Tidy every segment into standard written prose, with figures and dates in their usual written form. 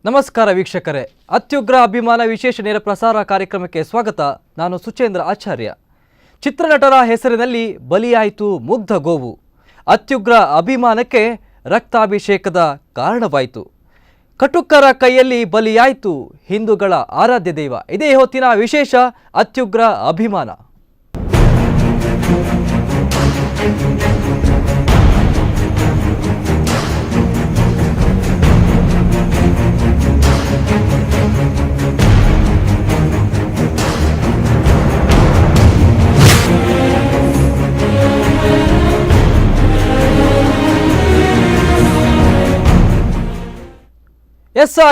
ನಮಸ್ಕಾರ ವೀಕ್ಷಕರೇ, ಅತ್ಯುಗ್ರ ಅಭಿಮಾನ ವಿಶೇಷ ನೇರ ಪ್ರಸಾರ ಕಾರ್ಯಕ್ರಮಕ್ಕೆ ಸ್ವಾಗತ. ನಾನು ಸುಚೇಂದ್ರ ಆಚಾರ್ಯ. ಚಿತ್ರನಟರ ಹೆಸರಿನಲ್ಲಿ ಬಲಿಯಾಯಿತು ಮುಗ್ಧ ಗೋವು. ಅತ್ಯುಗ್ರ ಅಭಿಮಾನಕ್ಕೆ ರಕ್ತಾಭಿಷೇಕದ ಕಾರಣವಾಯಿತು. ಕಟುಕರ ಕೈಯಲ್ಲಿ ಬಲಿಯಾಯಿತು ಹಿಂದೂಗಳ ಆರಾಧ್ಯ ದೈವ. ಇದೇ ಹೊತ್ತಿನ ವಿಶೇಷ ಅತ್ಯುಗ್ರ ಅಭಿಮಾನ.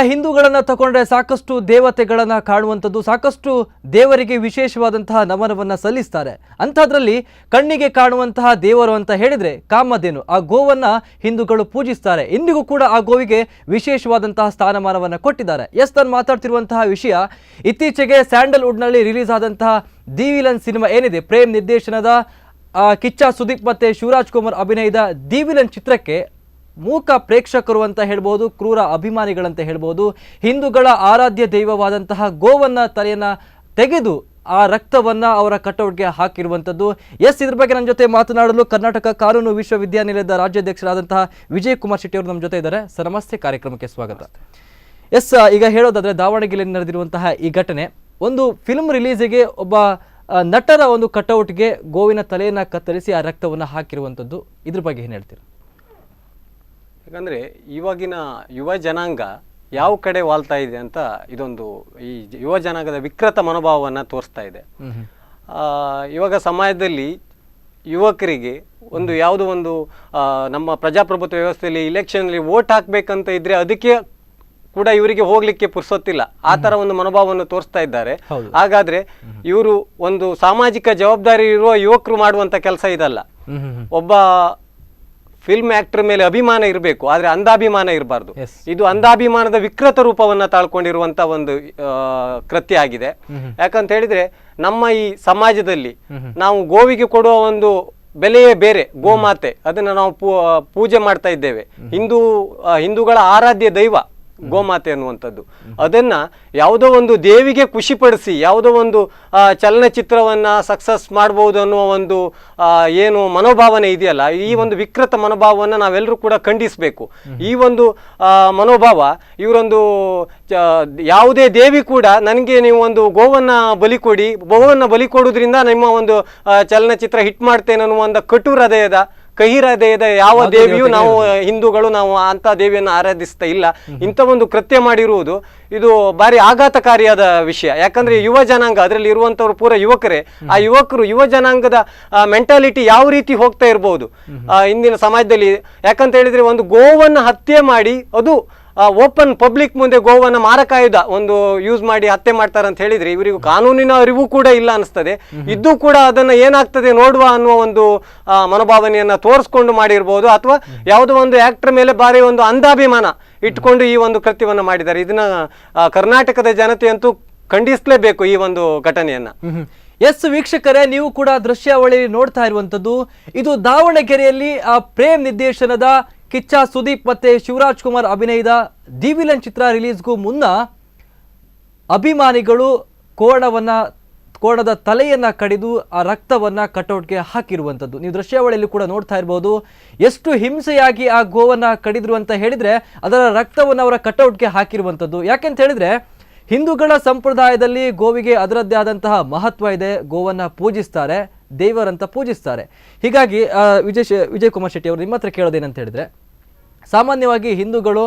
ಹಿಂದೂಗಳನ್ನು ತಗೊಂಡ್ರೆ ಸಾಕಷ್ಟು ದೇವತೆಗಳನ್ನು ಕಾಣುವಂಥದ್ದು, ಸಾಕಷ್ಟು ದೇವರಿಗೆ ವಿಶೇಷವಾದಂತಹ ನಮನವನ್ನು ಸಲ್ಲಿಸ್ತಾರೆ. ಅಂಥದ್ರಲ್ಲಿ ಕಣ್ಣಿಗೆ ಕಾಣುವಂತಹ ದೇವರು ಅಂತ ಹೇಳಿದರೆ ಕಾಮಧೇನು, ಆ ಗೋವನ್ನು ಹಿಂದೂಗಳು ಪೂಜಿಸ್ತಾರೆ. ಇಂದಿಗೂ ಕೂಡ ಆ ಗೋವಿಗೆ ವಿಶೇಷವಾದಂತಹ ಸ್ಥಾನಮಾನವನ್ನು ಕೊಟ್ಟಿದ್ದಾರೆ. ನಾನು ಮಾತಾಡ್ತಿರುವಂತಹ ವಿಷಯ, ಇತ್ತೀಚೆಗೆ ಸ್ಯಾಂಡಲ್ವುಡ್ನಲ್ಲಿ ರಿಲೀಸ್ ಆದಂತಹ ದಿ ವಿಲನ್ ಸಿನಿಮಾ ಏನಿದೆ, ಪ್ರೇಮ್ ನಿರ್ದೇಶನದ ಕಿಚ್ಚ ಸುದೀಪ್ ಮತ್ತು ಶಿವರಾಜ್ ಕುಮಾರ್ ಅಭಿನಯದ ದಿ ವಿಲನ್ ಚಿತ್ರಕ್ಕೆ ಮೂಕ ಪ್ರೇಕ್ಷಕರು ಅಂತ ಹೇಳ್ಬೋದು, ಕ್ರೂರ ಅಭಿಮಾನಿಗಳಂತ ಹೇಳ್ಬೋದು, ಹಿಂದೂಗಳ ಆರಾಧ್ಯ ದೈವವಾದಂತಹ ಗೋವನ್ನು ತಲೆಯನ್ನು ತೆಗೆದು ಆ ರಕ್ತವನ್ನು ಅವರ ಕಟೌಟ್ಗೆ ಹಾಕಿರುವಂಥದ್ದು. ಇದ್ರ ಬಗ್ಗೆ ನನ್ನ ಜೊತೆ ಮಾತನಾಡಲು ಕರ್ನಾಟಕ ಕಾನೂನು ವಿಶ್ವವಿದ್ಯಾನಿಲಯದ ರಾಜ್ಯಾಧ್ಯಕ್ಷರಾದಂತಹ ವಿಜಯ್ ಕುಮಾರ್ ಶೆಟ್ಟಿ ಅವರು ನಮ್ಮ ಜೊತೆ ಇದ್ದಾರೆ. ಸರ್ ನಮಸ್ತೆ, ಕಾರ್ಯಕ್ರಮಕ್ಕೆ ಸ್ವಾಗತ. ಈಗ ಹೇಳೋದಾದರೆ ದಾವಣಗೆರೆಯಲ್ಲಿ ನಡೆದಿರುವಂತಹ ಈ ಘಟನೆ, ಒಂದು ಫಿಲ್ಮ್ ರಿಲೀಸಿಗೆ ಒಬ್ಬ ನಟರ ಒಂದು ಕಟೌಟ್ಗೆ ಗೋವಿನ ತಲೆಯನ್ನು ಕತ್ತರಿಸಿ ಆ ರಕ್ತವನ್ನು ಹಾಕಿರುವಂಥದ್ದು, ಇದ್ರ ಬಗ್ಗೆ ಏನು ಹೇಳ್ತೀರಾ? ಯಾಕಂದರೆ ಇವಾಗಿನ ಯುವ ಜನಾಂಗ ಯಾವ ಕಡೆ ವಾಲ್ತಾ ಇದೆ ಅಂತ ಇದೊಂದು ಈ ಯುವ ಜನಾಂಗದ ವಿಕೃತ ಮನೋಭಾವವನ್ನು ತೋರಿಸ್ತಾ ಇದೆ. ಇವಾಗ ಸಮಾಜದಲ್ಲಿ ಯುವಕರಿಗೆ ಒಂದು ಯಾವುದೋ ಒಂದು ನಮ್ಮ ಪ್ರಜಾಪ್ರಭುತ್ವ ವ್ಯವಸ್ಥೆಯಲ್ಲಿ ಇಲೆಕ್ಷನ್ಲಿ ವೋಟ್ ಹಾಕಬೇಕಂತ ಇದ್ರೆ ಅದಕ್ಕೆ ಕೂಡ ಇವರಿಗೆ ಹೋಗ್ಲಿಕ್ಕೆ ಪುರ್ಸೊತ್ತಿಲ್ಲ. ಆ ಥರ ಒಂದು ಮನೋಭಾವವನ್ನು ತೋರಿಸ್ತಾ ಇದ್ದಾರೆ. ಹಾಗಾದ್ರೆ ಇವರು ಒಂದು ಸಾಮಾಜಿಕ ಜವಾಬ್ದಾರಿ ಇರುವ ಯುವಕರು ಮಾಡುವಂಥ ಕೆಲಸ ಇದಲ್ಲ. ಒಬ್ಬ ಫಿಲ್ಮ್ ಆಕ್ಟರ್ ಮೇಲೆ ಅಭಿಮಾನ ಇರಬೇಕು, ಆದ್ರೆ ಅಂಧಾಭಿಮಾನ ಇರಬಾರ್ದು. ಇದು ಅಂಧಾಭಿಮಾನದ ವಿಕೃತ ರೂಪವನ್ನ ತಾಳ್ಕೊಂಡಿರುವಂತ ಒಂದು ಕೃತ್ಯ ಆಗಿದೆ. ಯಾಕಂತ ಹೇಳಿದ್ರೆ ನಮ್ಮ ಈ ಸಮಾಜದಲ್ಲಿ ನಾವು ಗೋವಿಗೆ ಕೊಡುವ ಒಂದು ಬೆಲೆಯೇ ಬೇರೆ, ಗೋಮಾತೆ, ಅದನ್ನ ನಾವು ಪೂಜೆ ಮಾಡ್ತಾ ಇದ್ದೇವೆ. ಹಿಂದೂಗಳ ಆರಾಧ್ಯ ದೈವ ಗೋಮಾತೆ ಅನ್ನುವಂಥದ್ದು. ಅದನ್ನ ಯಾವುದೋ ಒಂದು ದೇವಿಗೆ ಖುಷಿಪಡಿಸಿ ಯಾವುದೋ ಒಂದು ಚಲನಚಿತ್ರವನ್ನ ಸಕ್ಸಸ್ ಮಾಡಬಹುದು ಅನ್ನುವ ಒಂದು ಏನು ಮನೋಭಾವನೆ ಇದೆಯಲ್ಲ, ಈ ಒಂದು ವಿಕೃತ ಮನೋಭಾವವನ್ನು ನಾವೆಲ್ಲರೂ ಕೂಡ ಖಂಡಿಸಬೇಕು. ಈ ಒಂದು ಮನೋಭಾವ, ಇವರೊಂದು ಯಾವುದೇ ದೇವಿ ಕೂಡ ನನಗೆ ನೀವು ಒಂದು ಗೋವನ್ನ ಬಲಿ ಕೊಡಿ, ಗೋವನ್ನ ಬಲಿ ಕೊಡೋದ್ರಿಂದ ನಿಮ್ಮ ಒಂದು ಚಲನಚಿತ್ರ ಹಿಟ್ ಮಾಡ್ತೇನೆ ಅನ್ನುವ ಒಂದು ಕಟು ಹೃದಯದ ಕಹಿ ಹೃದಯದ ಯಾವ ದೇವಿಯೂ ನಾವು ಹಿಂದೂಗಳು ನಾವು ಅಂತ ದೇವಿಯನ್ನು ಆರಾಧಿಸ್ತಾ ಇಲ್ಲ. ಇಂಥ ಒಂದು ಕೃತ್ಯ ಮಾಡಿರುವುದು ಇದು ಭಾರಿ ಆಘಾತಕಾರಿಯಾದ ವಿಷಯ. ಯಾಕಂದ್ರೆ ಯುವ ಜನಾಂಗ, ಅದರಲ್ಲಿ ಇರುವಂತವ್ರು ಪೂರ ಯುವಕರೇ. ಆ ಯುವ ಜನಾಂಗದ ಮೆಂಟಾಲಿಟಿ ಯಾವ ರೀತಿ ಹೋಗ್ತಾ ಇರಬಹುದು ಇಂದಿನ ಸಮಾಜದಲ್ಲಿ. ಯಾಕಂತ ಹೇಳಿದ್ರೆ ಒಂದು ಗೋವನ್ನು ಹತ್ಯೆ ಮಾಡಿ ಅದು ಓಪನ್ ಪಬ್ಲಿಕ್ ಮುಂದೆ ಗೋವನ್ನು ಮಾರಕಾಯುಧ ಒಂದು ಯೂಸ್ ಮಾಡಿ ಹತ್ಯೆ ಮಾಡ್ತಾರೆ ಅಂತ ಹೇಳಿದ್ರೆ ಇವರಿಗೂ ಕಾನೂನಿನ ಅರಿವು ಕೂಡ ಇಲ್ಲ ಅನಿಸ್ತದೆ. ಇದ್ದು ಕೂಡ ಅದನ್ನ ಏನಾಗ್ತದೆ ನೋಡುವ ಅನ್ನುವ ಒಂದು ಮನೋಭಾವನೆಯನ್ನ ತೋರಿಸ್ಕೊಂಡು ಮಾಡಿರ್ಬೋದು, ಅಥವಾ ಯಾವುದೋ ಒಂದು ಆಕ್ಟರ್ ಮೇಲೆ ಬಾರಿ ಒಂದು ಅಂಧಾಭಿಮಾನ ಇಟ್ಕೊಂಡು ಈ ಒಂದು ಕೃತ್ಯವನ್ನ ಮಾಡಿದ್ದಾರೆ. ಇದನ್ನ ಕರ್ನಾಟಕದ ಜನತೆಯಂತೂ ಖಂಡಿಸಲೇಬೇಕು ಈ ಒಂದು ಘಟನೆಯನ್ನ. ವೀಕ್ಷಕರೇ, ನೀವು ಕೂಡ ದೃಶ್ಯಾವಳಿ ನೋಡ್ತಾ ಇರುವಂತದ್ದು ಇದು ದಾವಣಗೆರೆಯಲ್ಲಿ ಪ್ರೇಮ್ ನಿರ್ದೇಶನದ ಕಿಚ್ಚ ಸುದೀಪ್ ಮತ್ತೆ ಶಿವರಾಜ್ ಕುಮಾರ್ ಅಭಿನಯದ ದಿ ವಿಲನ್ ಚಿತ್ರ ರಿಲೀಸ್ಗೂ ಮುನ್ನ ಅಭಿಮಾನಿಗಳು ಕೋಣದ ತಲೆಯನ್ನ ಕಡಿದು ಆ ರಕ್ತವನ್ನ ಕಟೌಟ್ಗೆ ಹಾಕಿರುವಂಥದ್ದು ನೀವು ದೃಶ್ಯಾವಳಿಯಲ್ಲಿ ಕೂಡ ನೋಡ್ತಾ ಇರಬಹುದು. ಎಷ್ಟು ಹಿಂಸೆಯಾಗಿ ಆ ಗೋವನ್ನ ಕಡಿದ್ರು ಅಂತ ಹೇಳಿದ್ರೆ ಅದರ ರಕ್ತವನ್ನು ಅವರ ಕಟೌಟ್ಗೆ ಹಾಕಿರುವಂಥದ್ದು. ಯಾಕೆಂತ ಹೇಳಿದ್ರೆ ಹಿಂದೂಗಳ ಸಂಪ್ರದಾಯದಲ್ಲಿ ಗೋವಿಗೆ ಅದರದ್ದೇ ಆದಂತಹ ಮಹತ್ವ ಇದೆ. ಗೋವನ್ನ ಪೂಜಿಸ್ತಾರೆ, ದೇವರಂತ ಪೂಜಿಸ್ತಾರೆ. ಹೀಗಾಗಿ ವಿಜಯ್ ಕುಮಾರ್ ಶೆಟ್ಟಿ ಅವರು ನಿಮ್ಮ ಹತ್ರ ಕೇಳೋದೇನಂತ ಹೇಳಿದ್ರೆ, ಸಾಮಾನ್ಯವಾಗಿ ಹಿಂದೂಗಳು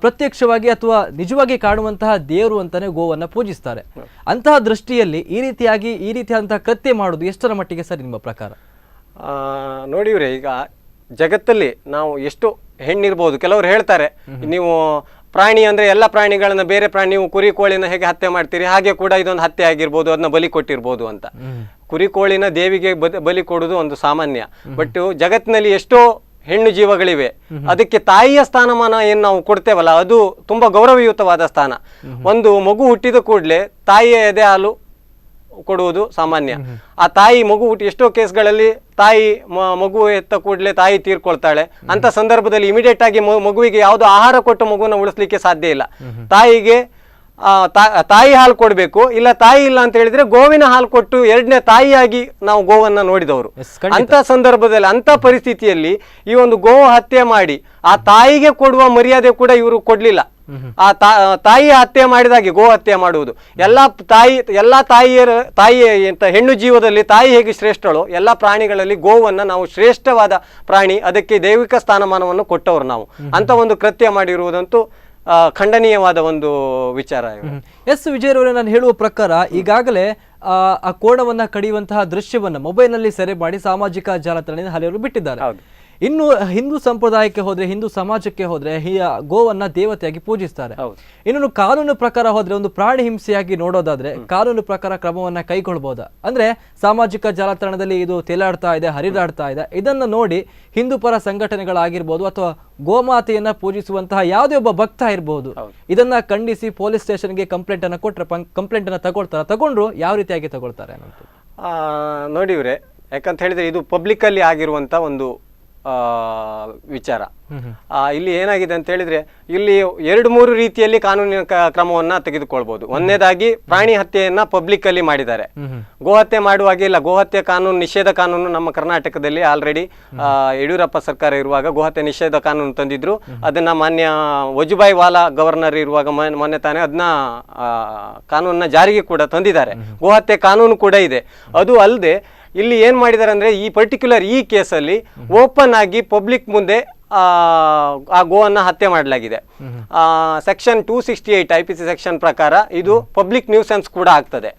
ಪ್ರತ್ಯಕ್ಷವಾಗಿ ಅಥವಾ ನಿಜವಾಗಿ ಕಾಣುವಂತಹ ದೇವರು ಅಂತಾನೆ ಗೋವನ್ನ ಪೂಜಿಸ್ತಾರೆ. ಅಂತಹ ದೃಷ್ಟಿಯಲ್ಲಿ ಈ ರೀತಿಯಾದಂತಹ ಕೃತ್ಯ ಮಾಡೋದು ಎಷ್ಟರ ಮಟ್ಟಿಗೆ ಸರಿ ನಿಮ್ಮ ಪ್ರಕಾರ? ನೋಡಿವ್ರೆ, ಈಗ ಜಗತ್ತಲ್ಲಿ ನಾವು ಎಷ್ಟು ಹೆಣ್ಣಿರ್ಬೋದು, ಕೆಲವರು ಹೇಳ್ತಾರೆ ನೀವು ಪ್ರಾಣಿ ಅಂದ್ರೆ ಎಲ್ಲ ಪ್ರಾಣಿಗಳನ್ನ ಬೇರೆ ಪ್ರಾಣಿ, ನೀವು ಕುರಿ ಕೋಳಿನ ಹೇಗೆ ಹತ್ಯೆ ಮಾಡ್ತೀರಿ ಹಾಗೆ ಕೂಡ ಇದೊಂದು ಹತ್ಯೆ ಆಗಿರ್ಬೋದು, ಅದನ್ನ ಬಲಿ ಕೊಟ್ಟಿರ್ಬೋದು ಅಂತ. ಕುರಿ ಕೋಳಿನ ದೇವಿಗೆ ಬಲಿ ಕೊಡುವುದು ಒಂದು ಸಾಮಾನ್ಯ. ಬಟ್ ಜಗತ್ತಿನಲ್ಲಿ ಎಷ್ಟೋ ಹೆಣ್ಣು ಜೀವಗಳಿವೆ, ಅದಕ್ಕೆ ತಾಯಿಯ ಸ್ಥಾನಮಾನ ಏನು ನಾವು ಕೊಡ್ತೇವಲ್ಲ ಅದು ತುಂಬಾ ಗೌರವಯುತವಾದ ಸ್ಥಾನ. ಒಂದು ಮಗು ಹುಟ್ಟಿದ ಕೂಡಲೇ ತಾಯಿಯ ಎದೆ ಹಾಲು ಕೊಡುವುದು ಸಾಮಾನ್ಯ. ಆ ತಾಯಿ ಮಗು ಎಷ್ಟೋ ಕೇಸ್ಗಳಲ್ಲಿ ತಾಯಿ ಮಗು ಎತ್ತ ಕೂಡಲೇ ತಾಯಿ ತೀರ್ಕೊಳ್ತಾಳೆ. ಅಂತ ಸಂದರ್ಭದಲ್ಲಿ ಇಮಿಡಿಯೇಟ್ ಆಗಿ ಮಗುವಿಗೆ ಯಾವುದು ಆಹಾರ ಕೊಟ್ಟು ಮಗುವನ್ನ ಉಳಿಸ್ಲಿಕ್ಕೆ ಸಾಧ್ಯ ಇಲ್ಲ. ತಾಯಿಗೆ ತಾಯಿ ಹಾಲು ಕೊಡಬೇಕು, ಇಲ್ಲ ತಾಯಿ ಇಲ್ಲ ಅಂತ ಹೇಳಿದ್ರೆ ಗೋವಿನ ಹಾಲು ಕೊಟ್ಟು ಎರಡನೇ ತಾಯಿಯಾಗಿ ನಾವು ಗೋವನ್ನ ನೋಡಿದವರು. ಅಂತ ಸಂದರ್ಭದಲ್ಲಿ ಅಂತ ಪರಿಸ್ಥಿತಿಯಲ್ಲಿ ಈ ಒಂದು ಗೋವು ಹತ್ಯೆ ಮಾಡಿ ಆ ತಾಯಿಗೆ ಕೊಡುವ ಮರ್ಯಾದೆ ಕೂಡ ಇವರು ಕೊಡ್ಲಿಲ್ಲ. ಆ ತಾಯಿಯ ಹತ್ಯೆ ಮಾಡಿದಾಗೆ ಗೋ ಹತ್ಯೆ ಮಾಡುವುದು. ಎಲ್ಲಾ ತಾಯಿ ಅಂತ ಹೆಣ್ಣು ಜೀವದಲ್ಲಿ ತಾಯಿ ಹೇಗೆ ಶ್ರೇಷ್ಠಳೋ ಎಲ್ಲಾ ಪ್ರಾಣಿಗಳಲ್ಲಿ ಗೋವನ್ನ ನಾವು ಶ್ರೇಷ್ಠವಾದ ಪ್ರಾಣಿ, ಅದಕ್ಕೆ ದೈವಿಕ ಸ್ಥಾನಮಾನವನ್ನು ಕೊಟ್ಟವರು ನಾವು. ಅಂತ ಒಂದು ಕೃತ್ಯ ಮಾಡಿರುವುದಂತೂ ಖಂಡನೀಯವಾದ ಒಂದು ವಿಚಾರ. ಎಸ್ ವಿಜಯರವರೇ, ನಾನು ಹೇಳುವ ಪ್ರಕಾರ ಈಗಾಗಲೇ ಆ ಕೋಣವನ್ನ ಕಡಿಯುವಂತಹ ದೃಶ್ಯವನ್ನ ಮೊಬೈಲ್ನಲ್ಲಿ ಸೆರೆ ಮಾಡಿ ಸಾಮಾಜಿಕ ಜಾಲತಾಣದಿಂದ ಹಲವರು ಬಿಟ್ಟಿದ್ದಾರೆ. ಇನ್ನು ಹಿಂದೂ ಸಂಪ್ರದಾಯಕ್ಕೆ ಹೋದ್ರೆ, ಹಿಂದೂ ಸಮಾಜಕ್ಕೆ ಹೋದ್ರೆ ಗೋವನ್ನ ದೇವತೆಯಾಗಿ ಪೂಜಿಸ್ತಾರೆ. ಇನ್ನು ಕಾನೂನು ಪ್ರಕಾರ ಹೋದ್ರೆ ಒಂದು ಪ್ರಾಣಿ ಹಿಂಸೆಯಾಗಿ ನೋಡೋದಾದ್ರೆ ಕಾನೂನು ಪ್ರಕಾರ ಕ್ರಮವನ್ನ ಕೈಗೊಳ್ಬಹುದಾ? ಅಂದ್ರೆ ಸಾಮಾಜಿಕ ಜಾಲತಾಣದಲ್ಲಿ ಇದು ತೇಲಾಡ್ತಾ ಇದೆ, ಹರಿದಾಡ್ತಾ ಇದೆ, ಇದನ್ನ ನೋಡಿ ಹಿಂದೂ ಪರ ಸಂಘಟನೆಗಳಾಗಿರ್ಬೋದು ಅಥವಾ ಗೋಮಾತೆಯನ್ನ ಪೂಜಿಸುವಂತಹ ಯಾವುದೇ ಒಬ್ಬ ಭಕ್ತ ಇರಬಹುದು, ಇದನ್ನ ಖಂಡಿಸಿ ಪೊಲೀಸ್ ಸ್ಟೇಷನ್ಗೆ ಕಂಪ್ಲೇಂಟ್ ಅನ್ನ ಕೊಟ್ರೆ ಕಂಪ್ಲೇಂಟ್ ಅನ್ನ ತಗೊಂಡ್ರು ಯಾವ ರೀತಿಯಾಗಿ ತಗೊಳ್ತಾರೆ ಅನ್ನೋದು ನೋಡಿವ್ರೆ. ಯಾಕಂತ ಹೇಳಿದ್ರೆ ಇದು ಪಬ್ಲಿಕ್ ಅಲ್ಲಿ ಆಗಿರುವಂತ ಒಂದು ವಿಚಾರ. ಇಲ್ಲಿ ಏನಾಗಿದೆ ಅಂತ ಹೇಳಿದ್ರೆ ಇಲ್ಲಿ 2-3 ರೀತಿಯಲ್ಲಿ ಕಾನೂನಿನ ಕ್ರಮವನ್ನ ತೆಗೆದುಕೊಳ್ಬಹುದು. ಒಂದನೇದಾಗಿ ಪ್ರಾಣಿ ಹತ್ಯೆಯನ್ನ ಪಬ್ಲಿಕ್ ಅಲ್ಲಿ ಮಾಡಿದ್ದಾರೆ. ಗೋಹತ್ಯೆ ಮಾಡುವಾಗೆ ಇಲ್ಲ. ಗೋಹತ್ಯೆ ಕಾನೂನು, ನಿಷೇಧ ಕಾನೂನು ನಮ್ಮ ಕರ್ನಾಟಕದಲ್ಲಿ ಆಲ್ರೆಡಿ ಯಡಿಯೂರಪ್ಪ ಸರ್ಕಾರ ಇರುವಾಗ ಗೋಹತ್ಯೆ ನಿಷೇಧ ಕಾನೂನು ತಂದಿದ್ರು. ಅದನ್ನ ಮಾನ್ಯ ವಜುಭಾಯಿ ವಾಲಾ ಗವರ್ನರ್ ಇರುವಾಗ ಮೊನ್ನೆ ತಾನೇ ಅದನ್ನ ಕಾನೂನನ್ನ ಜಾರಿಗೆ ಕೂಡ ತಂದಿದ್ದಾರೆ. ಗೋಹತ್ಯೆ ಕಾನೂನು ಕೂಡ ಇದೆ. ಅದು ಅಲ್ಲದೆ ಇಲ್ಲಿ ಏನ್ ಮಾಡಿದ್ದಾರೆ ಅಂದ್ರೆ ಈ ಪರ್ಟಿಕ್ಯುಲರ್ ಈ ಕೇಸಲ್ಲಿ ಓಪನ್ ಆಗಿ ಪಬ್ಲಿಕ್ ಮುಂದೆ ಆ ಗೋವನ್ನ ಹತ್ಯೆ ಮಾಡಲಾಗಿದೆ. ಸೆಕ್ಷನ್ 268 IPC ಸೆಕ್ಷನ್ ಪ್ರಕಾರ ಇದು ಪಬ್ಲಿಕ್ ನ್ಯೂಸೆನ್ಸ್ ಕೂಡ ಆಗ್ತದೆ.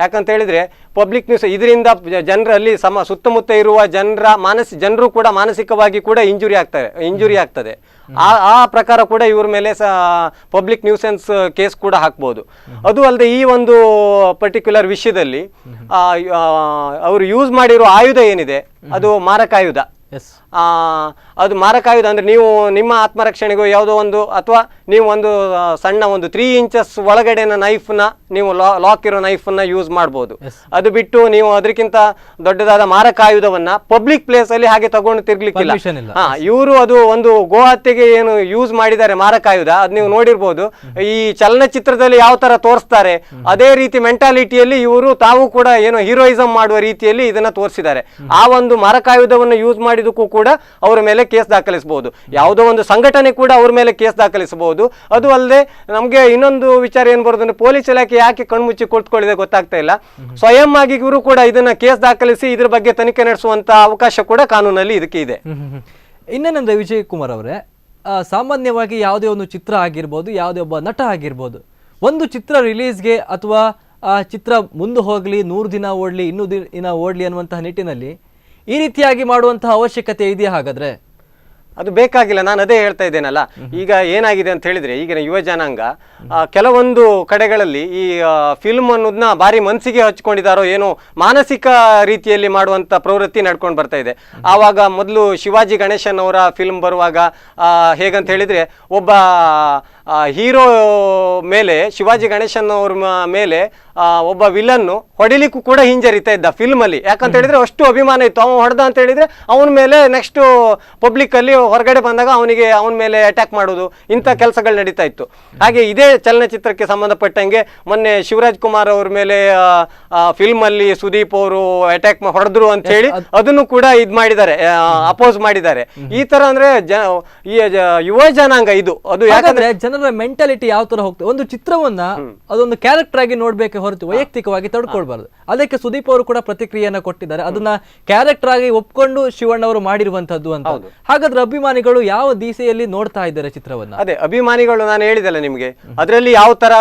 ಯಾಕಂತ ಹೇಳಿದ್ರೆ ಪಬ್ಲಿಕ್ ನ್ಯೂಸ್ ಇದರಿಂದ ಜನರಲ್ಲಿ ಸುತ್ತಮುತ್ತ ಇರುವ ಜನರು ಕೂಡ ಮಾನಸಿಕವಾಗಿ ಕೂಡ ಇಂಜುರಿ ಆಗ್ತದೆ. ಆ ಪ್ರಕಾರ ಕೂಡ ಇವ್ರ ಮೇಲೆ ಪಬ್ಲಿಕ್ ನ್ಯೂಸೆನ್ಸ್ ಕೇಸ್ ಕೂಡ ಹಾಕ್ಬೋದು. ಅದು ಅಲ್ಲದೆ ಈ ಒಂದು ಪರ್ಟಿಕ್ಯುಲರ್ ವಿಷಯದಲ್ಲಿ ಅವರು ಯೂಸ್ ಮಾಡಿರೋ ಆಯುಧ ಏನಿದೆ ಅದು ಮಾರಕಾಯುಧ. ಅದು ಮಾರಕಾಯುಧ ಅಂದ್ರೆ ನೀವು ನಿಮ್ಮ ಆತ್ಮರಕ್ಷಣೆಗೂ ಯಾವುದೋ ಒಂದು ಅಥವಾ ನೀವು ಒಂದು ಸಣ್ಣ ಒಂದು 3 ಇಂಚಸ್ ಒಳಗಡೆನ ನೈಫ್ನ ನೀವು ಲಾಕ್ ಇರೋ ನೈಫನ್ನ ಯೂಸ್ ಮಾಡ್ಬೋದು. ಅದು ಬಿಟ್ಟು ನೀವು ಅದಕ್ಕಿಂತ ದೊಡ್ಡದಾದ ಮಾರಕಾಯುಧವನ್ನ ಪಬ್ಲಿಕ್ ಪ್ಲೇಸ್ ಅಲ್ಲಿ ಹಾಗೆ ತಗೊಂಡು ತಿರ್ಗ್ಲಿಕ್ಕಿಲ್ಲ. ಇವರು ಅದು ಒಂದು ಗೋಹತ್ಯೆಗೆ ಏನು ಯೂಸ್ ಮಾಡಿದ್ದಾರೆ ಮಾರಕಾಯುಧ, ಅದು ನೀವು ನೋಡಿರ್ಬೋದು. ಈ ಚಲನಚಿತ್ರದಲ್ಲಿ ಯಾವ ತರ ತೋರಿಸ್ತಾರೆ ಅದೇ ರೀತಿ ಮೆಂಟಾಲಿಟಿಯಲ್ಲಿ ಇವರು ತಾವು ಕೂಡ ಏನು ಹೀರೋಯಿಸಂ ಮಾಡುವ ರೀತಿಯಲ್ಲಿ ಇದನ್ನ ತೋರಿಸಿದ್ದಾರೆ. ಆ ಒಂದು ಮಾರಕಾಯುಧವನ್ನು ಯೂಸ್ ಮಾಡಿದಕ್ಕೂ ಕೂಡ ಅವರ ಮೇಲೆ ಕೇಸ್ ದಾಖಲಿಸಬಹುದು. ಯಾವುದೋ ಒಂದು ಸಂಘಟನೆ ಕೂಡ ಅವ್ರ ಮೇಲೆ ಕೇಸ್ ದಾಖಲಿಸಬಹುದು. ಅದು ಅಲ್ಲದೆ ನಮ್ಗೆ ಇನ್ನೊಂದು ವಿಚಾರ ಏನ್ ಬರೋದು ಅಂದ್ರೆ ಪೊಲೀಸ್ ಇಲಾಖೆ ಯಾಕೆ ಕಣ್ಮುಚ್ಚಿ ಕುಳಿತುಕೊಳ್ಳಿದೆ ಗೊತ್ತಾಗ್ತಾ ಇಲ್ಲ. ಸ್ವಯಂ ಆಗಿ ಇವರು ಕೂಡ ಇದನ್ನ ಕೇಸ್ ದಾಖಲಿಸಿ ಇದ್ರ ಬಗ್ಗೆ ತನಿಖೆ ನಡೆಸುವಂತ ಅವಕಾಶ ಕೂಡ ಕಾನೂನಲ್ಲಿ ಇದಕ್ಕೆ ಇದೆ. ಇನ್ನೇನಂದ್ರೆ ವಿಜಯ್ ಕುಮಾರ್ ಅವರೇ, ಸಾಮಾನ್ಯವಾಗಿ ಯಾವುದೇ ಒಂದು ಚಿತ್ರ ಆಗಿರ್ಬೋದು, ಯಾವುದೇ ಒಬ್ಬ ನಟ ಆಗಿರ್ಬೋದು, ಒಂದು ಚಿತ್ರ ರಿಲೀಸ್ಗೆ ಅಥವಾ ಆ ಚಿತ್ರ ಮುಂದೆ ಹೋಗ್ಲಿ, 100 ದಿನ ಓಡ್ಲಿ, 200 ದಿನ ಓಡ್ಲಿ ಅನ್ನುವಂತಹ ನಿಟ್ಟಿನಲ್ಲಿ ಈ ರೀತಿಯಾಗಿ ಮಾಡುವಂತಹ ಅವಶ್ಯಕತೆ ಇದೆಯಾ? ಹಾಗಾದ್ರೆ ಅದು ಬೇಕಾಗಿಲ್ಲ. ನಾನು ಅದೇ ಹೇಳ್ತಾ ಇದ್ದೇನಲ್ಲ, ಈಗ ಏನಾಗಿದೆ ಅಂತ ಹೇಳಿದ್ರೆ ಈಗಿನ ಯುವ ಜನಾಂಗ ಕೆಲವೊಂದು ಕಡೆಗಳಲ್ಲಿ ಈ ಫಿಲ್ಮ್ ಅನ್ನೋದನ್ನ ಭಾರಿ ಮನಸ್ಸಿಗೆ ಹಚ್ಕೊಂಡಿದ್ದಾರೋ ಏನೋ ಮಾನಸಿಕ ರೀತಿಯಲ್ಲಿ ಮಾಡುವಂತ ಪ್ರವೃತ್ತಿ ನಡ್ಕೊಂಡು ಬರ್ತಾ ಇದೆ. ಆವಾಗ ಮೊದಲು ಶಿವಾಜಿ ಗಣೇಶನ್ ಅವರ ಫಿಲ್ಮ್ ಬರುವಾಗ ಹೇಗಂತ ಹೇಳಿದ್ರೆ ಒಬ್ಬ ಹೀರೋ ಮೇಲೆ, ಶಿವಾಜಿ ಗಣೇಶನ್ ಅವ್ರ ಮೇಲೆ ಒಬ್ಬ ವಿಲನ್ನು ಹೊಡಿಲಿಕ್ಕೂ ಕೂಡ ಹಿಂಜರಿತಾ ಇದ್ದ ಫಿಲ್ಮ್ ಅಲ್ಲಿ. ಯಾಕಂತ ಹೇಳಿದ್ರೆ ಅಷ್ಟು ಅಭಿಮಾನ ಇತ್ತು. ಅವನು ಹೊಡೆದ ಅಂತ ಹೇಳಿದ್ರೆ ಅವನ ಮೇಲೆ ನೆಕ್ಸ್ಟ್ ಪಬ್ಲಿಕ್ ಅಲ್ಲಿ ಹೊರಗಡೆ ಬಂದಾಗ ಅವನ ಮೇಲೆ ಅಟ್ಯಾಕ್ ಮಾಡೋದು, ಇಂಥ ಕೆಲಸಗಳು ನಡೀತಾ ಇತ್ತು. ಹಾಗೆ ಇದೇ ಚಲನಚಿತ್ರಕ್ಕೆ ಸಂಬಂಧಪಟ್ಟಂಗೆ ಮೊನ್ನೆ ಶಿವರಾಜ್ ಕುಮಾರ್ ಅವ್ರ ಮೇಲೆ ಫಿಲ್ಮ್ ಅಲ್ಲಿ ಸುದೀಪ್ ಅವರು ಅಟ್ಯಾಕ್ ಹೊಡೆದ್ರು ಅಂತ ಹೇಳಿ ಅದನ್ನು ಕೂಡ ಇದ್ ಮಾಡಿದ್ದಾರೆ, ಅಪೋಸ್ ಮಾಡಿದ್ದಾರೆ. ಈ ತರ ಅಂದ್ರೆ ಯುವ ಜನಾಂಗ ಇದು. ಅದು ಯಾಕಂದ್ರೆ ಜನರ ಮೆಂಟಾಲಿಟಿ ಯಾವ ತರ ಹೋಗ್ತದೆ, ಒಂದು ಚಿತ್ರವನ್ನ ಅದೊಂದು ಕ್ಯಾರೆಕ್ಟರ್ ಆಗಿ ನೋಡ್ಬೇಕೆ ಹೊರತು ವೈಯಕ್ತಿಕವಾಗಿ ತಡ್ಕೊಳ್ಬಾರ್ದು. ಅದಕ್ಕೆ ಸುದೀಪ್ ಅವರು ಕೂಡ ಪ್ರತಿಕ್ರಿಯೆಯನ್ನ ಕೊಟ್ಟಿದ್ದಾರೆ. ಅದನ್ನ ಕ್ಯಾರೆಕ್ಟರ್ ಆಗಿ ಒಪ್ಕೊಂಡು ಶಿವಣ್ಣ ಅವರು ಮಾಡಿರುವಂತದ್ದು ಅಂತ. ಹಾಗಾದ್ರೆ ಅಭಿಮಾನಿಗಳು ಯಾವ ದಿಸೆಯಲ್ಲಿ ನೋಡ್ತಾ ಇದ್ದಾರೆ ಚಿತ್ರವನ್ನ? ಅದೇ ಅಭಿಮಾನಿಗಳು, ನಾನು ಹೇಳಿದಲ್ಲ ನಿಮ್ಗೆ, ಅದರಲ್ಲಿ ಯಾವ ತರ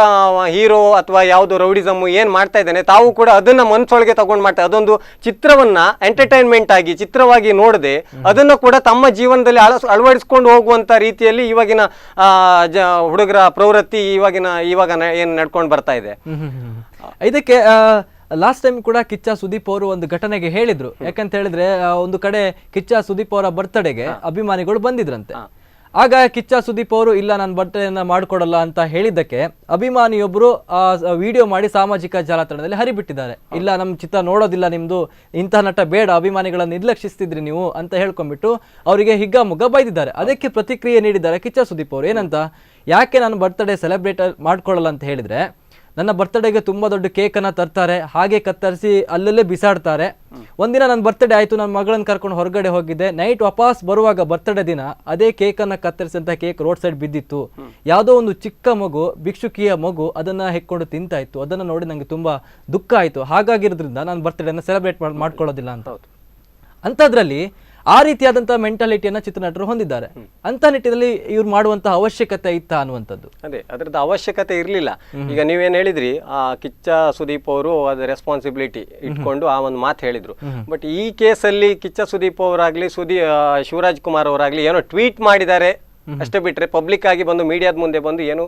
ಹೀರೋ ಅಥವಾ ಯಾವ್ದು ರೌಡಿಸಮ್ ಏನ್ ಮಾಡ್ತಾ ಇದ್ದಾನೆ ತಾವು ಕೂಡ ಅದನ್ನ ಮನ್ಸೊಳಗೆ ತಗೊಂಡ್ ಮಾಡ್ತಾರೆ. ಅದೊಂದು ಚಿತ್ರವನ್ನ ಎಂಟರ್ಟೈನ್ಮೆಂಟ್ ಆಗಿ ಚಿತ್ರವಾಗಿ ನೋಡದೆ ಅದನ್ನ ಕೂಡ ತಮ್ಮ ಜೀವನದಲ್ಲಿ ಅಳವಡಿಸ್ಕೊಂಡು ಹೋಗುವಂತ ರೀತಿಯಲ್ಲಿ ಇವಾಗಿನ ಹುಡುಗರ ಪ್ರವೃತ್ತಿ ಇವಾಗ ಏನ್ ನಡ್ಕೊಂಡು ಬರ್ತಾ ಇದೆ. ಇದಕ್ಕೆ ಲಾಸ್ಟ್ ಟೈಮ್ ಕೂಡ ಕಿಚ್ಚ ಸುದೀಪ್ ಅವರು ಒಂದು ಘಟನೆಗೆ ಹೇಳಿದ್ರು. ಯಾಕಂತ ಹೇಳಿದ್ರೆ ಒಂದು ಕಡೆ ಕಿಚ್ಚ ಸುದೀಪ್ ಅವರ ಬರ್ತ್ಡೇಗೆ ಅಭಿಮಾನಿಗಳು ಬಂದಿದ್ರಂತೆ. ಆಗ ಕಿಚ್ಚ ಸುದೀಪ್ ಅವರು ಇಲ್ಲ ನಾನು ಬರ್ತಡೆಯನ್ನ ಮಾಡ್ಕೊಡಲ್ಲ ಅಂತ ಹೇಳಿದ್ದಕ್ಕೆ ಅಭಿಮಾನಿಯೊಬ್ಬರು ವಿಡಿಯೋ ಮಾಡಿ ಸಾಮಾಜಿಕ ಜಾಲತಾಣದಲ್ಲಿ ಹರಿಬಿಟ್ಟಿದ್ದಾರೆ. ಇಲ್ಲ ನಮ್ಮ ಚಿತ್ರ ನೋಡೋದಿಲ್ಲ ನಿಮ್ದು, ಇಂತಹ ನಟ ಬೇಡ, ಅಭಿಮಾನಿಗಳನ್ನು ನಿರ್ಲಕ್ಷಿಸ್ತಿದ್ರಿ ನೀವು ಅಂತ ಹೇಳ್ಕೊಂಡ್ಬಿಟ್ಟು ಅವರಿಗೆ ಹಿಗ್ಗಾಮುಗ್ಗ ಬೈದಿದ್ದಾರೆ. ಅದಕ್ಕೆ ಪ್ರತಿಕ್ರಿಯೆ ನೀಡಿದ್ದಾರೆ ಕಿಚ್ಚ ಸುದೀಪ್ ಅವರು. ಏನಂತ, ಯಾಕೆ ನಾನು ಬರ್ತ್ಡೇ ಸೆಲೆಬ್ರೇಟ್ ಮಾಡ್ಕೊಳ್ಳಲ್ಲ ಅಂತ ಹೇಳಿದ್ರೆ, ನನ್ನ ಬರ್ತ್ಡೇಗೆ ತುಂಬ ದೊಡ್ಡ ಕೇಕನ್ನು ತರ್ತಾರೆ, ಹಾಗೆ ಕತ್ತರಿಸಿ ಅಲ್ಲಲ್ಲೇ ಬಿಸಾಡ್ತಾರೆ. ಒಂದಿನ ನನ್ನ ಬರ್ತ್ಡೇ ಆಯಿತು, ನನ್ನ ಮಗಳನ್ನ ಕರ್ಕೊಂಡು ಹೊರಗಡೆ ಹೋಗಿದ್ದೆ, ನೈಟ್ ವಾಪಸ್ ಬರುವಾಗ ಬರ್ತ್ಡೇ ದಿನ ಅದೇ ಕೇಕನ್ನು ಕತ್ತರಿಸಿದಂಥ ಕೇಕ್ ರೋಡ್ ಸೈಡ್ ಬಿದ್ದಿತ್ತು. ಯಾವುದೋ ಒಂದು ಚಿಕ್ಕ ಮಗು, ಭಿಕ್ಷುಕಿಯ ಮಗು ಅದನ್ನು ಹೆಕ್ಕೊಂಡು ತಿಂತಾ ಇತ್ತು. ಅದನ್ನು ನೋಡಿ ನನಗೆ ತುಂಬ ದುಃಖ ಆಯಿತು. ಹಾಗಾಗಿರೋದ್ರಿಂದ ನಾನು ಬರ್ತ್ಡೇನ ಸೆಲೆಬ್ರೇಟ್ ಮಾಡ್ಕೊಳ್ಳೋದಿಲ್ಲ ಅಂತ. ಅಂಥದ್ರಲ್ಲಿ ಆ ರೀತಿಯಾದಂಥ ಮೆಂಟಾಲಿಟಿಯನ್ನು ಚಿತ್ರನಟರು ಹೊಂದಿದ್ದಾರೆ. ಅಂತ ನಿಟ್ಟಿನಲ್ಲಿ ಇವ್ರು ಮಾಡುವಂತಹ ಅವಶ್ಯಕತೆ ಇತ್ತ ಅನ್ನುವಂಥದ್ದು. ಅದೇ ಅದ್ರದ್ದು ಅವಶ್ಯಕತೆ ಇರಲಿಲ್ಲ. ಈಗ ನೀವೇನು ಹೇಳಿದ್ರಿ, ಕಿಚ್ಚ ಸುದೀಪ್ ಅವರು ಅದು ರೆಸ್ಪಾನ್ಸಿಬಿಲಿಟಿ ಇಟ್ಕೊಂಡು ಆ ಒಂದು ಮಾತು ಹೇಳಿದ್ರು. ಬಟ್ ಈ ಕೇಸಲ್ಲಿ ಕಿಚ್ಚ ಸುದೀಪ್ ಅವರಾಗ್ಲಿ ಶಿವರಾಜ್ ಕುಮಾರ್ ಅವರಾಗ್ಲಿ ಏನೋ ಟ್ವೀಟ್ ಮಾಡಿದ್ದಾರೆ ಅಷ್ಟೇ ಬಿಟ್ರೆ ಪಬ್ಲಿಕ್ ಆಗಿ ಬಂದು ಮೀಡಿಯಾದ ಮುಂದೆ ಬಂದು ಏನು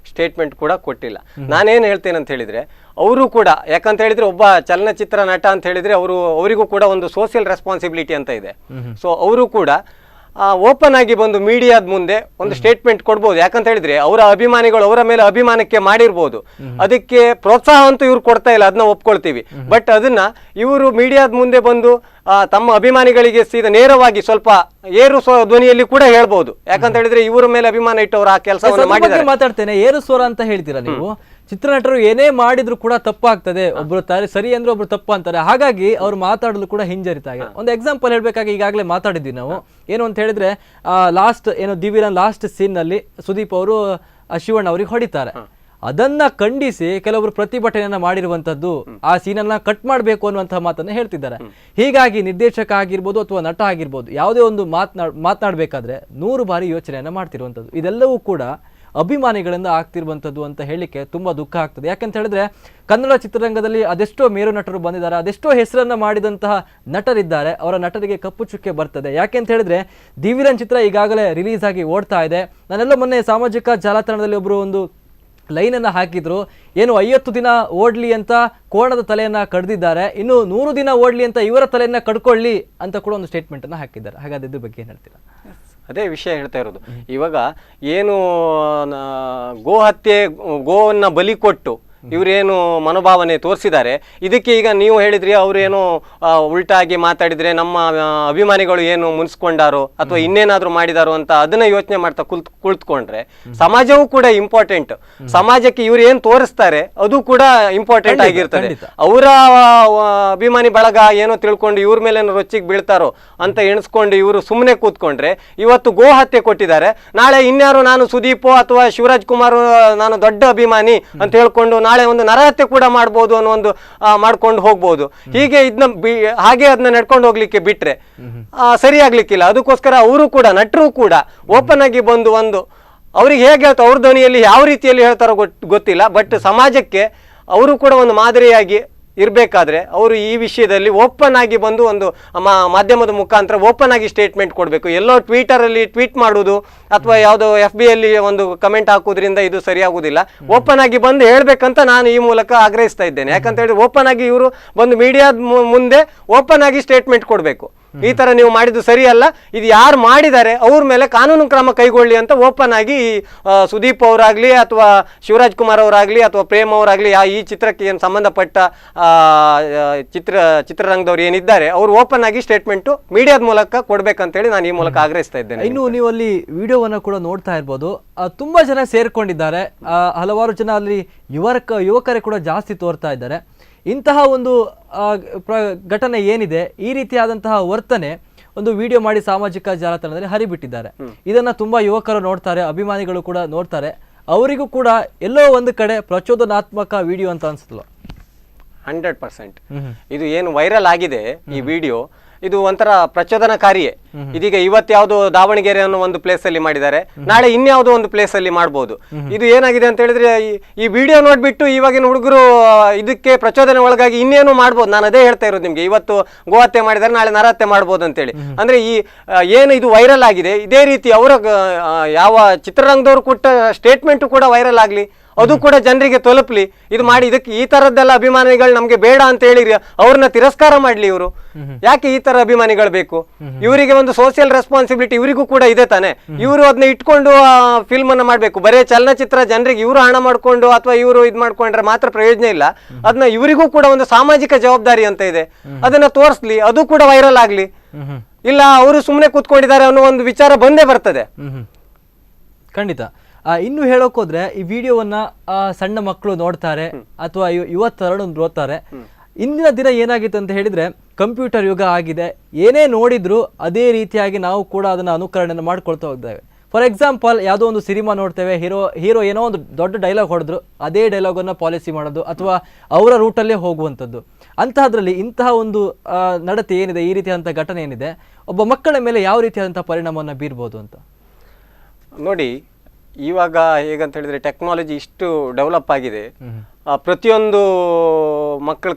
ಸ್ಟೇಟ್ಮೆಂಟ್ ಕೂಡ ಕೊಟ್ಟಿಲ್ಲ. ನಾನೇನು ಹೇಳ್ತೇನೆ ಅಂತ ಹೇಳಿದ್ರೆ, ಅವರು ಕೂಡ ಯಾಕಂತ ಹೇಳಿದ್ರೆ ಒಬ್ಬ ಚಲನಚಿತ್ರ ನಟ ಅಂತ ಹೇಳಿದ್ರೆ ಅವರಿಗೂ ಕೂಡ ಒಂದು ಸೋಷಿಯಲ್ ರೆಸ್ಪಾನ್ಸಿಬಿಲಿಟಿ ಅಂತ ಇದೆ. ಸೊ ಅವರು ಕೂಡ ಓಪನ್ ಆಗಿ ಬಂದು ಮೀಡಿಯಾದ ಮುಂದೆ ಒಂದು ಸ್ಟೇಟ್ಮೆಂಟ್ ಕೊಡ್ಬೋದು. ಯಾಕಂತ ಹೇಳಿದ್ರೆ ಅವರ ಅಭಿಮಾನಿಗಳು ಅವರ ಮೇಲೆ ಅಭಿಮಾನಕ್ಕೆ ಮಾಡಿರ್ಬೋದು, ಅದಕ್ಕೆ ಪ್ರೋತ್ಸಾಹ ಅಂತೂ ಇವ್ರು ಕೊಡ್ತಾ ಇಲ್ಲ, ಅದನ್ನ ಒಪ್ಕೊಳ್ತೀವಿ. ಬಟ್ ಅದನ್ನ ಇವರು ಮೀಡಿಯಾದ ಮುಂದೆ ಬಂದು ತಮ್ಮ ಅಭಿಮಾನಿಗಳಿಗೆ ಸೀದಾ ನೇರವಾಗಿ ಸ್ವಲ್ಪ ಏರು ಧ್ವನಿಯಲ್ಲಿ ಕೂಡ ಹೇಳ್ಬೋದು. ಯಾಕಂತ ಹೇಳಿದ್ರೆ ಇವರ ಮೇಲೆ ಅಭಿಮಾನ ಇಟ್ಟವರು ಆ ಕೆಲಸವನ್ನು ಮಾಡಿದ್ದಾರೆ. ಮಾತಾಡ್ತೇನೆ, ಏರು ಸ್ವರ ಅಂತ ಹೇಳ್ತೀರಾ ನೀವು. ಚಿತ್ರನಟರು ಏನೇ ಮಾಡಿದ್ರು ಕೂಡ ತಪ್ಪಾಗ್ತದೆ, ಒಬ್ರು ಸರಿ ಅಂದ್ರೆ ಒಬ್ರು ತಪ್ಪು ಅಂತಾರೆ. ಹಾಗಾಗಿ ಅವ್ರು ಮಾತಾಡಲು ಕೂಡ ಹಿಂಜರಿತಾಗೆ. ಒಂದು ಎಕ್ಸಾಂಪಲ್ ಹೇಳ್ಬೇಕಾಗಿ ಈಗಾಗಲೇ ಮಾತಾಡಿದ್ವಿ ನಾವು. ಏನು ಅಂತ ಹೇಳಿದ್ರೆ, ಲಾಸ್ಟ್ ಏನು ದಿವ್ಯನ ಲಾಸ್ಟ್ ಸೀನ್ ನಲ್ಲಿ ಸುದೀಪ್ ಅವರು ಶಿವಣ್ಣ ಅವ್ರಿಗೆ ಹೊಡಿತಾರೆ. ಅದನ್ನ ಖಂಡಿಸಿ ಕೆಲವರು ಪ್ರತಿಭಟನೆಯನ್ನ ಮಾಡಿರುವಂತದ್ದು, ಆ ಸೀನನ್ನ ಕಟ್ ಮಾಡಬೇಕು ಅನ್ನುವಂತಹ ಮಾತನ್ನ ಹೇಳ್ತಿದ್ದಾರೆ. ಹೀಗಾಗಿ ನಿರ್ದೇಶಕ ಆಗಿರ್ಬೋದು ಅಥವಾ ನಟ ಆಗಿರ್ಬೋದು, ಯಾವುದೇ ಒಂದು ಮಾತನಾಡಬೇಕಾದ್ರೆ 100 ಬಾರಿ ಯೋಚನೆಯನ್ನ ಮಾಡ್ತಿರುವಂತದ್ದು. ಇದೆಲ್ಲವೂ ಕೂಡ ಅಭಿಮಾನಿಗಳಿಂದ ಆಗ್ತಿರುವಂಥದ್ದು ಅಂತ ಹೇಳಿಕ್ಕೆ ತುಂಬಾ ದುಃಖ ಆಗ್ತದೆ. ಯಾಕಂತ ಹೇಳಿದ್ರೆ ಕನ್ನಡ ಚಿತ್ರರಂಗದಲ್ಲಿ ಅದೆಷ್ಟೋ ಮೇರು ನಟರು ಬಂದಿದ್ದಾರೆ, ಅದೆಷ್ಟೋ ಹೆಸರನ್ನ ಮಾಡಿದಂತಹ ನಟರಿದ್ದಾರೆ. ಅವರ ನಟರಿಗೆ ಕಪ್ಪು ಚುಕ್ಕೆ ಬರ್ತದೆ. ಯಾಕೆಂತ ಹೇಳಿದ್ರೆ ದಿವ್ಯರನ್ ಚಿತ್ರ ಈಗಾಗಲೇ ರಿಲೀಸ್ ಆಗಿ ಓಡ್ತಾ ಇದೆ. ನಾನೆಲ್ಲ ಮೊನ್ನೆ ಸಾಮಾಜಿಕ ಜಾಲತಾಣದಲ್ಲಿ ಒಬ್ರು ಒಂದು ಲೈನನ್ನು ಹಾಕಿದ್ರು, ಏನು 50 ದಿನ ಓಡ್ಲಿ ಅಂತ ಕೋಣದ ತಲೆಯನ್ನ ಕಡ್ದಿದ್ದಾರೆ, ಇನ್ನು 100 ದಿನ ಓಡ್ಲಿ ಅಂತ ಇವರ ತಲೆಯನ್ನ ಕಡ್ಕೊಳ್ಳಿ ಅಂತ ಕೂಡ ಒಂದು ಸ್ಟೇಟ್ಮೆಂಟ್ ಅನ್ನ ಹಾಕಿದ್ದಾರೆ. ಹಾಗಾದ್ರೆ ಇದ್ರ ಬಗ್ಗೆ ಏನ್ ಹೇಳ್ತೀರಾ? ಅದೇ ವಿಷಯ ಹೇಳ್ತಾ ಇರೋದು. ಇವಾಗ ಏನು ಗೋವನ್ನ ಬಲಿ ಕೊಟ್ಟು ಇವರೇನು ಮನೋಭಾವನೆ ತೋರಿಸಿದ್ದಾರೆ, ಇದಕ್ಕೆ ಈಗ ನೀವು ಹೇಳಿದ್ರಿ ಅವರೇನು ಉಲ್ಟಾಗಿ ಮಾತಾಡಿದ್ರೆ ನಮ್ಮ ಅಭಿಮಾನಿಗಳು ಏನು ಮುನ್ಸ್ಕೊಂಡಾರೋ ಅಥವಾ ಇನ್ನೇನಾದ್ರೂ ಮಾಡಿದಾರೋ ಅಂತ ಅದನ್ನ ಯೋಚನೆ ಮಾಡ್ತಾ ಕುಳಿತುಕೊಂಡ್ರೆ ಸಮಾಜವೂ ಕೂಡ ಇಂಪಾರ್ಟೆಂಟ್. ಸಮಾಜಕ್ಕೆ ಇವ್ರು ಏನ್ ತೋರಿಸ್ತಾರೆ ಅದು ಕೂಡ ಇಂಪಾರ್ಟೆಂಟ್ ಆಗಿರ್ತದೆ. ಅವರ ಅಭಿಮಾನಿ ಬಳಗ ಏನೋ ತಿಳ್ಕೊಂಡು ಇವ್ರ ಮೇಲೆ ರೊಚ್ಚಿಗೆ ಬೀಳ್ತಾರೋ ಅಂತ ಎಣಿಸ್ಕೊಂಡು ಇವರು ಸುಮ್ಮನೆ ಕೂತ್ಕೊಂಡ್ರೆ, ಇವತ್ತು ಗೋ ಹತ್ಯೆ ಕೊಟ್ಟಿದ್ದಾರೆ, ನಾಳೆ ಇನ್ಯಾರು ನಾನು ಸುದೀಪೋ ಅಥವಾ ಶಿವರಾಜ್ ಕುಮಾರ್ ನಾನು ದೊಡ್ಡ ಅಭಿಮಾನಿ ಅಂತ ಹೇಳ್ಕೊಂಡು ನಾಳೆ ಒಂದು ನರಹತ್ಯೆ ಕೂಡ ಮಾಡ್ಬೋದು ಅನ್ನೋ ಒಂದು ಮಾಡ್ಕೊಂಡು ಹೋಗ್ಬೋದು. ಹೀಗೆ ಹಾಗೆ ಅದನ್ನ ನಡ್ಕೊಂಡು ಹೋಗ್ಲಿಕ್ಕೆ ಬಿಟ್ರೆ ಸರಿಯಾಗ್ಲಿಕ್ಕಿಲ್ಲ. ಅದಕ್ಕೋಸ್ಕರ ಅವರು ಕೂಡ ನಟರು ಕೂಡ ಓಪನ್ ಆಗಿ ಬಂದು ಅವ್ರಿಗೆ ಹೇಗೆ ಹೇಳ್ತಾರೆ, ಅವ್ರ ಧ್ವನಿಯಲ್ಲಿ ಯಾವ ರೀತಿಯಲ್ಲಿ ಹೇಳ್ತಾರೋ ಗೊತ್ತಿಲ್ಲ. ಬಟ್ ಸಮಾಜಕ್ಕೆ ಅವರು ಕೂಡ ಒಂದು ಮಾದರಿಯಾಗಿ ಇರಬೇಕಾದ್ರೆ ಅವರು ಈ ವಿಷಯದಲ್ಲಿ ಓಪನ್ ಆಗಿ ಬಂದು ಒಂದು ಮಾಧ್ಯಮದ ಮುಖಾಂತರ ಓಪನ್ ಆಗಿ ಸ್ಟೇಟ್ಮೆಂಟ್ ಕೊಡಬೇಕು. ಎಲ್ಲೋ ಟ್ವಿಟರಲ್ಲಿ ಟ್ವೀಟ್ ಮಾಡೋದು ಅಥವಾ ಯಾವುದೋ FB ಯಲ್ಲಿ ಒಂದು ಕಮೆಂಟ್ ಹಾಕೋದ್ರಿಂದ ಇದು ಸರಿಯಾಗುವುದಿಲ್ಲ. ಓಪನ್ ಆಗಿ ಬಂದು ಹೇಳ್ಬೇಕಂತ ನಾನು ಈ ಮೂಲಕ ಆಗ್ರಹಿಸ್ತಾ ಇದ್ದೇನೆ. ಯಾಕಂತ ಹೇಳಿ ಓಪನ್ ಆಗಿ ಇವರು ಬಂದು ಮೀಡಿಯಾದ ಮುಂದೆ ಓಪನ್ ಆಗಿ ಸ್ಟೇಟ್ಮೆಂಟ್ ಕೊಡಬೇಕು. ಈ ತರ ನೀವು ಮಾಡಿದ್ದು ಸರಿಯಲ್ಲ, ಇದು ಯಾರು ಮಾಡಿದ್ದಾರೆ ಅವ್ರ ಮೇಲೆ ಕಾನೂನು ಕ್ರಮ ಕೈಗೊಳ್ಳಿ ಅಂತ ಓಪನ್ ಆಗಿ ಸುದೀಪ್ ಅವರಾಗ್ಲಿ ಅಥವಾ ಶಿವರಾಜ್ ಕುಮಾರ್ ಅವರಾಗ್ಲಿ ಅಥವಾ ಪ್ರೇಮ್ ಅವರಾಗ್ಲಿ ಈ ಚಿತ್ರಕ್ಕೆ ಏನು ಸಂಬಂಧಪಟ್ಟ ಚಿತ್ರರಂಗದವ್ರು ಏನಿದ್ದಾರೆ ಅವರು ಓಪನ್ ಆಗಿ ಸ್ಟೇಟ್ಮೆಂಟ್ ಮೀಡಿಯಾದ ಮೂಲಕ ಕೊಡ್ಬೇಕಂತೇಳಿ ನಾನು ಈ ಮೂಲಕ ಆಗ್ರಹಿಸ್ತಾ ಇದ್ದೇನೆ. ಇನ್ನು ನೀವು ಅಲ್ಲಿ ವಿಡಿಯೋವನ್ನ ಕೂಡ ನೋಡ್ತಾ ಇರ್ಬೋದು, ತುಂಬಾ ಜನ ಸೇರ್ಕೊಂಡಿದ್ದಾರೆ. ಹಲವಾರು ಜನ ಅಲ್ಲಿ ಯುವಕರೇ ಕೂಡ ಜಾಸ್ತಿ ತೋರ್ತಾ ಇದ್ದಾರೆ. ಇಂತಹ ಒಂದು ಘಟನೆ ಏನಿದೆ, ಈ ರೀತಿಯಾದಂತಹ ವರ್ತನೆ ಒಂದು ವಿಡಿಯೋ ಮಾಡಿ ಸಾಮಾಜಿಕ ಜಾಲತಾಣದಲ್ಲಿ ಹರಿಬಿಟ್ಟಿದ್ದಾರೆ. ಇದನ್ನ ತುಂಬಾ ಯುವಕರು ನೋಡ್ತಾರೆ, ಅಭಿಮಾನಿಗಳು ಕೂಡ ನೋಡ್ತಾರೆ. ಅವರಿಗೂ ಕೂಡ ಎಲ್ಲೋ ಒಂದು ಕಡೆ ಪ್ರಚೋದನಾತ್ಮಕ ವಿಡಿಯೋ ಅಂತ ಅನ್ಸುತ್ತಲ್ಲ? 100%. ಇದು ಏನು ವೈರಲ್ ಆಗಿದೆ ಈ ವಿಡಿಯೋ, ಇದು ಒಂಥರ ಪ್ರಚೋದನಕಾರಿಯೇ. ಇದೀಗ ಇವತ್ತು ಯಾವ್ದೋ ದಾವಣಗೆರೆ ಅನ್ನೋ ಒಂದು ಪ್ಲೇಸ್ ಅಲ್ಲಿ ಮಾಡಿದ್ದಾರೆ, ನಾಳೆ ಇನ್ಯಾವುದೋ ಒಂದು ಪ್ಲೇಸ್ ಅಲ್ಲಿ ಮಾಡ್ಬೋದು. ಇದು ಏನಾಗಿದೆ ಅಂತ ಹೇಳಿದ್ರೆ ಈ ವಿಡಿಯೋ ನೋಡ್ಬಿಟ್ಟು ಇವಾಗಿನ ಹುಡುಗರು ಇದಕ್ಕೆ ಪ್ರಚೋದನೆ ಒಳಗಾಗಿ ಇನ್ನೇನು ಮಾಡ್ಬೋದು. ನಾನು ಅದೇ ಹೇಳ್ತಾ ಇರೋದು ನಿಮ್ಗೆ, ಇವತ್ತು ಗೋಹತ್ಯೆ ಮಾಡಿದ್ದಾರೆ, ನಾಳೆ ನರಹತ್ಯೆ ಮಾಡ್ಬೋದು ಅಂತೇಳಿ. ಅಂದ್ರೆ ಈ ಏನು ಇದು ವೈರಲ್ ಆಗಿದೆ, ಇದೇ ರೀತಿ ಅವರ ಯಾವ ಚಿತ್ರರಂಗದವ್ರು ಕೊಟ್ಟ ಸ್ಟೇಟ್ಮೆಂಟ್ ಕೂಡ ವೈರಲ್ ಆಗ್ಲಿ, ಅದು ಕೂಡ ಜನರಿಗೆ ತಲುಪಲಿ, ಇದು ಮಾಡಿ. ಇದಕ್ಕೆ ಈ ತರದ್ದೆಲ್ಲ ಅಭಿಮಾನಿಗಳು ನಮ್ಗೆ ಬೇಡ ಅಂತ ಹೇಳಿರಿ, ಅವ್ರನ್ನ ತಿರಸ್ಕಾರ ಮಾಡ್ಲಿ. ಇವರು ಯಾಕೆ ಈ ತರ ಅಭಿಮಾನಿಗಳು ಬೇಕು? ಇವರಿಗೆ ಒಂದು ಸೋಷಿಯಲ್ ರೆಸ್ಪಾನ್ಸಿಬಿಲಿಟಿ ಇವರಿಗೂ ಕೂಡ ಇದೆ ತಾನೆ. ಇವರು ಅದನ್ನ ಇಟ್ಕೊಂಡು ಫಿಲ್ಮ್ ಅನ್ನ ಮಾಡ್ಬೇಕು. ಬರೇ ಚಲನಚಿತ್ರ ಜನರಿಗೆ ಇವರು ಹಣ ಮಾಡ್ಕೊಂಡು ಅಥವಾ ಇವರು ಇದ್ ಮಾಡ್ಕೊಂಡ್ರೆ ಮಾತ್ರ ಪ್ರಯೋಜನ ಇಲ್ಲ. ಅದನ್ನ ಇವರಿಗೂ ಕೂಡ ಒಂದು ಸಾಮಾಜಿಕ ಜವಾಬ್ದಾರಿ ಅಂತ ಇದೆ, ಅದನ್ನ ತೋರಿಸ್ಲಿ, ಅದು ಕೂಡ ವೈರಲ್ ಆಗ್ಲಿ. ಇಲ್ಲ ಅವರು ಸುಮ್ಮನೆ ಕೂತ್ಕೊಂಡಿದ್ದಾರೆ ಅನ್ನೋ ಒಂದು ವಿಚಾರ ಬಂದೇ ಬರ್ತದೆ. ಖಂಡಿತ. ಇನ್ನು ಹೇಳೋಕೋದ್ರೆ ಈ ವಿಡಿಯೋವನ್ನ ಸಣ್ಣ ಮಕ್ಕಳು ನೋಡ್ತಾರೆ ಅಥವಾ ಯುವ ತರುಣರು ನೋಡ್ತಾರೆ. ಇಂದಿನ ದಿನ ಏನಾಗಿತ್ತು ಅಂತ ಹೇಳಿದ್ರೆ ಕಂಪ್ಯೂಟರ್ ಯುಗ ಆಗಿದೆ. ಏನೇ ನೋಡಿದ್ರು ಅದೇ ರೀತಿಯಾಗಿ ನಾವು ಕೂಡ ಅದನ್ನ ಅನುಕರಣೆ ಮಾಡ್ಕೊಳ್ತಾ ಹೋಗ್ತೇವೆ. ಫಾರ್ ಎಕ್ಸಾಂಪಲ್ ಯಾವುದೋ ಒಂದು ಸಿನಿಮಾ ನೋಡ್ತೇವೆ, ಹೀರೋ ಏನೋ ಒಂದು ದೊಡ್ಡ ಡೈಲಾಗ್ ಹೊಡೆದ್ರು, ಅದೇ ಡೈಲಾಗನ್ನು ಪಾಲಿಸಿ ಮಾಡೋದು ಅಥವಾ ಅವರ ರೂಟಲ್ಲೇ ಹೋಗುವಂಥದ್ದು. ಅಂತಹದ್ರಲ್ಲಿ ಇಂತಹ ಒಂದು ನಡತೆ ಏನಿದೆ, ಈ ರೀತಿಯಾದಂಥ ಘಟನೆ ಏನಿದೆ, ಒಬ್ಬ ಮಕ್ಕಳ ಮೇಲೆ ಯಾವ ರೀತಿಯಾದಂಥ ಪರಿಣಾಮವನ್ನು ಬೀರ್ಬೋದು ಅಂತ ನೋಡಿ. ಇವಾಗ ಹೇಗಂತ ಹೇಳಿದ್ರೆ ಟೆಕ್ನಾಲಜಿ ಇಷ್ಟು ಡೆವಲಪ್ ಆಗಿದೆ. ಪ್ರತಿಯೊಂದು ಮಕ್ಕಳ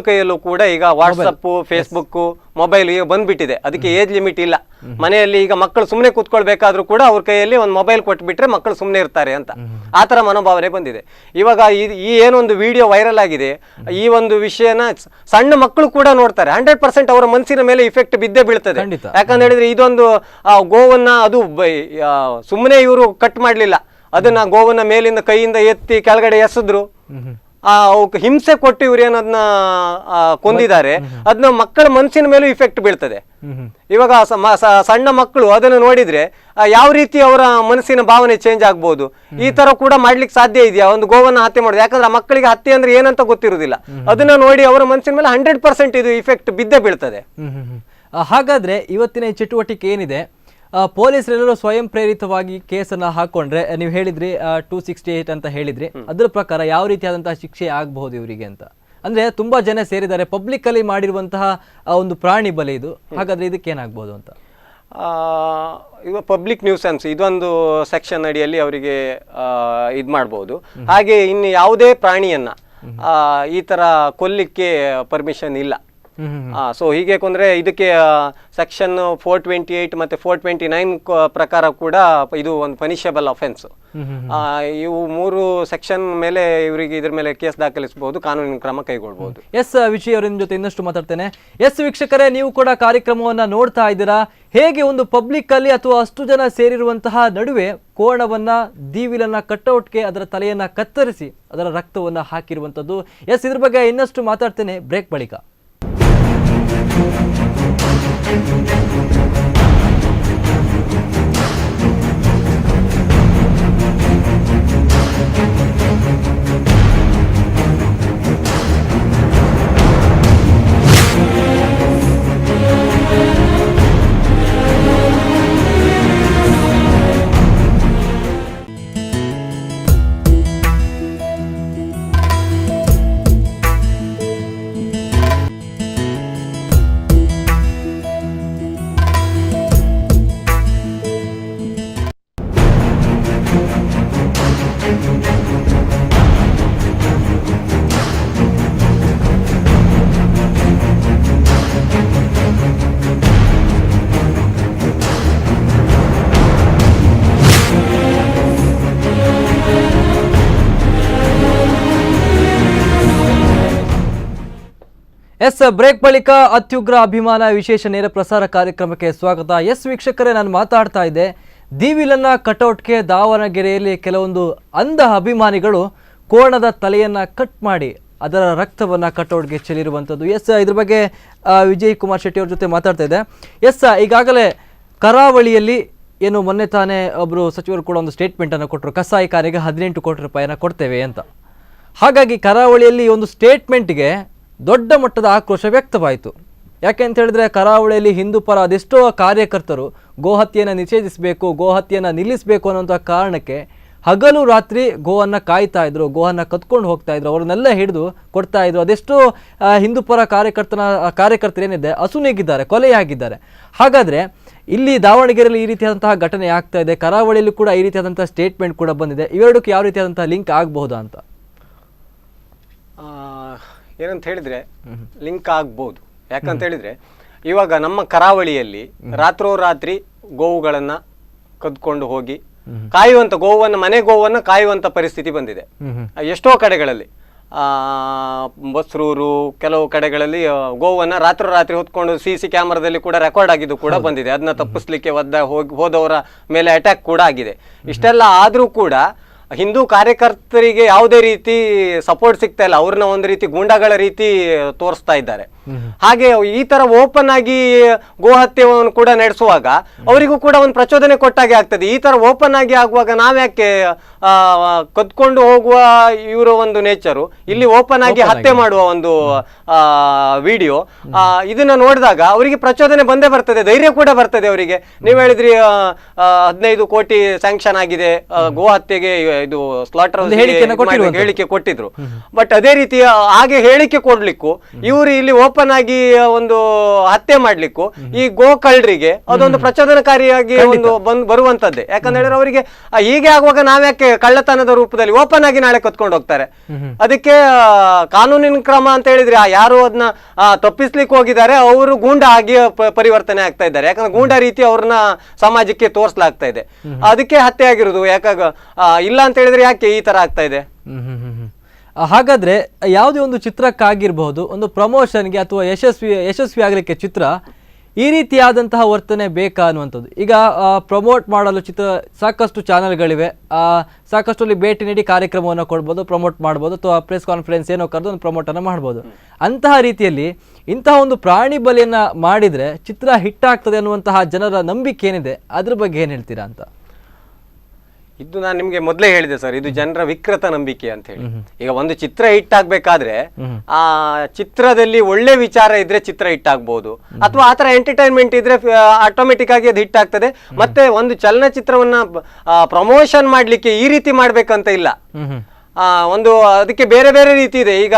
ಕೈಯಲ್ಲೂ ಕೂಡ ಈಗ ವಾಟ್ಸಪ್, ಫೇಸ್ಬುಕ್, ಮೊಬೈಲ್ ಈಗ ಬಂದ್ಬಿಟ್ಟಿದೆ. ಅದಕ್ಕೆ ಏಜ್ ಲಿಮಿಟ್ ಇಲ್ಲ. ಮನೆಯಲ್ಲಿ ಈಗ ಮಕ್ಕಳು ಸುಮ್ಮನೆ ಕೂತ್ಕೊಳ್ಬೇಕಾದ್ರೂ ಕೂಡ ಅವ್ರ ಕೈಯಲ್ಲಿ ಒಂದು ಮೊಬೈಲ್ ಕೊಟ್ಬಿಟ್ರೆ ಮಕ್ಕಳು ಸುಮ್ಮನೆ ಇರ್ತಾರೆ ಅಂತ ಆ ತರ ಮನೋಭಾವನೆ ಬಂದಿದೆ. ಇವಾಗ ಈ ಏನೊಂದು ವಿಡಿಯೋ ವೈರಲ್ ಆಗಿದೆ, ಈ ಒಂದು ವಿಷಯನ ಸಣ್ಣ ಮಕ್ಕಳು ಕೂಡ ನೋಡ್ತಾರೆ. 100% ಅವರ ಮನಸ್ಸಿನ ಮೇಲೆ ಇಫೆಕ್ಟ್ ಬಿದ್ದೇ ಬೀಳ್ತದೆ. ಯಾಕಂತ ಹೇಳಿದ್ರೆ ಇದೊಂದು ಗೋವನ್ನ ಅದು ಸುಮ್ಮನೆ ಇವರು ಕಟ್ ಮಾಡ್ಲಿಲ್ಲ, ಅದನ್ನ ಗೋವನ್ನ ಮೇಲಿಂದ ಕೈಯಿಂದ ಎತ್ತಿ ಕೆಳಗಡೆ ಎಸೆದ್ರು. ಅವಕ್ಕೆ ಹಿಂಸೆ ಕೊಟ್ಟು ಇವ್ರು ಏನದನ್ನ ಕೊಂದಿದ್ದಾರೆ. ಅದನ್ನ ಮಕ್ಕಳ ಮನಸ್ಸಿನ ಮೇಲೂ ಇಫೆಕ್ಟ್ ಬೀಳ್ತದೆ. ಇವಾಗ ಸಣ್ಣ ಮಕ್ಕಳು ಅದನ್ನು ನೋಡಿದ್ರೆ ಯಾವ ರೀತಿ ಅವರ ಮನಸ್ಸಿನ ಭಾವನೆ ಚೇಂಜ್ ಆಗ್ಬಹುದು. ಈ ತರ ಕೂಡ ಮಾಡ್ಲಿಕ್ಕೆ ಸಾಧ್ಯ ಇದೆಯಾ ಒಂದು ಗೋವನ್ನ ಹತ್ಯೆ ಮಾಡೋದು? ಯಾಕಂದ್ರೆ ಆ ಮಕ್ಕಳಿಗೆ ಹತ್ಯೆ ಅಂದ್ರೆ ಏನಂತ ಗೊತ್ತಿರುವುದಿಲ್ಲ. ಅದನ್ನ ನೋಡಿ ಅವರ ಮನಸ್ಸಿನ ಮೇಲೆ 100% ಇದು ಇಫೆಕ್ಟ್ ಬಿದ್ದೇ ಬೀಳ್ತದೆ. ಹಾಗಾದ್ರೆ ಇವತ್ತಿನ ಈ ಚಟುವಟಿಕೆ ಏನಿದೆ, ಪೊಲೀಸರೆಲ್ಲರೂ ಸ್ವಯಂ ಪ್ರೇರಿತವಾಗಿ ಕೇಸನ್ನ ಹಾಕೊಂಡ್ರೆ, ನೀವು ಹೇಳಿದ್ರಿ 268 ಅಂತ ಹೇಳಿದ್ರಿ, ಅದರ ಪ್ರಕಾರ ಯಾವ ರೀತಿಯಾದಂತಹ ಶಿಕ್ಷೆ ಆಗಬಹುದು ಇವರಿಗೆ ಅಂತ? ಅಂದ್ರೆ ತುಂಬಾ ಜನ ಸೇರಿದ್ದಾರೆ, ಪಬ್ಲಿಕ್ ಅಲ್ಲಿ ಮಾಡಿರುವಂತಹ ಒಂದು ಪ್ರಾಣಿ ಬಲಿ ಇದು. ಹಾಗಾದ್ರೆ ಇದಕ್ಕೆ ಏನಾಗಬಹುದು ಅಂತ? ಇವಾಗ ಪಬ್ಲಿಕ್ ನ್ಯೂಸೆನ್ಸ್ ಇದೊಂದು ಸೆಕ್ಷನ್ ಅಡಿಯಲ್ಲಿ ಅವರಿಗೆ ಇದು ಮಾಡಬಹುದು. ಹಾಗೆ ಇನ್ನು ಯಾವುದೇ ಪ್ರಾಣಿಯನ್ನ ಈ ತರ ಕೊಲ್ಲಿಕ್ಕೆ ಪರ್ಮಿಷನ್ ಇಲ್ಲ. ಸೊ ಹೀಗೆ ಕೊಂದ್ರೆ ಇದಕ್ಕೆ ಸೆಕ್ಷನ್ 428 ಮತ್ತೆ 429 ಪ್ರಕಾರ ಕೂಡ ಇದು ಒಂದು ಪನಿಷಬಲ್ ಅಫೆನ್ಸ್. ಇವು 3 ಸೆಕ್ಷನ್ ಮೇಲೆ ಇವರಿಗೆ ಇದ್ರ ಮೇಲೆ ಕೇಸ್ ದಾಖಲಿಸಬಹುದು, ಕಾನೂನಿನ ಕ್ರಮ ಕೈಗೊಳ್ಳಬಹುದು. ವಿಜಯ್ ಅವರ ಜೊತೆ ಇನ್ನಷ್ಟು ಮಾತಾಡ್ತೇನೆ. ವೀಕ್ಷಕರೇ, ನೀವು ಕೂಡ ಕಾರ್ಯಕ್ರಮವನ್ನ ನೋಡ್ತಾ ಇದ್ದೀರಾ. ಹೇಗೆ ಒಂದು ಪಬ್ಲಿಕ್ ಅಲ್ಲಿ ಅಥವಾ ಅಷ್ಟು ಜನ ಸೇರಿರುವಂತಹ ನಡುವೆ ಕೋಣವನ್ನ, ದೀವಿಲನ್ನ ಕಟ್ಔಟ್ಗೆ ಅದರ ತಲೆಯನ್ನ ಕತ್ತರಿಸಿ ಅದರ ರಕ್ತವನ್ನ ಹಾಕಿರುವಂತದ್ದು. ಇದ್ರ ಬಗ್ಗೆ ಇನ್ನಷ್ಟು ಮಾತಾಡ್ತೇನೆ ಬ್ರೇಕ್ ಬಳಿಕ. ಬ್ರೇಕ್ ಬಳಿಕ ಅತ್ಯುಗ್ರ ಅಭಿಮಾನ ವಿಶೇಷ ನೇರ ಪ್ರಸಾರ ಕಾರ್ಯಕ್ರಮಕ್ಕೆ ಸ್ವಾಗತ. ವೀಕ್ಷಕರೇ, ನಾನು ಮಾತಾಡ್ತಾ ಇದ್ದೆ, ದೀವಿಲನ್ನ ಕಟೌಟ್ಗೆ ದಾವಣಗೆರೆಯಲ್ಲಿ ಕೆಲವೊಂದು ಅಂಧ ಅಭಿಮಾನಿಗಳು ಕೋಣದ ತಲೆಯನ್ನ ಕಟ್ ಮಾಡಿ ಅದರ ರಕ್ತವನ್ನ ಕಟೌಟ್ಗೆ ಚೆಲ್ಲಿರುವಂಥದ್ದು. ಇದ್ರ ಬಗ್ಗೆ ವಿಜಯ್ ಕುಮಾರ್ ಶೆಟ್ಟಿ ಅವ್ರ ಜೊತೆ ಮಾತಾಡ್ತಾ ಇದ್ದೆ. ಈಗಾಗಲೇ ಕರಾವಳಿಯಲ್ಲಿ ಏನು ಮೊನ್ನೆ ತಾನೇ ಒಬ್ಬರು ಸಚಿವರು ಕೂಡ ಒಂದು ಸ್ಟೇಟ್ಮೆಂಟ್ ಅನ್ನು ಕೊಟ್ಟರು, ಕಸಾಯಿಖಾನೆಗೆ 18 ಕೋಟಿ ರೂಪಾಯಿನ ಕೊಡ್ತೇವೆ ಅಂತ. ಹಾಗಾಗಿ ಕರಾವಳಿಯಲ್ಲಿ ಒಂದು ಸ್ಟೇಟ್ಮೆಂಟ್ಗೆ ದೊಡ್ಡ ಮಟ್ಟದ ಆಕ್ರೋಶ ವ್ಯಕ್ತವಾಯಿತು. ಯಾಕೆ ಅಂತ ಹೇಳಿದ್ರೆ ಕರಾವಳಿಯಲ್ಲಿ ಹಿಂದೂ ಪರ ಅದೆಷ್ಟೋ ಕಾರ್ಯಕರ್ತರು ಗೋಹತ್ಯೆಯನ್ನು ನಿಷೇಧಿಸಬೇಕು, ಗೋಹತ್ಯೆಯನ್ನು ನಿಲ್ಲಿಸಬೇಕು ಅನ್ನೋಂಥ ಕಾರಣಕ್ಕೆ ಹಗಲು ರಾತ್ರಿ ಗೋವನ್ನು ಕಾಯ್ತಾ ಇದ್ರು, ಗೋವನ್ನು ಕತ್ಕೊಂಡು ಹೋಗ್ತಾ ಇದ್ರು, ಅವ್ರನ್ನೆಲ್ಲ ಹಿಡಿದು ಕೊಡ್ತಾ ಇದ್ರು. ಅದೆಷ್ಟೋ ಹಿಂದೂ ಪರ ಕಾರ್ಯಕರ್ತರೇನಿದೆ ಅಸುನೀಗಿದ್ದಾರೆ, ಕೊಲೆಯಾಗಿದ್ದಾರೆ. ಹಾಗಾದರೆ ಇಲ್ಲಿ ದಾವಣಗೆರೆಯಲ್ಲಿ ಈ ರೀತಿಯಾದಂತಹ ಘಟನೆ ಆಗ್ತಾ ಇದೆ, ಕರಾವಳಿಯಲ್ಲಿ ಕೂಡ ಈ ರೀತಿಯಾದಂತಹ ಸ್ಟೇಟ್ಮೆಂಟ್ ಕೂಡ ಬಂದಿದೆ. ಇವೆರಡಕ್ಕೆ ಯಾವ ರೀತಿಯಾದಂತಹ ಲಿಂಕ್ ಆಗಬಹುದಾ ಅಂತ? ಏನಂತ ಹೇಳಿದ್ರೆ ಲಿಂಕ್ ಆಗ್ಬೋದು. ಯಾಕಂತ ಹೇಳಿದ್ರೆ ಇವಾಗ ನಮ್ಮ ಕರಾವಳಿಯಲ್ಲಿ ರಾತ್ರೋರಾತ್ರಿ ಗೋವುಗಳನ್ನ ಕದ್ಕೊಂಡು ಹೋಗಿ ಕಾಯುವಂತ ಗೋವನ್ನು, ಮನೆ ಗೋವನ್ನು ಕಾಯುವಂತ ಪರಿಸ್ಥಿತಿ ಬಂದಿದೆ ಎಷ್ಟೋ ಕಡೆಗಳಲ್ಲಿ. ಬಸ್ರೂರು ಕೆಲವು ಕಡೆಗಳಲ್ಲಿ ಗೋವನ್ನು ರಾತ್ರಿ ಹೊತ್ಕೊಂಡು CC ಕ್ಯಾಮರಾದಲ್ಲಿ ಕೂಡ ರೆಕಾರ್ಡ್ ಆಗಿದ್ದು ಕೂಡ ಬಂದಿದೆ. ಅದನ್ನ ತಪ್ಪಿಸ್ಲಿಕ್ಕೆ ಹೋದವರ ಮೇಲೆ ಅಟ್ಯಾಕ್ ಕೂಡ ಆಗಿದೆ. ಇಷ್ಟೆಲ್ಲ ಆದ್ರೂ ಕೂಡ ಹಿಂದೂ ಕಾರ್ಯಕರ್ತರಿಗೆ ಯಾವುದೇ ರೀತಿ ಸಪೋರ್ಟ್ ಸಿಗ್ತಾ ಇಲ್ಲ. ಅವ್ರನ್ನ ಒಂದು ರೀತಿ ಗೂಂಡಾಗಳ ರೀತಿ ತೋರಿಸ್ತಾ ಇದ್ದಾರೆ. ಹಾಗೆ ಈ ತರ ಓಪನ್ ಆಗಿ ಗೋಹತ್ಯೆಯನ್ನು ಕೂಡ ನಡೆಸುವಾಗ ಅವರಿಗೂ ಕೂಡ ಒಂದು ಪ್ರಚೋದನೆ ಕೊಟ್ಟಾಗೆ ಆಗ್ತದೆ. ಈ ತರ ಓಪನ್ ಆಗಿ ಆಗುವಾಗ ನಾವ್ಯಾಕೆ ಕದ್ಕೊಂಡು ಹೋಗುವ ಇವರ ಒಂದು ನೇಚರು, ಇಲ್ಲಿ ಓಪನ್ ಆಗಿ ಹತ್ಯೆ ಮಾಡುವ ಒಂದು ವಿಡಿಯೋ, ಇದನ್ನ ನೋಡಿದಾಗ ಅವರಿಗೆ ಪ್ರಚೋದನೆ ಬಂದೇ ಬರ್ತದೆ, ಧೈರ್ಯ ಕೂಡ ಬರ್ತದೆ ಅವರಿಗೆ. ನೀವು ಹೇಳಿದ್ರಿ 15 ಕೋಟಿ ಸ್ಯಾಂಕ್ಷನ್ ಆಗಿದೆ ಗೋ ಹತ್ಯೆಗೆ, ಇದು ಸ್ಲಾಟರ್ ಹೇಳಿಕೆ ಕೊಟ್ಟಿದ್ರು. ಬಟ್ ಅದೇ ರೀತಿ ಹಾಗೆ ಹೇಳಿಕೆ ಕೊಡ್ಲಿಕ್ಕೂ ಇವರು ಇಲ್ಲಿ ಓಪನ್ ಆಗಿ ಒಂದು ಹತ್ಯೆ ಮಾಡ್ಲಿಕ್ಕೂ ಈ ಗೋ ಕಳ್ಳರಿಗೆ ಅದೊಂದು ಪ್ರಚೋದನಕಾರಿಯಾಗಿ ಒಂದು ಬರುವಂತದ್ದೇ. ಯಾಕಂತ ಹೇಳಿದ್ರೆ ಅವರಿಗೆ ಹೀಗೆ ಆಗುವಾಗ ನಾವ್ಯಾಕೆ ಕಳ್ಳತನದ ರೂಪದಲ್ಲಿ ಓಪನ್ ಆಗಿ ನಾಳೆ ಕತ್ಕೊಂಡು ಹೋಗ್ತಾರೆ. ಅದಕ್ಕೆ ಕಾನೂನಿನ ಕ್ರಮ ಅಂತ ಹೇಳಿದ್ರೆ ಯಾರು ಅದನ್ನ ತಪ್ಪಿಸ್ಲಿಕ್ಕೆ ಹೋಗಿದ್ದಾರೆ ಅವರು ಗೂಂಡ ಆಗಿ ಪರಿವರ್ತನೆ ಆಗ್ತಾ ಇದ್ದಾರೆ. ಯಾಕಂದ್ರೆ ಗೂಂಡ ರೀತಿ ಅವ್ರನ್ನ ಸಮಾಜಕ್ಕೆ ತೋರಿಸಲಾಗ್ತಾ ಇದೆ. ಅದಕ್ಕೆ ಹತ್ಯೆ ಆಗಿರೋದು. ಯಾಕಾಗ ಇಲ್ಲ ಅಂತ ಹೇಳಿದ್ರೆ ಯಾಕೆ ಈ ತರ ಆಗ್ತಾ ಇದೆ? ಹಾಗಾದ್ರೆ ಯಾವುದೇ ಒಂದು ಚಿತ್ರಕ್ಕಾಗಿರ್ಬಹುದು, ಒಂದು ಪ್ರಮೋಷನ್ಗೆ ಅಥವಾ ಯಶಸ್ವಿ ಆಗಲಿಕ್ಕೆ ಚಿತ್ರ ಈ ರೀತಿಯಾದಂತಹ ವರ್ತನೆ ಬೇಕಾ ಅನ್ನುವಂಥದ್ದು. ಈಗ ಪ್ರಮೋಟ್ ಮಾಡಲು ಸಾಕಷ್ಟು ಚಾನಲ್ಗಳಿವೆ, ಸಾಕಷ್ಟು ಅಲ್ಲಿ ಭೇಟಿ ನೀಡಿ ಕಾರ್ಯಕ್ರಮವನ್ನು ಕೊಡ್ಬೋದು, ಪ್ರಮೋಟ್ ಮಾಡ್ಬೋದು, ಅಥವಾ ಪ್ರೆಸ್ ಕಾನ್ಫರೆನ್ಸ್ ಏನೋ ಕರೆದು ಒಂದು ಪ್ರಮೋಟನ್ನು ಮಾಡ್ಬೋದು. ಅಂತಹ ರೀತಿಯಲ್ಲಿ ಇಂತಹ ಒಂದು ಪ್ರಾಣಿ ಬಲಿಯನ್ನು ಮಾಡಿದರೆ ಚಿತ್ರ ಹಿಟ್ ಆಗ್ತದೆ ಅನ್ನುವಂತಹ ಜನರ ನಂಬಿಕೆ ಏನಿದೆ, ಅದ್ರ ಬಗ್ಗೆ ಏನು ಹೇಳ್ತೀರಾ ಅಂತ? ಇದು ನಾನು ನಿಮ್ಗೆ ಮೊದಲೇ ಹೇಳಿದೆ ಸರ್, ಇದು ಜನರ ವಿಕೃತ ನಂಬಿಕೆ ಅಂತ ಹೇಳಿ. ಈಗ ಒಂದು ಚಿತ್ರ ಹಿಟ್ ಆಗ್ಬೇಕಾದ್ರೆ ಆ ಚಿತ್ರದಲ್ಲಿ ಒಳ್ಳೆ ವಿಚಾರ ಇದ್ರೆ ಚಿತ್ರ ಹಿಟ್ ಆಗ್ಬಹುದು, ಅಥವಾ ಆತರ ಎಂಟರ್ಟೈನ್ಮೆಂಟ್ ಇದ್ರೆ ಆಟೋಮೆಟಿಕ್ ಆಗಿ ಅದು ಹಿಟ್ ಆಗ್ತದೆ. ಮತ್ತೆ ಒಂದು ಚಲನಚಿತ್ರವನ್ನ ಪ್ರಮೋಷನ್ ಮಾಡ್ಲಿಕ್ಕೆ ಈ ರೀತಿ ಮಾಡ್ಬೇಕಂತ ಇಲ್ಲ. ಒಂದು ಅದಕ್ಕೆ ಬೇರೆ ಬೇರೆ ರೀತಿ ಇದೆ. ಈಗ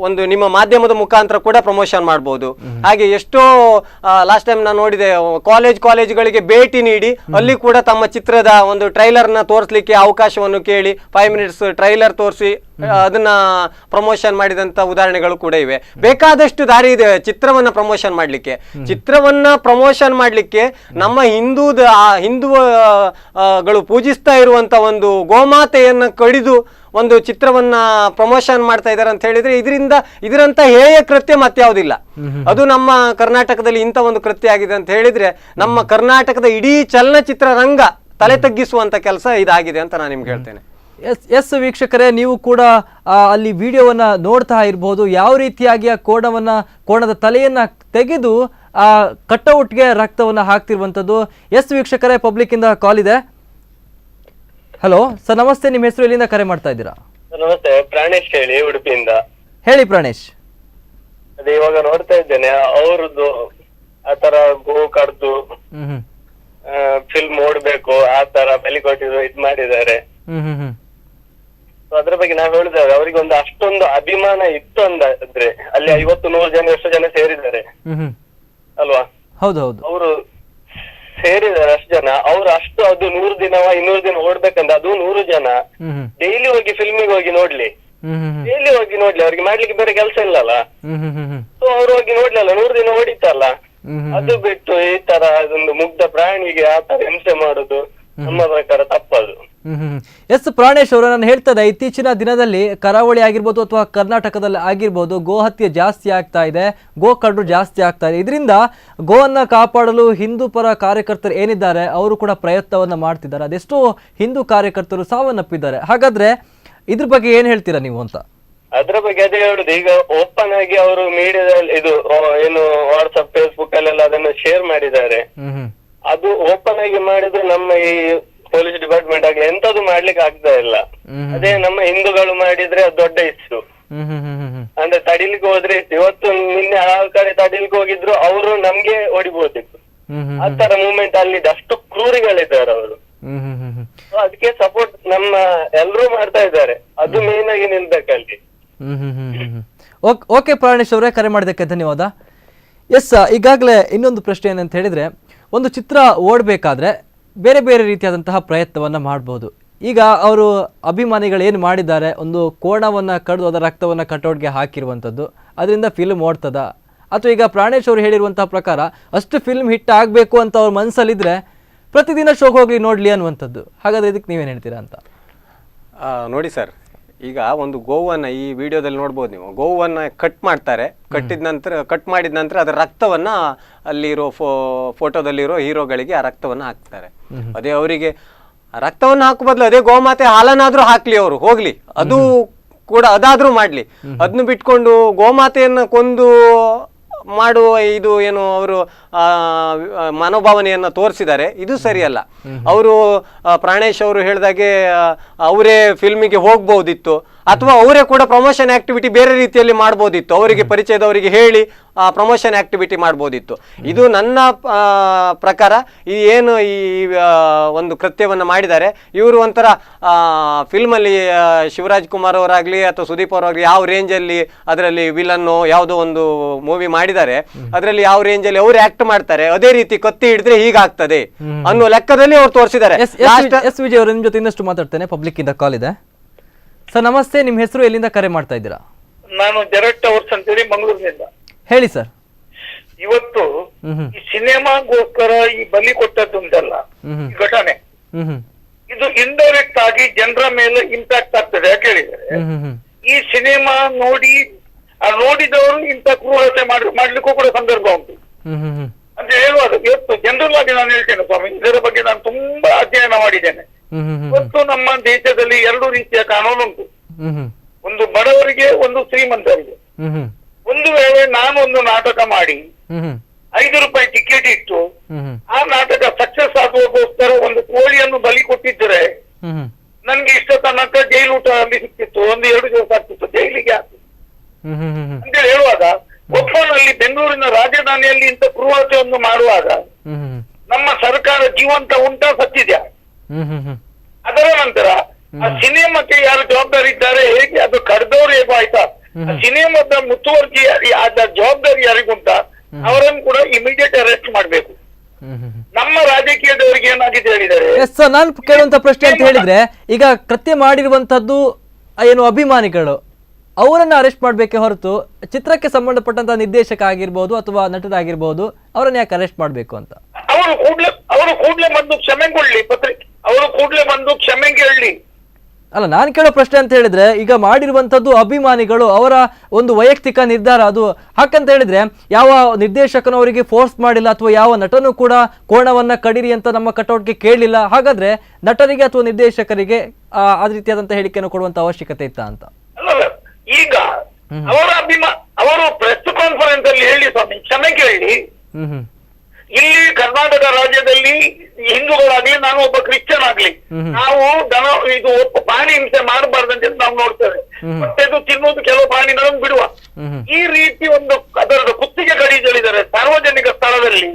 ಒಂದು ನಿಮ್ಮ ಮಾಧ್ಯಮದ ಮುಖಾಂತರ ಕೂಡ ಪ್ರಮೋಷನ್ ಮಾಡ್ಬೋದು. ಹಾಗೆ ಎಷ್ಟೋ ಲಾಸ್ಟ್ ಟೈಮ್ ನಾನು ನೋಡಿದೆ, ಕಾಲೇಜ್ಗಳಿಗೆ ಭೇಟಿ ನೀಡಿ ಅಲ್ಲಿ ಕೂಡ ತಮ್ಮ ಚಿತ್ರದ ಒಂದು ಟ್ರೈಲರ್ನ ತೋರಿಸ್ಲಿಕ್ಕೆ ಅವಕಾಶವನ್ನು ಕೇಳಿ 5 ಮಿನಿಟ್ಸ್ ಟ್ರೈಲರ್ ತೋರಿಸಿ ಅದನ್ನ ಪ್ರಮೋಷನ್ ಮಾಡಿದಂತ ಉದಾಹರಣೆಗಳು ಕೂಡ ಇವೆ. ಬೇಕಾದಷ್ಟು ದಾರಿ ಇದೆ ಚಿತ್ರವನ್ನ ಪ್ರಮೋಷನ್ ಮಾಡ್ಲಿಕ್ಕೆ. ನಮ್ಮ ಹಿಂದೂಗಳು ಪೂಜಿಸ್ತಾ ಇರುವಂತ ಒಂದು ಗೋಮಾತೆಯನ್ನ ಕಡಿದು ಒಂದು ಚಿತ್ರವನ್ನ ಪ್ರಮೋಷನ್ ಮಾಡ್ತಾ ಇದ್ದಾರೆ ಅಂತ ಹೇಳಿದ್ರೆ ಇದರಂತ ಹೇಯ ಕೃತ್ಯ ಮತ್ಯಾವುದಿಲ್ಲ. ಅದು ನಮ್ಮ ಕರ್ನಾಟಕದಲ್ಲಿ ಇಂಥ ಒಂದು ಕೃತ್ಯ ಆಗಿದೆ ಅಂತ ಹೇಳಿದ್ರೆ ನಮ್ಮ ಕರ್ನಾಟಕದ ಇಡೀ ಚಲನಚಿತ್ರ ರಂಗ ತಲೆ ತಗ್ಗಿಸುವಂತ ಕೆಲಸ ಇದಾಗಿದೆ ಅಂತ ನಾನು ನಿಮ್ಗೆ ಹೇಳ್ತೇನೆ. ಎಸ್ ವೀಕ್ಷಕರೇ, ನೀವು ಕೂಡ ಅಲ್ಲಿ ವಿಡಿಯೋವನ್ನ ನೋಡ್ತಾ ಇರಬಹುದು. ಯಾವ ರೀತಿಯಾಗಿ ಆ ಕೋಣದ ತಲೆಯನ್ನ ತೆಗೆದು ಆ ಕಟ್ಔಟ್ಗೆ ರಕ್ತವನ್ನ ಹಾಕ್ತಿರುವಂತದ್ದು. ಎಸ್ ವೀಕ್ಷಕರೇ, ಪಬ್ಲಿಕ್ ಇಂದ ಕಾಲ್ ಇದೆ. ಹಲೋ ಸರ್, ನಮಸ್ತೆ. ನಿಮ್ಮ ಹೆಸರು, ಎಲ್ಲಿಂದ ಕರೆ ಮಾಡ್ತಾ ಇದ್ದೀರಾ? ನಮಸ್ತೆ, ಪ್ರಾಣೇಶ್ ಹೇಳಿ, ಉಡುಪಿಯಿಂದ. ಹೇಳಿ ಪ್ರಾಣೇಶ್. ಅದೇ ಇವಾಗ ನೋಡ್ತಾ ಇದ್ದೇನೆ ಅವ್ರದ್ದು ಆತರ ಗೋ ಕಡ್ದು ಫಿಲ್ಮ್ ಓಡ್ಬೇಕು ಆತರ ಬಲಿ ಕೊಟ್ಟಿದ್ರು ಇದ್ ಮಾಡಿದ್ದಾರೆ. ಅದ್ರ ಬಗ್ಗೆ ನಾವ್ ಹೇಳಿದಾಗ ಅವರಿಗೆ ಒಂದು ಅಷ್ಟೊಂದು ಅಭಿಮಾನ ಇತ್ತು ಅಂದ್ರೆ ಅಲ್ಲಿ 50-100 ಜನ ಎಷ್ಟು ಜನ ಸೇರಿದ್ದಾರೆ ಅಲ್ವಾ? ಹೌದೌದು, ಅವರು ಸೇರಿದ್ದಾರೆ ಅಷ್ಟು ಜನ. ಅವ್ರು ಅಷ್ಟು ಅದು 100 ದಿನವ 200 ದಿನ ಓಡ್ಬೇಕಂದ್ರೆ ಅದು 100 ಜನ ಡೈಲಿ ಹೋಗಿ ಫಿಲ್ಮಿಗೆ ಹೋಗಿ ನೋಡ್ಲಿ, ಅವ್ರಿಗೆ ಮಾಡ್ಲಿಕ್ಕೆ ಬೇರೆ ಕೆಲಸ ಇಲ್ಲಲ್ಲ. ಸೊ ಅವ್ರು ಹೋಗಿ ನೋಡ್ಲಿಲ್ಲ, 100 ದಿನ ಓಡಿತಲ್ಲ. ಅದು ಬಿಟ್ಟು ಈ ತರ ಅದೊಂದು ಮುಗ್ಧ ಪ್ರಾಣಿಗೆ ಆ ತರ ಹಿಂಸೆ ಮಾಡುದು ನಮ್ಮ ಪ್ರಕಾರ ತಪ್ಪದು. ಎಸ್ ಪ್ರಾಣೇಶ್ ಅವರು, ನಾನು ಹೇಳ್ತದೆ, ಇತ್ತೀಚಿನ ದಿನದಲ್ಲಿ ಕರಾವಳಿ ಆಗಿರ್ಬೋದು ಅಥವಾ ಕರ್ನಾಟಕದಲ್ಲಿ ಆಗಿರ್ಬೋದು ಗೋಹತ್ಯೆ ಜಾಸ್ತಿ ಆಗ್ತಾ ಇದೆ, ಗೋಕಡ್ರು ಜಾಸ್ತಿ ಆಗ್ತಾ ಇದೆ. ಇದರಿಂದ ಗೋವನ್ನ ಕಾಪಾಡಲು ಹಿಂದೂ ಪರ ಕಾರ್ಯಕರ್ತರು ಏನಿದ್ದಾರೆ ಅವರು ಕೂಡ ಪ್ರಯತ್ನವನ್ನ ಮಾಡ್ತಿದ್ದಾರೆ. ಅದೆಷ್ಟೋ ಹಿಂದೂ ಕಾರ್ಯಕರ್ತರು ಸಾವನ್ನಪ್ಪಿದ್ದಾರೆ. ಹಾಗಾದ್ರೆ ಇದ್ರ ಬಗ್ಗೆ ಏನ್ ಹೇಳ್ತೀರಾ ನೀವು ಅಂತ? ಅದ್ರ ಬಗ್ಗೆ ಅದೇ ಹೇಳುದು, ಈಗ ಓಪನ್ ಆಗಿ ಅವರು ಮೀಡಿಯಾದಲ್ಲಿ ಇದು ಏನು ವಾಟ್ಸ್ಆಪ್ ಫೇಸ್ಬುಕ್ ಅಲ್ಲೆಲ್ಲ ಅದನ್ನು ಶೇರ್ ಮಾಡಿದ್ದಾರೆ. ಅದು ಓಪನ್ ಆಗಿ ಮಾಡಿದ್ರೆ ನಮ್ಮ ಈ ಪೊಲೀಸ್ ಡಿಪಾರ್ಟ್ಮೆಂಟ್ ಆಗ್ಲಿ ಎಂತದ್ದು ಮಾಡ್ಲಿಕ್ಕೆ ಆಗ್ತಾ ಇಲ್ಲ. ಅದೇ ನಮ್ಮ ಹಿಂದೂಗಳು ಮಾಡಿದ್ರೆ ಅದು ದೊಡ್ಡ ಇಶ್ಯೂ. ಅಂದ್ರೆ ತಡಿಲಿಕ್ಕೆ ಹೋದ್ರೆ ಇವತ್ತು ನಿನ್ನೆ ಆ ಕಡೆ ತಡಿಲಿಕ್ಕೆ ಹೋಗಿದ್ರು ಅವರು ನಮ್ಗೆ ಹೊಡಿಬೋದಿತ್ತು. ಆ ತರ ಮೂವ್ಮೆಂಟ್ ಅಲ್ಲಿ ಅಷ್ಟು ಕ್ರೂರಿಗಳಿದ್ದಾರೆ ಅವರು. ಅದಕ್ಕೆ ಸಪೋರ್ಟ್ ನಮ್ಮ ಎಲ್ರೂ ಮಾಡ್ತಾ ಇದ್ದಾರೆ. ಅದು ಮೇನ್ ಆಗಿ ನಿಲ್ಬೇಕಲ್ಲಿ. ಓಕೆ ಪ್ರಾಣೇಶ್ ಅವರೇ, ಕರೆ ಮಾಡೋದಕ್ಕೆ ಧನ್ಯವಾದ. ಎಸ್, ಈಗಾಗಲೇ ಇನ್ನೊಂದು ಪ್ರಶ್ನೆ ಏನಂತ ಹೇಳಿದ್ರೆ, ಒಂದು ಚಿತ್ರ ಓಡಬೇಕಾದ್ರೆ ಬೇರೆ ಬೇರೆ ರೀತಿಯಾದಂತಹ ಪ್ರಯತ್ನವನ್ನು ಮಾಡ್ಬೋದು. ಈಗ ಅವರು ಅಭಿಮಾನಿಗಳು ಏನು ಮಾಡಿದ್ದಾರೆ, ಒಂದು ಕೋಣವನ್ನು ಕಡಿದು ಅದರ ರಕ್ತವನ್ನು ಕಟೌಟ್ಗೆ ಹಾಕಿರುವಂಥದ್ದು, ಅದರಿಂದ ಫಿಲ್ಮ್ ಓಡ್ತದ? ಅಥವಾ ಈಗ ಪ್ರಾಣೇಶ್ ಅವರು ಹೇಳಿರುವಂತಹ ಪ್ರಕಾರ ಅಷ್ಟು ಫಿಲ್ಮ್ ಹಿಟ್ ಆಗಬೇಕು ಅಂತ ಅವ್ರ ಮನಸ್ಸಲ್ಲಿದ್ದರೆ ಪ್ರತಿದಿನ ಶೋಗೆ ಹೋಗ್ಲಿ ನೋಡ್ಲಿ ಅನ್ನುವಂಥದ್ದು. ಹಾಗಾದ್ರೆ ಇದಕ್ಕೆ ನೀವೇನು ಹೇಳ್ತೀರಾ ಅಂತ? ನೋಡಿ ಸರ್, ಈಗ ಒಂದು ಗೋವನ್ನು ಈ ವಿಡಿಯೋದಲ್ಲಿ ನೋಡ್ಬೋದು ನೀವು. ಗೋವನ್ನು ಕಟ್ ಮಾಡ್ತಾರೆ, ಕಟ್ ಮಾಡಿದ ನಂತರ ಅದರ ರಕ್ತವನ್ನು ಅಲ್ಲಿರೋ ಫೋಟೋದಲ್ಲಿರೋ ಹೀರೋಗಳಿಗೆ ಆ ರಕ್ತವನ್ನು ಹಾಕ್ತಾರೆ. ಅದೇ ಅವರಿಗೆ ರಕ್ತವನ್ನು ಹಾಕೋ ಬದಲು ಅದೇ ಗೋಮಾತೆ ಹಾಲನ್ನಾದ್ರೂ ಹಾಕ್ಲಿ, ಅವರು ಹೋಗ್ಲಿ, ಅದು ಕೂಡ ಅದಾದ್ರೂ ಮಾಡ್ಲಿ. ಅದನ್ನು ಬಿಟ್ಕೊಂಡು ಗೋಮಾತೆಯನ್ನು ಕೊಂದು ಮಾಡುವ ಇದು ಏನು ಅವರು ಮನೋಭಾವನೆಯನ್ನು ತೋರಿಸಿದ್ದಾರೆ, ಇದು ಸರಿಯಲ್ಲ. ಅವರು ಪ್ರಾಣೇಶ್ ಅವರು ಹೇಳಿದಾಗೆ ಅವರೇ ಫಿಲ್ಮಿಗೆ ಹೋಗ್ಬೋದಿತ್ತು, ಅಥವಾ ಅವರೇ ಕೂಡ ಪ್ರಮೋಷನ್ ಆಕ್ಟಿವಿಟಿ ಬೇರೆ ರೀತಿಯಲ್ಲಿ ಮಾಡ್ಬೋದಿತ್ತು, ಅವರಿಗೆ ಪರಿಚಯದವರಿಗೆ ಹೇಳಿ ಪ್ರಮೋಷನ್ ಆಕ್ಟಿವಿಟಿ ಮಾಡ್ಬೋದಿತ್ತು. ಇದು ನನ್ನ ಪ್ರಕಾರ ಈ ಏನು ಈ ಒಂದು ಕೃತ್ಯವನ್ನು ಮಾಡಿದ್ದಾರೆ ಇವರು ಒಂಥರ ಫಿಲ್ಮಲ್ಲಿ ಶಿವರಾಜ್ ಕುಮಾರ್ ಅವರಾಗಲಿ ಅಥವಾ ಸುದೀಪ್ ಅವರಾಗಲಿ ಯಾವ ರೇಂಜಲ್ಲಿ ಅದರಲ್ಲಿ ವಿಲನ್ನು ಯಾವುದೋ ಒಂದು ಮೂವಿ ಮಾಡಿದ್ದಾರೆ, ಅದರಲ್ಲಿ ಯಾವ ರೇಂಜಲ್ಲಿ ಅವರು ಆಕ್ಟ್ ಮಾಡ್ತಾರೆ ಅದೇ ರೀತಿ ಕತ್ತಿ ಹಿಡಿದ್ರೆ ಹೀಗಾಗ್ತದೆ ಅನ್ನೋ ಲೆಕ್ಕದಲ್ಲಿ ಅವ್ರು ತೋರಿಸಿದ್ದಾರೆ. ಎಸ್ ವಿಜಯ್ ಅವರು, ನಿಮ್ಮ ಜೊತೆ ಇನ್ನಷ್ಟು ಮಾತಾಡ್ತೇನೆ. ಪಬ್ಲಿಕ್ ಇಂದ ಕಾಲ್ ಇದೆ. ಸರ್ ನಮಸ್ತೆ, ನಿಮ್ಮ ಹೆಸರು, ಎಲ್ಲಿಂದ ಕರೆ ಮಾಡ್ತಾ ಇದ್ದೀರಾ? ನಾನು ಜರಟ್ ಅವರ್ಸ್ ಅಂತೇಳಿ ಮಂಗಳೂರಿನಿಂದ. ಹೇಳಿ ಸರ್. ಇವತ್ತು ಈ ಸಿನಿಮಾಗೋಸ್ಕರ ಈ ಬಲಿ ಕೊಟ್ಟದ್ದು ಉಂಟಲ್ಲ, ಈ ಘಟನೆ, ಇದು ಇಂಡೈರೆಕ್ಟ್ ಆಗಿ ಜನರ ಮೇಲೆ ಇಂಪ್ಯಾಕ್ಟ್ ಆಗ್ತದೆ. ಯಾಕೆ ಹೇಳಿದರೆ, ಈ ಸಿನಿಮಾ ನೋಡಿದವರು ಇಂಥ ಕ್ರೂರತೆ ಮಾಡ್ಲಿಕ್ಕೂ ಕೂಡ ಸಂದರ್ಭ ಉಂಟು ಅಂತ ಹೇಳುವಾಗ, ಇವತ್ತು ಜನರಲ್ ಆಗಿ ನಾನು ಹೇಳ್ತೇನೆ ಸ್ವಾಮಿ, ಇದರ ಬಗ್ಗೆ ನಾನು ತುಂಬಾ ಅಧ್ಯಯನ ಮಾಡಿದ್ದೇನೆ. ಇವತ್ತು ನಮ್ಮ ದೇಶದಲ್ಲಿ ಎರಡು ರೀತಿಯ ಕಾನೂನುಂಟು, ಒಂದು ಬಡವರಿಗೆ, ಒಂದು ಶ್ರೀಮಂತರಿಗೆ. ಒಂದು ವೇಳೆ ನಾನು ಒಂದು ನಾಟಕ ಮಾಡಿ 5 ರೂಪಾಯಿ ಟಿಕೆಟ್ ಇಟ್ಟು ಆ ನಾಟಕ ಸಕ್ಸಸ್ ಆಗುವಗೋಸ್ಕರ ಒಂದು ಕೋಳಿಯನ್ನು ಬಲಿ ಕೊಟ್ಟಿದ್ದರೆ ನನ್ಗೆ ಇಷ್ಟ ತನಕ ಜೈಲೂಟ ಅಲ್ಲಿ ಸಿಕ್ತಿತ್ತು, 1-2 ದಿವಸ ಆಗ್ತಿತ್ತು, ಜೈಲಿಗೆ ಆಗ್ತಿತ್ತು ಅಂತ ಹೇಳುವಾಗ, ಒಪ್ಪನಲ್ಲಿ ಬೆಂಗಳೂರಿನ ರಾಜಧಾನಿಯಲ್ಲಿ ಇಂಥ ಕ್ರೂರತೆಯನ್ನು ಮಾಡುವಾಗ ನಮ್ಮ ಸರ್ಕಾರ ಜೀವಂತ ಉಂಟಾ ಸತ್ತಿದ್ಯಾ? ಅದರ ನಂತರ ಆ ಸಿನಿಮಾಕ್ಕೆ ಯಾರು ಜವಾಬ್ದಾರಿ ಇದ್ದಾರೆ, ಹೇಗೆ ಅದು ಕಡ್ದವ್ರು ಹೇಗೋ ಆಯ್ತಾ, ಸಿನಿಮಾದ ಮುತುವರ್ಜಿ ಆದ ಜವಾಬ್ದಾರಿ ಯಾರಿಗುಂಟ ಅವರನ್ನು ಕೂಡ ಇಮಿಡಿಯೇಟ್ ಅರೆಸ್ಟ್ ಮಾಡಬೇಕು. ನಮ್ಮ ರಾಜಕೀಯದವರಿಗೆ ಏನಾಗಿದೆ ಹೇಳಿದರೆ, ನಾನು ಕೇಳುವಂತ ಪ್ರಶ್ನೆ ಅಂತ ಹೇಳಿದ್ರೆ, ಈಗ ಕೃತ್ಯ ಮಾಡಿರುವಂತದ್ದು ಏನು ಅಭಿಮಾನಿಗಳು, ಅವರನ್ನ ಅರೆಸ್ಟ್ ಮಾಡ್ಬೇಕೆ ಹೊರತು ಚಿತ್ರಕ್ಕೆ ಸಂಬಂಧಪಟ್ಟಂತ ನಿರ್ದೇಶಕ ಆಗಿರ್ಬೋದು ಅಥವಾ ನಟರಾಗಿರ್ಬೋದು ಅವರನ್ನ ಯಾಕೆ ಅರೆಸ್ಟ್ ಮಾಡ್ಬೇಕು ಅಂತ? ಅವರು ಕೂಡಲೇ ಬಂದು ಕ್ಷಮೆ ಕೊಡ್ಲಿ, ಅವರು ಕೂಡಲೇ ಬಂದು ಕ್ಷಮೆ ಕೇಳಲಿ. ಅಲ್ಲ, ನಾನು ಕೇಳೋ ಪ್ರಶ್ನೆ ಅಂತ ಹೇಳಿದ್ರೆ, ಈಗ ಮಾಡಿರುವಂತದ್ದು ಅಭಿಮಾನಿಗಳು, ಅವರ ಒಂದು ವೈಯಕ್ತಿಕ ನಿರ್ಧಾರ ಅದು. ಹಾಗಂತ ಹೇಳಿದ್ರೆ ಯಾವ ನಿರ್ದೇಶಕನವರಿಗೆ ಫೋರ್ಸ್ ಮಾಡಿಲ್ಲ ಅಥವಾ ಯಾವ ನಟನು ಕೂಡ ಕೋಣವನ್ನ ಕಡಿರಿ ಅಂತ ನಮ್ಮ ಕಟೌಟ್ಗೆ ಕೇಳಲಿಲ್ಲ. ಹಾಗಾದ್ರೆ ನಟರಿಗೆ ಅಥವಾ ನಿರ್ದೇಶಕರಿಗೆ ಆ ರೀತಿಯಾದಂತ ಹೇಳಿಕೆಯನ್ನು ಕೊಡುವಂತ ಅವಶ್ಯಕತೆ ಇತ್ತಾ ಅಂತ? ಈಗ ಅವರು ಪ್ರೆಸ್ ಕಾನ್ಫರೆನ್ಸ್ ಅಲ್ಲಿ ಹೇಳಿ ಸ್ವಾಮಿ, ಕ್ಷಮೆ ಕೇಳಿ. ಇಲ್ಲಿ ಕರ್ನಾಟಕ ರಾಜ್ಯದಲ್ಲಿ ಹಿಂದೂಗಳಾಗ್ಲಿ, ನಾನು ಒಬ್ಬ ಕ್ರಿಶ್ಚಿಯನ್ ಆಗ್ಲಿ, ನಾವು ಇದು ಪ್ರಾಣಿ ಹಿಂಸೆ ಮಾಡಬಾರ್ದಂತ ನಾವು ನೋಡ್ತೇವೆ. ಮತ್ತೆ ತಿನ್ನುವುದು ಕೆಲವು ಪ್ರಾಣಿಗಳನ್ನು ಬಿಡುವ, ಈ ರೀತಿ ಒಂದು ಅದರ ಕುತ್ತಿಗೆ ಕಡಿದಳಿದ್ದಾರೆ ಸಾರ್ವಜನಿಕ ಸ್ಥಳದಲ್ಲಿ.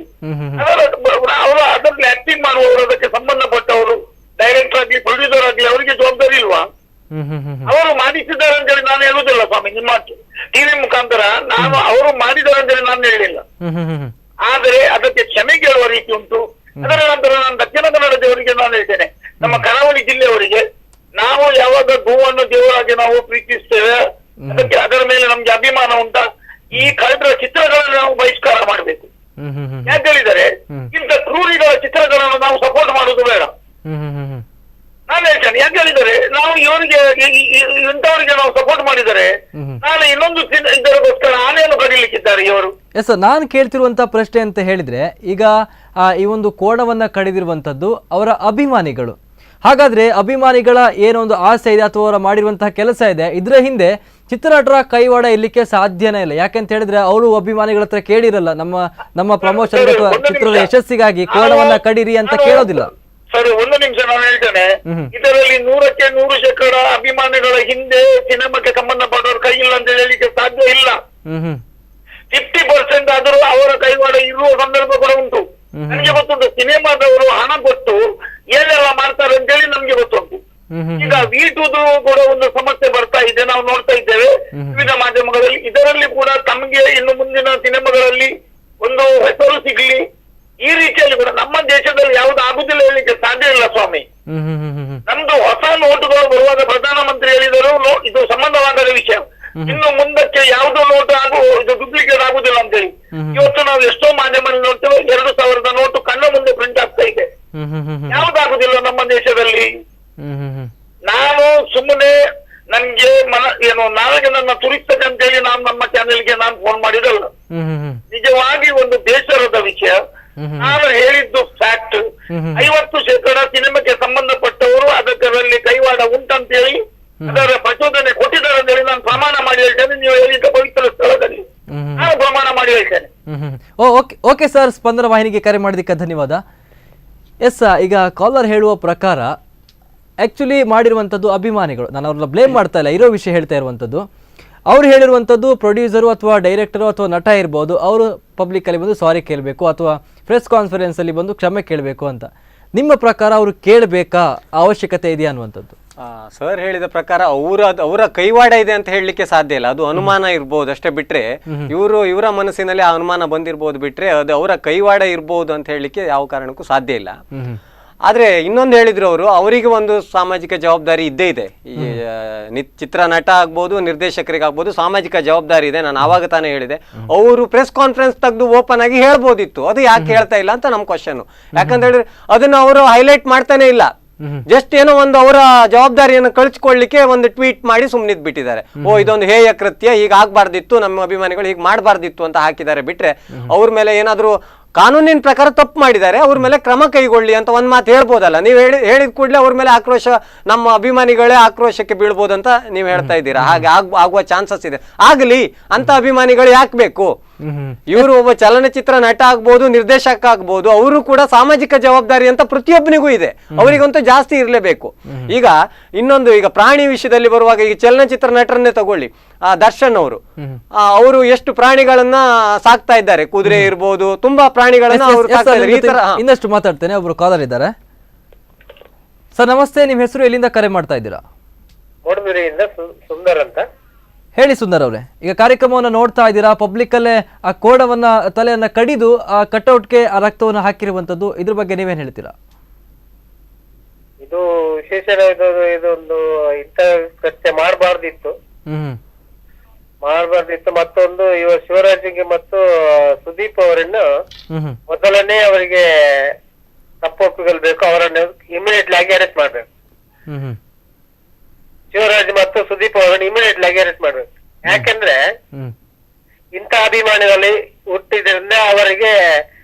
ಅವರು ಅದರಲ್ಲಿ ಆಕ್ಟಿಂಗ್ ಮಾಡುವವರು, ಅದಕ್ಕೆ ಸಂಬಂಧಪಟ್ಟವರು, ಡೈರೆಕ್ಟರ್ ಆಗ್ಲಿ, ಪ್ರೊಡ್ಯೂಸರ್ ಆಗ್ಲಿ, ಅವರಿಗೆ ಜವಾಬ್ದಾರಿ ಇಲ್ವಾ? ಅವರು ಮಾಡಿಸಿದ್ದಾರೆ ಅಂತೇಳಿ ನಾನು ಹೇಳುವುದಿಲ್ಲ ಸ್ವಾಮಿ, ನಿಮ್ಮ ಟಿವಿ ಮುಖಾಂತರ ನಾನು ಅವರು ಮಾಡಿದ್ದಾರೆ ಅಂತೇಳಿ ನಾನು ಹೇಳಲಿಲ್ಲ. ಆದರೆ ಅದಕ್ಕೆ ಕ್ಷಮೆ ಕೇಳುವ ರೀತಿ ಉಂಟು. ಅದರ ನಂತರ ನಾನು ದಕ್ಷಿಣ ಕನ್ನಡದವರಿಗೆ ನಾನು ಹೇಳ್ತೇನೆ, ನಮ್ಮ ಕರಾವಳಿ ಜಿಲ್ಲೆಯವರಿಗೆ, ನಾವು ಯಾವಾಗ ಗೋವನ್ನು ದೇವರಾಗಿ ನಾವು ಪ್ರೀತಿಸ್ತೇವೆ, ಅದರ ಮೇಲೆ ನಮ್ಗೆ ಅಭಿಮಾನ ಉಂಟಾ, ಈ ಕಳೆದ ಚಿತ್ರಗಳನ್ನು ನಾವು ಬಹಿಷ್ಕಾರ ಮಾಡಬೇಕು. ಯಾಕೆ ಹೇಳಿದರೆ, ಇಂಥ ಕ್ರೂರಿಗಳ ಚಿತ್ರಗಳನ್ನು ನಾವು ಸಪೋರ್ಟ್ ಮಾಡುವುದು ಬೇಡ. ನಾನು ಹೇಳ್ತೇನೆ, ಯಾಕೆ ಹೇಳಿದರೆ, ನಾವು ಇವರಿಗೆ ಇಂಥವರಿಗೆ ನಾವು ಸಪೋರ್ಟ್ ಮಾಡಿದರೆ ನಾನು ಇನ್ನೊಂದು ಇದಕ್ಕೋಸ್ಕರ ಆನೆಯನ್ನು ಕಡಿಲಿಕ್ಕಿದ್ದಾರೆ ಇವರು. ಎಸ್, ನಾನು ಕೇಳ್ತಿರುವಂತ ಪ್ರಶ್ನೆ ಅಂತ ಹೇಳಿದ್ರೆ, ಈಗ ಈ ಒಂದು ಕೋಣವನ್ನ ಕಡಿದಿರುವಂತದ್ದು ಅವರ ಅಭಿಮಾನಿಗಳು. ಹಾಗಾದ್ರೆ ಅಭಿಮಾನಿಗಳ ಏನೊಂದು ಆಸೆ ಇದೆ ಅಥವಾ ಅವರ ಮಾಡಿರುವಂತಹ ಕೆಲಸ ಇದೆ, ಇದರ ಹಿಂದೆ ಚಿತ್ರನಟರ ಕೈವಾಡ ಇರ್ಲಿಕ್ಕೆ ಸಾಧ್ಯನೇ ಇಲ್ಲ. ಯಾಕೆಂತ ಹೇಳಿದ್ರೆ ಅವರು ಅಭಿಮಾನಿಗಳ ಹತ್ರ ಕೇಳಿರಲ್ಲ, ನಮ್ಮ ಪ್ರಮೋಷನ್ ಅಥವಾ ಚಿತ್ರದ ಯಶಸ್ಸಿಗಾಗಿ ಕೋಣವನ್ನ ಕಡಿರಿ ಅಂತ ಕೇಳೋದಿಲ್ಲ. ಸರಿ, ಒಂದು ನಿಮಿಷ ನಾನು ಹೇಳ್ತೇನೆ. ಇದರಲ್ಲಿ 100ಕ್ಕೆ 100% ಅಭಿಮಾನಿಗಳ ಹಿಂದೆ ಸಿನಿಮಾಕ್ಕೆ ಸಂಬಂಧಪಟ್ಟವ್ರ ಕೈ ಇಲ್ಲ ಅಂತ ಹೇಳಲಿಕ್ಕೆ ಸಾಧ್ಯ ಇಲ್ಲ. 50% ಆದರೂ ಅವರ ಕೈವಾಡ ಇರುವ ಸಂದರ್ಭ ಕೂಡ ಉಂಟು. ನಮ್ಗೆ ಗೊತ್ತುಂಟು, ಸಿನಿಮಾದವರು ಹಣ ಕೊಟ್ಟು ಏನೆಲ್ಲ ಮಾಡ್ತಾರೆ ಅಂತೇಳಿ ನಮ್ಗೆ ಗೊತ್ತುಂಟು. ಈಗ ವೀಟುದು ಕೂಡ ಒಂದು ಸಮಸ್ಯೆ ಬರ್ತಾ ಇದೆ, ನಾವು ನೋಡ್ತಾ ಇದ್ದೇವೆ ವಿವಿಧ ಮಾಧ್ಯಮಗಳಲ್ಲಿ. ಇದರಲ್ಲಿ ಕೂಡ ತಮಗೆ ಇನ್ನು ಮುಂದಿನ ಸಿನಿಮಾಗಳಲ್ಲಿ ಒಂದು ಹೆಸರು ಸಿಗ್ಲಿ, ಈ ರೀತಿಯಲ್ಲಿ ಕೂಡ ನಮ್ಮ ದೇಶದಲ್ಲಿ ಯಾವ್ದು ಆಗುದಿಲ್ಲ ಹೇಳಲಿಕ್ಕೆ ಸಾಧ್ಯ ಇಲ್ಲ ಸ್ವಾಮಿ. ನಮ್ದು ಹೊಸ ನೋಟುಗಳು ಬರುವಾಗ ಪ್ರಧಾನಮಂತ್ರಿ ಹೇಳಿದರು, ಇದು ಸಂಬಂಧವಾದ ವಿಷಯ, ಇನ್ನು ಮುಂದಕ್ಕೆ ಯಾವ್ದು ನೋಟು ಇದು ಡೂಪ್ಲಿಕೇಟ್ ಆಗುದಿಲ್ಲ ಅಂತೇಳಿ. ಇವತ್ತು ನಾವು ಎಷ್ಟೋ ಮಾಧ್ಯಮದಲ್ಲಿ ನೋಡ್ತೇವೆ, 2000 ನೋಟು ಕಣ್ಣ ಮುಂದೆ ಪ್ರಿಂಟ್ ಆಗ್ತಾ ಇದೆ. ದೇಶದಲ್ಲಿ. ಹ್ಮ್ ಹ್ಮ್ ಹ್ಮ್ ನಾನು ಸುಮ್ಮನೆ ನನ್ಗೆ ಏನು ನಾಳೆಗೆ ನನ್ನ ತುರಿಸ್ತದೆ ಅಂತ ಹೇಳಿ ನಾನು ನಮ್ಮ ಚಾನೆಲ್ಗೆ ನಾನು ಫೋನ್ ಮಾಡಿದಲ್ಲ. ಹ್ಮ್ ಹ್ಮ್ ಹ್ಮ್ ನಿಜವಾಗಿ ಒಂದು ಬೇಸರದ ವಿಷಯ. ನಾನು ಹೇಳಿದ್ದು ಫ್ಯಾಕ್ಟ್. 50% ಸಿನಿಮಾಕ್ಕೆ ಸಂಬಂಧಪಟ್ಟವರು ಅದರಲ್ಲಿ ಕೈವಾಡ ಉಂಟಂತೇಳಿ ಅದರ ಪ್ರಚೋದನೆ ಕೊಟ್ಟಿದ್ದಾರೆ ಅಂತ ಹೇಳಿ ನಾನು ಪ್ರಮಾಣ ಮಾಡಿ ಹೇಳ್ತೇನೆ. ನೀವು ಹೇಳಿದ ಪವಿತ್ರ ಸ್ಥಳದಲ್ಲಿ ನಾನು ಪ್ರಮಾಣ ಮಾಡಿ ಹೇಳ್ತೇನೆ. ಓಕೆ ಸರ್, ಸ್ಪಂದನ ವಾಹಿನಿಗೆ ಕರೆ ಮಾಡೋದಕ್ಕೆ ಧನ್ಯವಾದ. ಎಸ್, ಈಗ ಕಾಲರ್ ಹೇಳುವ ಪ್ರಕಾರ ಆ್ಯಕ್ಚುಲಿ ಮಾಡಿರುವಂಥದ್ದು ಅಭಿಮಾನಿಗಳು, ನಾನು ಅವ್ರನ್ನ ಬ್ಲೇಮ್ ಮಾಡ್ತಾ ಇಲ್ಲ, ಇರೋ ವಿಷಯ ಹೇಳ್ತಾ ಇರುವಂಥದ್ದು. ಅವ್ರು ಹೇಳಿರುವಂಥದ್ದು ಪ್ರೊಡ್ಯೂಸರು ಅಥವಾ ಡೈರೆಕ್ಟರು ಅಥವಾ ನಟ ಇರ್ಬೋದು, ಅವರು ಪಬ್ಲಿಕ್ಕಲ್ಲಿ ಬಂದು ಸಾರಿ ಕೇಳಬೇಕು ಅಥವಾ ಪ್ರೆಸ್ ಕಾನ್ಫರೆನ್ಸಲ್ಲಿ ಬಂದು ಕ್ಷಮೆ ಕೇಳಬೇಕು ಅಂತ. ನಿಮ್ಮ ಪ್ರಕಾರ ಅವರು ಕೇಳಬೇಕಾ, ಅವಶ್ಯಕತೆ ಇದೆಯಾ ಅನ್ನುವಂಥದ್ದು? ಸರ್ ಹೇಳಿದ ಪ್ರಕಾರ ಅವರ ಕೈವಾಡ ಇದೆ ಅಂತ ಹೇಳಲಿಕ್ಕೆ ಸಾಧ್ಯ ಇಲ್ಲ. ಅದು ಅನುಮಾನ ಇರ್ಬೋದು ಅಷ್ಟೇ, ಬಿಟ್ರೆ ಇವರ ಮನಸ್ಸಿನಲ್ಲಿ ಆ ಅನುಮಾನ ಬಂದಿರ್ಬೋದು, ಬಿಟ್ರೆ ಅದು ಅವರ ಕೈವಾಡ ಇರ್ಬೋದು ಅಂತ ಹೇಳಲಿಕ್ಕೆ ಯಾವ ಕಾರಣಕ್ಕೂ ಸಾಧ್ಯ ಇಲ್ಲ. ಆದ್ರೆ ಇನ್ನೊಂದು ಹೇಳಿದ್ರು ಅವರು, ಅವರಿಗೆ ಒಂದು ಸಾಮಾಜಿಕ ಜವಾಬ್ದಾರಿ ಇದ್ದೇ ಇದೆ. ಈ ಚಿತ್ರ ನಟ ಆಗ್ಬೋದು, ನಿರ್ದೇಶಕರಿಗಾಗ್ಬೋದು ಸಾಮಾಜಿಕ ಜವಾಬ್ದಾರಿ ಇದೆ. ನಾನು ಆವಾಗ ತಾನೇ ಹೇಳಿದೆ, ಅವರು ಪ್ರೆಸ್ ಕಾನ್ಫರೆನ್ಸ್ ತೆಗೆದು ಓಪನ್ ಆಗಿ ಹೇಳ್ಬೋದಿತ್ತು, ಅದು ಯಾಕೆ ಹೇಳ್ತಾ ಇಲ್ಲ ಅಂತ ನಮ್ ಕ್ವಶನ್. ಯಾಕಂತ ಹೇಳಿದ್ರೆ ಅದನ್ನ ಅವರು ಹೈಲೈಟ್ ಮಾಡ್ತಾನೆ ಇಲ್ಲ. ಜಸ್ಟ್ ಏನೋ ಒಂದು ಅವರ ಜವಾಬ್ದಾರಿಯನ್ನು ಕಳಿಸ್ಕೊಳ್ಲಿಕ್ಕೆ ಒಂದು ಟ್ವೀಟ್ ಮಾಡಿ ಸುಮ್ಮನಿದ್ ಬಿಟ್ಟಿದ್ದಾರೆ. ಇದೊಂದು ಹೇಯ ಕೃತ್ಯ, ಹೀಗೆ ಆಗ್ಬಾರ್ದಿತ್ತು, ನಮ್ಮ ಅಭಿಮಾನಿಗಳು ಹೀಗೆ ಮಾಡಬಾರ್ದಿತ್ತು ಅಂತ ಹಾಕಿದ್ದಾರೆ. ಬಿಟ್ರೆ ಅವ್ರ ಮೇಲೆ ಏನಾದ್ರು ಕಾನೂನಿನ ಪ್ರಕಾರ ತಪ್ಪು ಮಾಡಿದ್ದಾರೆ, ಅವ್ರ ಮೇಲೆ ಕ್ರಮ ಕೈಗೊಳ್ಳಿ ಅಂತ ಒಂದ್ ಮಾತು ಹೇಳ್ಬೋದಲ್ಲ. ನೀವು ಹೇಳಿದ ಕೂಡಲೇ ಅವ್ರ ಮೇಲೆ ಆಕ್ರೋಶ, ನಮ್ಮ ಅಭಿಮಾನಿಗಳೇ ಆಕ್ರೋಶಕ್ಕೆ ಬೀಳ್ಬೋದಂತ ನೀವು ಹೇಳ್ತಾ ಇದ್ದೀರಾ. ಹಾಗೆ ಆಗುವ ಚಾನ್ಸಸ್ ಇದೆ. ಆಗ್ಲಿ, ಅಂತ ಅಭಿಮಾನಿಗಳು ಯಾಕೆ ಬೇಕು? ಇವರು ಒಬ್ಬ ಚಲನಚಿತ್ರ ನಟ ಆಗ್ಬೋದು, ನಿರ್ದೇಶಕ ಆಗ್ಬೋದು, ಅವರು ಕೂಡ ಸಾಮಾಜಿಕ ಜವಾಬ್ದಾರಿ ಅಂತ ಪ್ರತಿಯೊಬ್ಬನಿಗೂ ಇದೆ, ಅವರಿಗಂತೂ ಜಾಸ್ತಿ ಇರಲೇಬೇಕು. ಈಗ ಇನ್ನೊಂದು, ಈಗ ಪ್ರಾಣಿ ವಿಷಯದಲ್ಲಿ ಬರುವಾಗ, ಈಗ ಚಲನಚಿತ್ರ ನಟರನ್ನೇ ತಗೊಳ್ಳಿ, ದರ್ಶನ್ ಅವರು ಎಷ್ಟು ಪ್ರಾಣಿಗಳನ್ನ ಸಾಕ್ತಾ ಇದ್ದಾರೆ, ಕುದುರೆ ಇರ್ಬೋದು, ತುಂಬಾ ಪ್ರಾಣಿಗಳನ್ನ ಅವರು ಸಾಕ್ತಾ ಇದ್ದಾರೆ. ಈ ತರ ಇನ್ನಷ್ಟು ಮಾತಾಡ್ತೇನೆ. ಒಬ್ರು ಕಾಲರ್ ಇದ್ದಾರೆ. ಸರ್ ನಮಸ್ತೆ, ನಿಮ್ಮ ಹೆಸರು, ಎಲ್ಲಿಂದ ಕರೆ ಮಾಡ್ತಾ ಇದ್ದೀರಾ? ಮೂಡಬಿರಿಯಿಂದ ಸುಂದರ್ ಅಂತ. ಹೇಳಿ ಸುಂದರ್ ಅವರೇ, ಈಗ ಕಾರ್ಯಕ್ರಮವನ್ನು ನೋಡ್ತಾ ಇದ್ದೀರಾ, ಪಬ್ಲಿಕ್ ಅಲ್ಲೇ ಆ ಕೋಡವನ್ನ ತಲೆಯನ್ನ ಕಡಿದು ಆ ಕಟ್ಔಟ್ಗೆ ಆ ರಕ್ತವನ್ನು ಹಾಕಿರುವಂತದ್ದು, ಇದ್ರ ಬಗ್ಗೆ ನೀವೇನ್ ಹೇಳ್ತೀರಾ? ಇದು ವಿಶೇಷ, ಇದೊಂದು ಇಂಥ ಕೃತ್ಯ ಮಾಡಬಾರ್ದಿತ್ತು. ಮತ್ತೊಂದು ಶಿವರಾಜ್ಗೆ ಮತ್ತು ಸುದೀಪ್ ಅವರನ್ನು ಮೊದಲನೇ ಅವರಿಗೆ ತಪ್ಪೊಪ್ಪಿಗಲ್ಬೇಕು, ಅವರನ್ನು ಇಮಿಡಿಯೇಟ್ಲಿ ಆಗಿ ಅರೆಸ್ಟ್ ಮಾಡ್ಬೇಕು. ಶಿವರಾಜ್ ಮತ್ತು ಸುದೀಪ್ ಅವರನ್ನು ಇಮಿಡಿಯೇಟ್ಲಿ ಆಗಿ ಅರೆಸ್ಟ್ ಮಾಡ್ಬೇಕು. ಯಾಕಂದ್ರೆ ಇಂಥ ಅಭಿಮಾನಿಗಳಲ್ಲಿ ಹುಟ್ಟಿದ್ರಿಂದ ಅವರಿಗೆ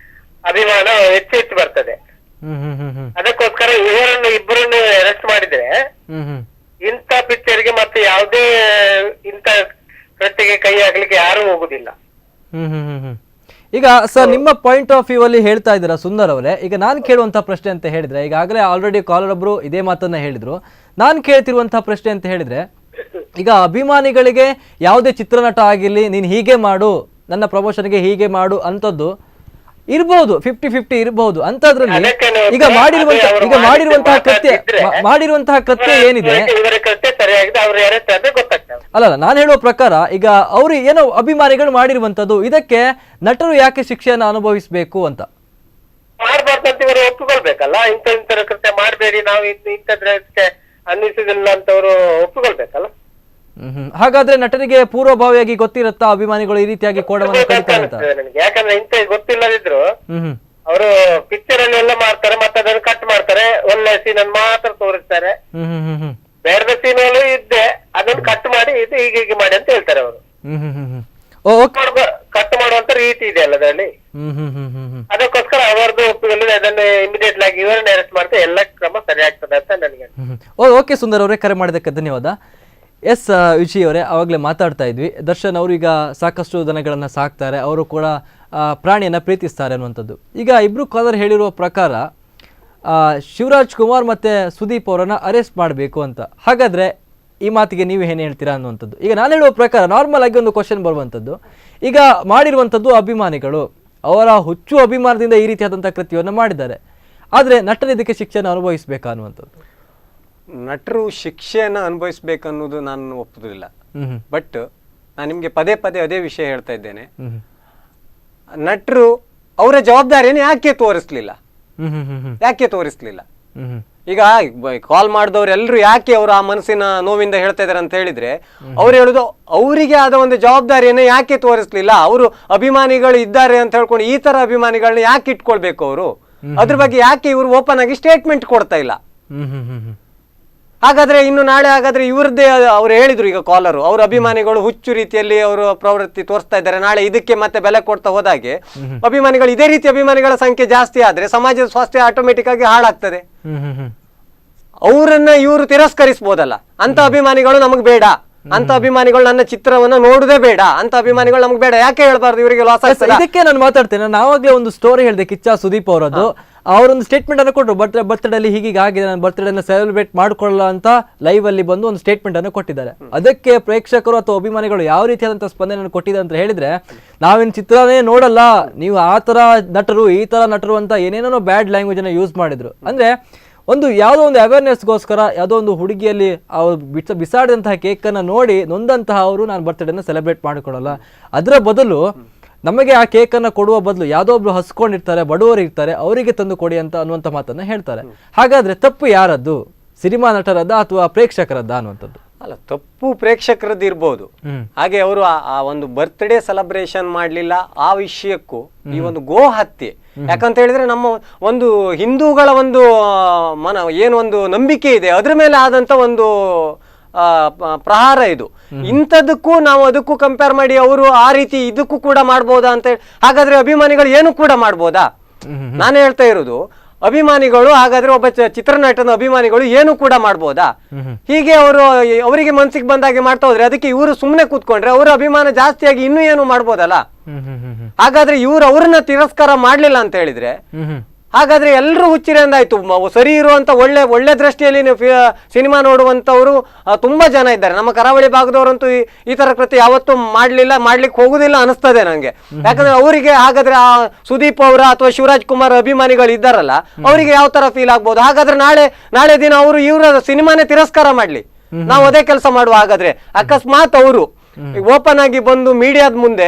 ಅಭಿಮಾನ ಹೆಚ್ಚು ಹೆಚ್ಚು ಬರ್ತದೆ. ಅದಕ್ಕೋಸ್ಕರ ಇಬ್ಬರನ್ನು ಅರೆಸ್ಟ್ ಮಾಡಿದ್ರೆ ಇಂಥ ಪಿಕ್ಚರ್ಗೆ ಮತ್ತೆ ಯಾವುದೇ ಇಂಥ ಕೃತ್ಯಕ್ಕೆ ಕೈ ಹಾಕ್ಲಿಕ್ಕೆ ಯಾರು ಹೋಗುದಿಲ್ಲ. ಈಗ ಸರ್, ನಿಮ್ಮ ಪಾಯಿಂಟ್ ಆಫ್ ವ್ಯೂ ಅಲ್ಲಿ ಹೇಳ್ತಾ ಇದ್ದೀರಾ ಸುಂದರ್ ಅವರೇ. ಈಗ ನಾನು ಕೇಳುವಂತಹ ಪ್ರಶ್ನೆ ಅಂತ ಹೇಳಿದ್ರೆ, ಈಗಾಗಲೇ ಆಲ್ರೆಡಿ ಕಾಲರ್ ಒಬ್ರು ಇದೇ ಮಾತನ್ನ ಹೇಳಿದ್ರು. ನಾನು ಕೇಳ್ತಿರುವಂತಹ ಪ್ರಶ್ನೆ ಅಂತ ಹೇಳಿದ್ರೆ, ಈಗ ಅಭಿಮಾನಿಗಳಿಗೆ ಯಾವುದೇ ಚಿತ್ರನಟ ಆಗಿರ್ಲಿ, ನೀನು ಹೀಗೆ ಮಾಡು, ನನ್ನ ಪ್ರಮೋಷನ್ಗೆ ಹೀಗೆ ಮಾಡು ಅಂತದ್ದು ಇರ್ಬಹುದು, 50-50 ಇರಬಹುದು. ಅಂತದ್ರಲ್ಲಿ ಈಗ ಮಾಡಿರುವಂತಹ ಕೃತ್ಯ ಏನಿದೆ, ಅಲ್ಲ ನಾನು ಹೇಳುವ ಪ್ರಕಾರ, ಈಗ ಅವರು ಏನೋ ಅಭಿಮಾನಿಗಳು ಮಾಡಿರುವಂತದ್ದು, ಇದಕ್ಕೆ ನಟರು ಯಾಕೆ ಶಿಕ್ಷೆಯನ್ನು ಅನುಭವಿಸಬೇಕು ಅಂತ ಮಾಡಬಾರ್ದಂತ ಇವರು ಒಪ್ಪಿಕೊಳ್ಬೇಕಲ್ಲ. ಇಂಥ ಕೃತ್ಯ ಮಾಡಬೇಡಿ, ನಾವು ಇಂಥದ್ರಕ್ಕೆ ಅನ್ನಿಸುದಿಲ್ಲ ಅಂತ ಅವರು ಒಪ್ಪಿಕೊಳ್ಬೇಕಲ್ಲ. ಹಾಗಾದ್ರೆ ನಟರಿಗೆ ಪೂರ್ವಭಾವಿಯಾಗಿ ಗೊತ್ತಿರುತ್ತಾ ಅಭಿಮಾನಿಗಳು ಈ ರೀತಿಯಾಗಿ ಕೋಡವನ್ನು ಕಡಿತಾರೆ ಅಂತ? ಯಾಕಂದ್ರೆ ಇಂಥ ಗೊತ್ತಿಲ್ಲದಿದ್ರು ಅವರು ಪಿಕ್ಚರ್ ಅಲ್ಲಿ ಎಲ್ಲ ಮಾಡ್ತಾರೆ, ಮತ್ತೆ ಅದನ್ನು ಕಟ್ ಮಾಡ್ತಾರೆ, ಒಳ್ಳೆ ಸೀನ್ ಅನ್ನು ಮಾತ್ರ ತೋರಿಸ್ತಾರೆ. ಬೇಡದ ಸೀನ್ ಅಲ್ಲಿ ಇದ್ದೆ ಅದನ್ನು ಕಟ್ ಮಾಡಿ ಇದು ಹೀಗೆ ಮಾಡಿ ಅಂತ ಹೇಳ್ತಾರೆ ಅವರು. ಕಟ್ ಮಾಡುವಂತ ರೀತಿ ಇದೆ ಅಲ್ಲ ಅದರಲ್ಲಿ. ಅದಕ್ಕೋಸ್ಕರ ಅವರದ್ದು ಒಪ್ಪಿಗೆ ಅದನ್ನು ಇಮಿಡಿಯೇಟ್ ಆಗಿ ಇವರನ್ನ ಅರೆಸ್ಟ್ ಮಾಡ್ತಾರೆ, ಎಲ್ಲ ಕ್ರಮ ಸರಿ ಆಗ್ತದೆ ಅಂತ ನನಗೆ. ಓಕೆ ಸುಂದರ್ ಅವರೇ, ಕರೆ ಮಾಡಿದ್ದಕ್ಕೆ ಧನ್ಯವಾದ. ಎಸ್ ವಿಜಯ್ ಅವರೇ, ಆವಾಗಲೇ ಮಾತಾಡ್ತಾ ಇದ್ವಿ, ದರ್ಶನ್ ಅವರು ಈಗ ಸಾಕಷ್ಟು ದನಗಳನ್ನು ಸಾಕ್ತಾರೆ, ಅವರು ಕೂಡ ಪ್ರಾಣಿಯನ್ನು ಪ್ರೀತಿಸ್ತಾರೆ ಅನ್ನುವಂಥದ್ದು. ಈಗ ಇಬ್ಬರು ಕಾಲರ್ ಹೇಳಿರುವ ಪ್ರಕಾರ ಶಿವರಾಜ್ ಕುಮಾರ್ ಮತ್ತು ಸುದೀಪ್ ಅವರನ್ನು ಅರೆಸ್ಟ್ ಮಾಡಬೇಕು ಅಂತ. ಹಾಗಾದರೆ ಈ ಮಾತಿಗೆ ನೀವು ಏನು ಹೇಳ್ತೀರಾ ಅನ್ನುವಂಥದ್ದು. ಈಗ ನಾನು ಹೇಳುವ ಪ್ರಕಾರ ನಾರ್ಮಲ್ ಆಗಿ ಒಂದು ಕ್ವಶನ್ ಬರುವಂಥದ್ದು, ಈಗ ಮಾಡಿರುವಂಥದ್ದು ಅಭಿಮಾನಿಗಳು, ಅವರ ಹುಚ್ಚು ಅಭಿಮಾನದಿಂದ ಈ ರೀತಿಯಾದಂಥ ಕೃತ್ಯವನ್ನು ಮಾಡಿದ್ದಾರೆ. ಆದರೆ ನಟರು ಇದಕ್ಕೆ ಶಿಕ್ಷೆಯನ್ನು ಅನುಭವಿಸಬೇಕಾ ಅನ್ನುವಂಥದ್ದು? ನಟರು ಶಿಕ್ಷೆಯನ್ನು ಅನುಭವಿಸ್ಬೇಕನ್ನೋದು ನಾನು ಒಪ್ಪುದಿಲ್ಲ. ಬಟ್ ನಾನು ನಿಮ್ಗೆ ಪದೇ ಪದೇ ಅದೇ ವಿಷಯ ಹೇಳ್ತಾ ಇದ್ದೇನೆ, ನಟರು ಅವರ ಜವಾಬ್ದಾರಿಯನ್ನು ಯಾಕೆ ತೋರಿಸ್ಲಿಲ್ಲ? ಈಗ ಕಾಲ್ ಮಾಡಿದವ್ರೆಲ್ಲರೂ ಯಾಕೆ ಅವರು ಆ ಮನಸ್ಸಿನ ನೋವಿಂದ ಹೇಳ್ತಾ ಇದಾರೆ ಅಂತ ಹೇಳಿದ್ರೆ, ಅವ್ರು ಹೇಳುದು ಅವರಿಗೆ ಆದ ಒಂದು ಜವಾಬ್ದಾರಿಯನ್ನು ಯಾಕೆ ತೋರಿಸ್ಲಿಲ್ಲ? ಅವರು ಅಭಿಮಾನಿಗಳು ಇದ್ದಾರೆ ಅಂತ ಹೇಳ್ಕೊಂಡು ಈ ತರ ಅಭಿಮಾನಿಗಳನ್ನ ಯಾಕೆ ಇಟ್ಕೊಳ್ಬೇಕು ಅವರು? ಅದ್ರ ಬಗ್ಗೆ ಯಾಕೆ ಇವರು ಓಪನ್ ಆಗಿ ಸ್ಟೇಟ್ಮೆಂಟ್ ಕೊಡ್ತಾ ಇಲ್ಲ? ಹಾಗಾದ್ರೆ ಇನ್ನು ನಾಳೆ ಹಾಗಾದ್ರೆ ಇವ್ರದ್ದೇ ಅವ್ರು ಹೇಳಿದ್ರು, ಈಗ ಕಾಲರು ಅವ್ರ ಅಭಿಮಾನಿಗಳು ಹುಚ್ಚು ರೀತಿಯಲ್ಲಿ ಅವರು ಪ್ರವೃತ್ತಿ ತೋರಿಸ್ತಾ ಇದ್ದಾರೆ, ನಾಳೆ ಇದಕ್ಕೆ ಮತ್ತೆ ಬೆಲೆ ಕೊಡ್ತಾ ಹೋದಾಗೆ ಅಭಿಮಾನಿಗಳು ಇದೇ ರೀತಿ ಅಭಿಮಾನಿಗಳ ಸಂಖ್ಯೆ ಜಾಸ್ತಿ ಆದ್ರೆ ಸಮಾಜದ ಸ್ವಾಸ್ಥ್ಯ ಆಟೋಮೆಟಿಕ್ ಆಗಿ ಹಾಳಾಗ್ತದೆ. ಅವರನ್ನ ಇವರು ತಿರಸ್ಕರಿಸಬಹುದಲ್ಲ, ಅಂತ ಅಭಿಮಾನಿಗಳು ನಮಗ್ ಬೇಡ, ಅಂತ ಅಭಿಮಾನಿಗಳು ನನ್ನ ಚಿತ್ರವನ್ನ ನೋಡುದೇ ಬೇಡ, ಅಂತ ಅಭಿಮಾನಿಗಳು ನಮ್ಗೆ ಬೇಡ, ಯಾಕೆ ಹೇಳ್ಬಾರ್ದು? ಇವರಿಗೆ ಲಾಸ್ ಆಗ್ತದೆ. ಇದಕ್ಕೆ ನಾನು ಮಾತಾಡ್ತೇನೆ. ನಾವಾಗ್ಲೇ ಒಂದು ಸ್ಟೋರಿ ಹೇಳಿದೆ, ಕಿಚ್ಚ ಸುದೀಪ್ ಅವರದ್ದು. ಅವರೊಂದು ಸ್ಟೇಟ್ಮೆಂಟ್ ಅನ್ನು ಕೊಟ್ಟರು, ಬರ್ತ್ಡೇ ಅಲ್ಲಿ ಹೀಗೆ ಆಗಿದೆ, ನಾನು ಬರ್ತ್ಡೇ ಸೆಲೆಬ್ರೇಟ್ ಮಾಡ್ಕೊಳ್ಳಲ್ಲ ಅಂತ ಲೈವ್ ಅಲ್ಲಿ ಬಂದು ಒಂದು ಸ್ಟೇಟ್ಮೆಂಟ್ ಅನ್ನು ಕೊಟ್ಟಿದ್ದಾರೆ. ಅದಕ್ಕೆ ಪ್ರೇಕ್ಷಕರು ಅಥವಾ ಅಭಿಮಾನಿಗಳು ಯಾವ ರೀತಿಯಾದಂತಹ ಸ್ಪಂದನೆಯನ್ನು ಕೊಟ್ಟಿದ್ದಾರೆ ಅಂತ ಹೇಳಿದ್ರೆ, ನಾವೇನು ಚಿತ್ರನೇ ನೋಡಲ್ಲ, ನೀವು ಆ ತರ ನಟರು ಈ ತರ ನಟರು ಅಂತ ಏನೇನೋ ಬ್ಯಾಡ್ ಲ್ಯಾಂಗ್ವೇಜ್ ಅನ್ನು ಯೂಸ್ ಮಾಡಿದ್ರು. ಅಂದ್ರೆ ಒಂದು ಯಾವುದೋ ಒಂದು ಅವೇರ್ನೆಸ್ಗೋಸ್ಕರ ಯಾವುದೋ ಒಂದು ಹುಡುಗಿಯಲ್ಲಿ ಅವ್ರು ಬಿಸಾಡಿದಂತಹ ಕೇಕನ್ನು ನೋಡಿ ನೊಂದಂತಹ ಅವರು ನಾನು ಬರ್ತ್ಡೇನ ಸೆಲೆಬ್ರೇಟ್ ಮಾಡಿಕೊಳ್ಳಲ್ಲ, ಅದರ ಬದಲು ನಮಗೆ ಆ ಕೇಕನ್ನು ಕೊಡುವ ಬದಲು ಯಾವುದೋ ಒಬ್ರು ಹಸ್ಕೊಂಡಿರ್ತಾರೆ, ಬಡವರು ಇರ್ತಾರೆ, ಅವರಿಗೆ ತಂದು ಕೊಡಿ ಅಂತ ಅನ್ನುವಂಥ ಮಾತನ್ನ ಹೇಳ್ತಾರೆ. ಹಾಗಾದ್ರೆ ತಪ್ಪು ಯಾರದ್ದು, ಸಿನಿಮಾ ನಟರದ್ದ ಅಥವಾ ಪ್ರೇಕ್ಷಕರದ್ದ ಅನ್ನುವಂಥದ್ದು? ಅಲ್ಲ, ತಪ್ಪು ಪ್ರೇಕ್ಷಕರದ್ದು ಇರ್ಬೋದು. ಹಾಗೆ ಅವರು ಆ ಒಂದು ಬರ್ತ್ಡೇ ಸೆಲೆಬ್ರೇಷನ್ ಮಾಡ್ಲಿಲ್ಲ ಆ ವಿಷಯಕ್ಕೂ ಈ ಒಂದು ಗೋ ಹತ್ಯೆ, ಯಾಕಂತ ಹೇಳಿದ್ರೆ ನಮ್ಮ ಒಂದು ಹಿಂದೂಗಳ ಒಂದು ಏನು ಒಂದು ನಂಬಿಕೆ ಇದೆ ಅದ್ರ ಮೇಲೆ ಆದಂತ ಒಂದು ಪ್ರಹಾರ ಇದು. ಇಂಥದಕ್ಕೂ ನಾವು ಅದಕ್ಕೂ ಕಂಪೇರ್ ಮಾಡಿ ಅವರು ಆ ರೀತಿ ಇದಕ್ಕೂ ಕೂಡ ಮಾಡ್ಬೋದಾ ಅಂತ ಹೇಳಿ, ಹಾಗಾದ್ರೆ ಅಭಿಮಾನಿಗಳು ಏನು ಕೂಡ ಮಾಡ್ಬೋದಾ? ನಾನು ಹೇಳ್ತಾ ಇರೋದು, ಅಭಿಮಾನಿಗಳು ಹಾಗಾದ್ರೆ ಒಬ್ಬ ಚಿತ್ರನಟನ ಅಭಿಮಾನಿಗಳು ಏನು ಕೂಡ ಮಾಡ್ಬೋದಾ? ಹೀಗೆ ಅವರಿಗೆ ಮನ್ಸಿಗೆ ಬಂದಾಗೆ ಮಾಡ್ತಾ ಹೋದ್ರೆ ಅದಕ್ಕೆ ಇವರು ಸುಮ್ಮನೆ ಕೂತ್ಕೊಂಡ್ರೆ ಅವರ ಅಭಿಮಾನ ಜಾಸ್ತಿಯಾಗಿ ಇನ್ನೂ ಏನು ಮಾಡ್ಬೋದಲ್ಲ. ಹಾಗಾದ್ರೆ ಇವ್ರು ಅವ್ರನ್ನ ತಿರಸ್ಕಾರ ಮಾಡ್ಲಿಲ್ಲ ಅಂತ ಹೇಳಿದ್ರೆ ಹಾಗಾದ್ರೆ ಎಲ್ಲರೂ ಹುಚ್ಚಿರೆ ಅಂದಾಯ್ತು. ಸರಿ ಇರುವಂತ ಒಳ್ಳೆ ದೃಷ್ಟಿಯಲ್ಲಿ ಸಿನಿಮಾ ನೋಡುವಂತವ್ರು ತುಂಬಾ ಜನ ಇದ್ದಾರೆ. ನಮ್ಮ ಕರಾವಳಿ ಭಾಗದವರಂತೂ ಈ ತರ ಕೃತಿ ಯಾವತ್ತೂ ಮಾಡ್ಲಿಕ್ಕೆ ಹೋಗುದಿಲ್ಲ ಅನಿಸ್ತದೆ ನಂಗೆ. ಯಾಕಂದ್ರೆ ಅವರಿಗೆ ಹಾಗಾದ್ರೆ ಆ ಸುದೀಪ್ ಅವರ ಅಥವಾ ಶಿವರಾಜ್ ಕುಮಾರ್ ಅಭಿಮಾನಿಗಳು ಇದ್ದಾರಲ್ಲ, ಅವರಿಗೆ ಯಾವ ತರ ಫೀಲ್ ಆಗ್ಬೋದು? ಹಾಗಾದ್ರೆ ನಾಳೆ ದಿನ ಅವರು ಇವರ ಸಿನಿಮಾನೇ ತಿರಸ್ಕಾರ ಮಾಡ್ಲಿ, ನಾವು ಅದೇ ಕೆಲಸ ಮಾಡುವ. ಹಾಗಾದ್ರೆ ಅಕಸ್ಮಾತ್ ಅವರು ಓಪನ್ ಆಗಿ ಬಂದು ಮೀಡಿಯಾದ ಮುಂದೆ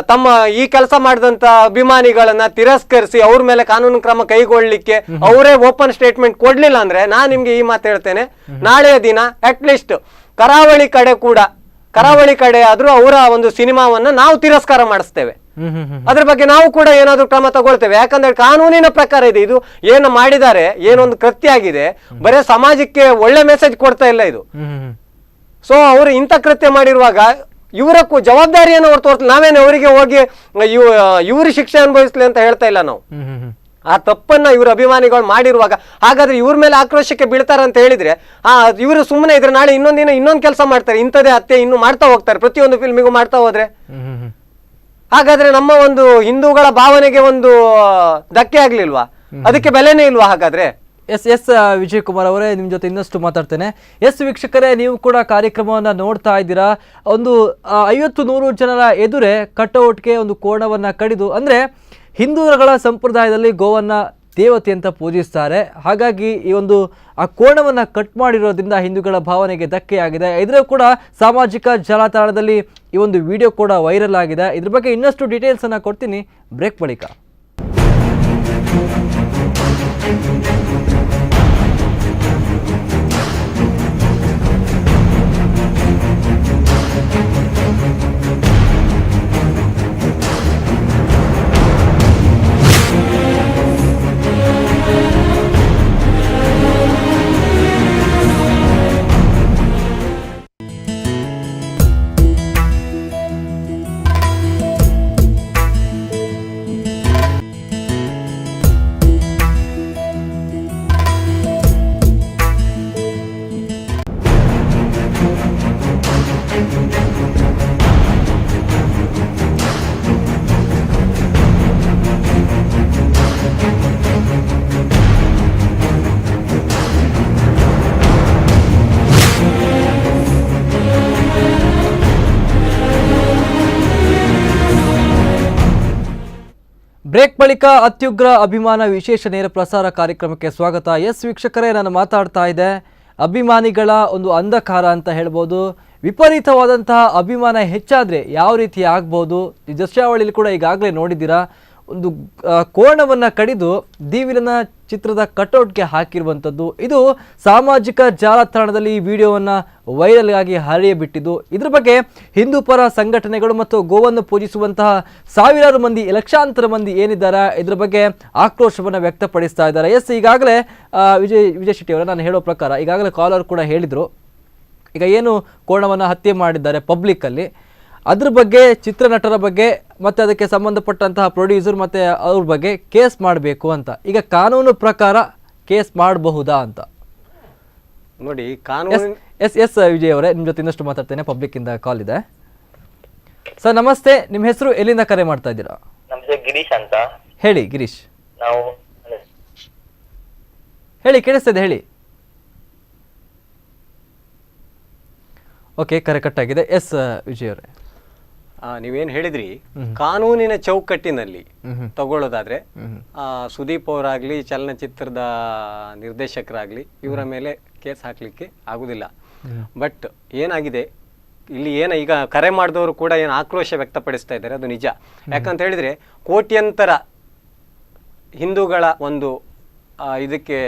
ತಮ್ಮ ಈ ಕೆಲಸ ಮಾಡಿದಂತ ಅಭಿಮಾನಿಗಳನ್ನ ತಿರಸ್ಕರಿಸಿ ಅವ್ರ ಮೇಲೆ ಕಾನೂನು ಕ್ರಮ ಕೈಗೊಳ್ಳಿಕ್ಕೆ ಅವರೇ ಓಪನ್ ಸ್ಟೇಟ್ಮೆಂಟ್ ಕೊಡ್ಲಿಲ್ಲ ಅಂದ್ರೆ ನಾನು ನಿಮ್ಗೆ ಈ ಮಾತು ಹೇಳ್ತೇನೆ, ನಾಳೆಯ ದಿನ ಅಟ್ಲೀಸ್ಟ್ ಕರಾವಳಿ ಕಡೆ ಆದ್ರೂ ಅವರ ಒಂದು ಸಿನಿಮಾವನ್ನ ನಾವು ತಿರಸ್ಕಾರ ಮಾಡಿಸ್ತೇವೆ. ಅದ್ರ ಬಗ್ಗೆ ನಾವು ಕೂಡ ಏನಾದ್ರು ಕ್ರಮ ತಗೊಳ್ತೇವೆ. ಯಾಕಂದ್ರೆ ಕಾನೂನಿನ ಪ್ರಕಾರ ಇದೆ, ಇದು ಏನು ಮಾಡಿದ್ದಾರೆ, ಏನೊಂದು ಕೃತ್ಯ ಆಗಿದೆ, ಬರೇ ಸಮಾಜಕ್ಕೆ ಒಳ್ಳೆ ಮೆಸೇಜ್ ಕೊಡ್ತಾ ಇಲ್ಲ ಇದು. ಸೊ ಅವರು ಇಂಥ ಕೃತ್ಯ ಮಾಡಿರುವಾಗ ಇವರಕ್ಕೂ ಜವಾಬ್ದಾರಿಯನ್ನು ಅವ್ರು ತೋರಿಸ್ಲಿ. ನಾವೇನು ಅವರಿಗೆ ಹೋಗಿ ಇವ್ರ ಶಿಕ್ಷೆ ಅನುಭವಿಸ್ಲಿ ಅಂತ ಹೇಳ್ತಾ ಇಲ್ಲ ನಾವು. ಆ ತಪ್ಪನ್ನ ಇವ್ರ ಅಭಿಮಾನಿಗಳು ಮಾಡಿರುವಾಗ ಹಾಗಾದ್ರೆ ಇವ್ರ ಮೇಲೆ ಆಕ್ರೋಶಕ್ಕೆ ಬೀಳ್ತಾರೆ ಅಂತ ಹೇಳಿದ್ರೆ ಇವರು ಸುಮ್ಮನೆ ಇದ್ರೆ ನಾಳೆ ಇನ್ನೊಂದು ಕೆಲಸ ಮಾಡ್ತಾರೆ, ಇಂಥದೇ ಹತ್ಯೆ ಇನ್ನು ಮಾಡ್ತಾ ಹೋಗ್ತಾರೆ, ಪ್ರತಿಯೊಂದು ಫಿಲ್ಮಿಗೂ ಮಾಡ್ತಾ ಹೋದ್ರೆ ಹಾಗಾದ್ರೆ ನಮ್ಮ ಒಂದು ಹಿಂದೂಗಳ ಭಾವನೆಗೆ ಒಂದು ಧಕ್ಕೆ ಆಗ್ಲಿಲ್ವಾ? ಅದಕ್ಕೆ ಬೆಲೆನೇ ಇಲ್ವಾ ಹಾಗಾದ್ರೆ? ಎಸ್ ವಿಜಯ್ ಕುಮಾರ್ ಅವರೇ, ನಿಮ್ಮ ಜೊತೆ ಇನ್ನಷ್ಟು ಮಾತಾಡ್ತೇನೆ. ವೀಕ್ಷಕರೇ, ನೀವು ಕೂಡ ಕಾರ್ಯಕ್ರಮವನ್ನು ನೋಡ್ತಾ ಇದ್ದೀರಾ. ಒಂದು 50-100 ಜನರ ಎದುರೇ ಕಟೌಟ್ಗೆ ಒಂದು ಕೋಣವನ್ನು ಕಡಿದು, ಅಂದರೆ ಹಿಂದೂಗಳ ಸಂಪ್ರದಾಯದಲ್ಲಿ ಗೋವನ್ನು ದೇವತೆ ಅಂತ ಪೂಜಿಸ್ತಾರೆ. ಹಾಗಾಗಿ ಈ ಒಂದು ಆ ಕೋಣವನ್ನು ಕಟ್ ಮಾಡಿರೋದ್ರಿಂದ ಹಿಂದೂಗಳ ಭಾವನೆಗೆ ಧಕ್ಕೆಯಾಗಿದೆ. ಇದರ ಕೂಡ ಸಾಮಾಜಿಕ ಜಾಲತಾಣದಲ್ಲಿ ಈ ಒಂದು ವಿಡಿಯೋ ಕೂಡ ವೈರಲ್ ಆಗಿದೆ. ಇದ್ರ ಬಗ್ಗೆ ಇನ್ನಷ್ಟು ಡೀಟೇಲ್ಸನ್ನು ಕೊಡ್ತೀನಿ ಬ್ರೇಕ್ ಬಳಿಕ. ಬ್ರೇಕ್ ಬಳಿಕ ಅತ್ಯುಗ್ರ ಅಭಿಮಾನ ವಿಶೇಷ ನೇರ ಪ್ರಸಾರ ಕಾರ್ಯಕ್ರಮಕ್ಕೆ ಸ್ವಾಗತ. ವೀಕ್ಷಕರೇ, ನಾನು ಮಾತಾಡ್ತಾ ಇದ್ದೆ ಅಭಿಮಾನಿಗಳ ಒಂದು ಅಂಧಕಾರ ಅಂತ ಹೇಳ್ಬೋದು. ವಿಪರೀತವಾದಂತಹ ಅಭಿಮಾನ ಹೆಚ್ಚಾದರೆ ಯಾವ ರೀತಿ ಆಗ್ಬೋದು, ಈ ದೃಶ್ಯಾವಳಿಯಲ್ಲಿ ಕೂಡ ಈಗಾಗಲೇ ನೋಡಿದ್ದೀರಾ. ಒಂದು ಕೋಣವನ್ನು ಕಡಿದು ದಿವಿಲನ ಚಿತ್ರದ ಕಟೌಟ್ಗೆ ಹಾಕಿರುವಂಥದ್ದು. ಇದು ಸಾಮಾಜಿಕ ಜಾಲತಾಣದಲ್ಲಿ ಈ ವಿಡಿಯೋವನ್ನು ವೈರಲ್ ಆಗಿ ಹರಿಯಬಿಟ್ಟಿದ್ದು. ಇದ್ರ ಬಗ್ಗೆ ಹಿಂದೂ ಪರ ಸಂಘಟನೆಗಳು ಮತ್ತು ಗೋವನ್ನು ಪೂಜಿಸುವಂತಹ ಸಾವಿರಾರು ಮಂದಿ, ಲಕ್ಷಾಂತರ ಮಂದಿ ಏನಿದ್ದಾರೆ ಇದ್ರ ಬಗ್ಗೆ ಆಕ್ರೋಶವನ್ನು ವ್ಯಕ್ತಪಡಿಸ್ತಾ ಇದ್ದಾರೆ. ಎಸ್, ಈಗಾಗಲೇ ವಿಜಯ್ ಶೆಟ್ಟಿ ಅವರ ನಾನು ಹೇಳೋ ಪ್ರಕಾರ ಈಗಾಗಲೇ ಕಾಲರ್ ಕೂಡ ಹೇಳಿದರು, ಈಗ ಏನು ಕೋಣವನ್ನು ಹತ್ಯೆ ಮಾಡಿದ್ದಾರೆ ಪಬ್ಲಿಕ್ಕಲ್ಲಿ, ಅದ್ರ ಬಗ್ಗೆ ಚಿತ್ರನಟರ ಬಗ್ಗೆ ಮತ್ತು ಅದಕ್ಕೆ ಸಂಬಂಧಪಟ್ಟಂತಹ ಪ್ರೊಡ್ಯೂಸರ್ ಮತ್ತು ಅವ್ರ ಬಗ್ಗೆ ಕೇಸ್ ಮಾಡಬೇಕು ಅಂತ. ಈಗ ಕಾನೂನು ಪ್ರಕಾರ ಕೇಸ್ ಮಾಡಬಹುದಾ ಅಂತ ನೋಡಿ. ಕಾನೂನು ಎಸ್ ವಿಜಯ್ ಅವರೇ, ನಿಮ್ಮ ಜೊತೆ ಇನ್ನಷ್ಟು ಮಾತಾಡ್ತೇನೆ. ಪಬ್ಲಿಕ್ಕಿಂದ ಕಾಲ್ ಇದೆ. ಸರ್ ನಮಸ್ತೆ, ನಿಮ್ಮ ಹೆಸರು, ಎಲ್ಲಿಂದ ಕರೆ ಮಾಡ್ತಾ ಇದ್ದೀರಾ? ನಮ್ದು ಗಿರೀಶ್ ಅಂತ. ಹೇಳಿ ಗಿರೀಶ್. ನಾವು ಹೇಳಿ, ಕೇಳಿಸ್ತದೆ, ಹೇಳಿ. ಓಕೆ, ಕರೆ ಕಟ್ಟಾಗಿದೆ. ಎಸ್ ವಿಜಯ್ ಅವರೇ, ನೀವೇನು ಹೇಳಿದ್ರಿ, ಕಾನೂನಿನ ಚೌಕಟ್ಟಿನಲ್ಲಿ ತಗೊಳ್ಳೋದಾದ್ರೆ ಸುದೀಪ್ ಅವರಾಗ್ಲಿ, ಚಲನಚಿತ್ರದ ನಿರ್ದೇಶಕರಾಗ್ಲಿ, ಇವರ ಮೇಲೆ ಕೇಸ್ ಹಾಕ್ಲಿಕ್ಕೆ ಆಗುದಿಲ್ಲ. ಬಟ್ ಏನಾಗಿದೆ ಇಲ್ಲಿ, ಈಗ ಕರೆ ಮಾಡಿದವರು ಕೂಡ ಏನು ಆಕ್ರೋಶ ವ್ಯಕ್ತಪಡಿಸ್ತಾ ಇದ್ದಾರೆ, ಅದು ನಿಜ. ಯಾಕಂತ ಹೇಳಿದ್ರೆ ಕೋಟ್ಯಂತರ ಹಿಂದೂಗಳ ಒಂದು ಇದಕ್ಕೆ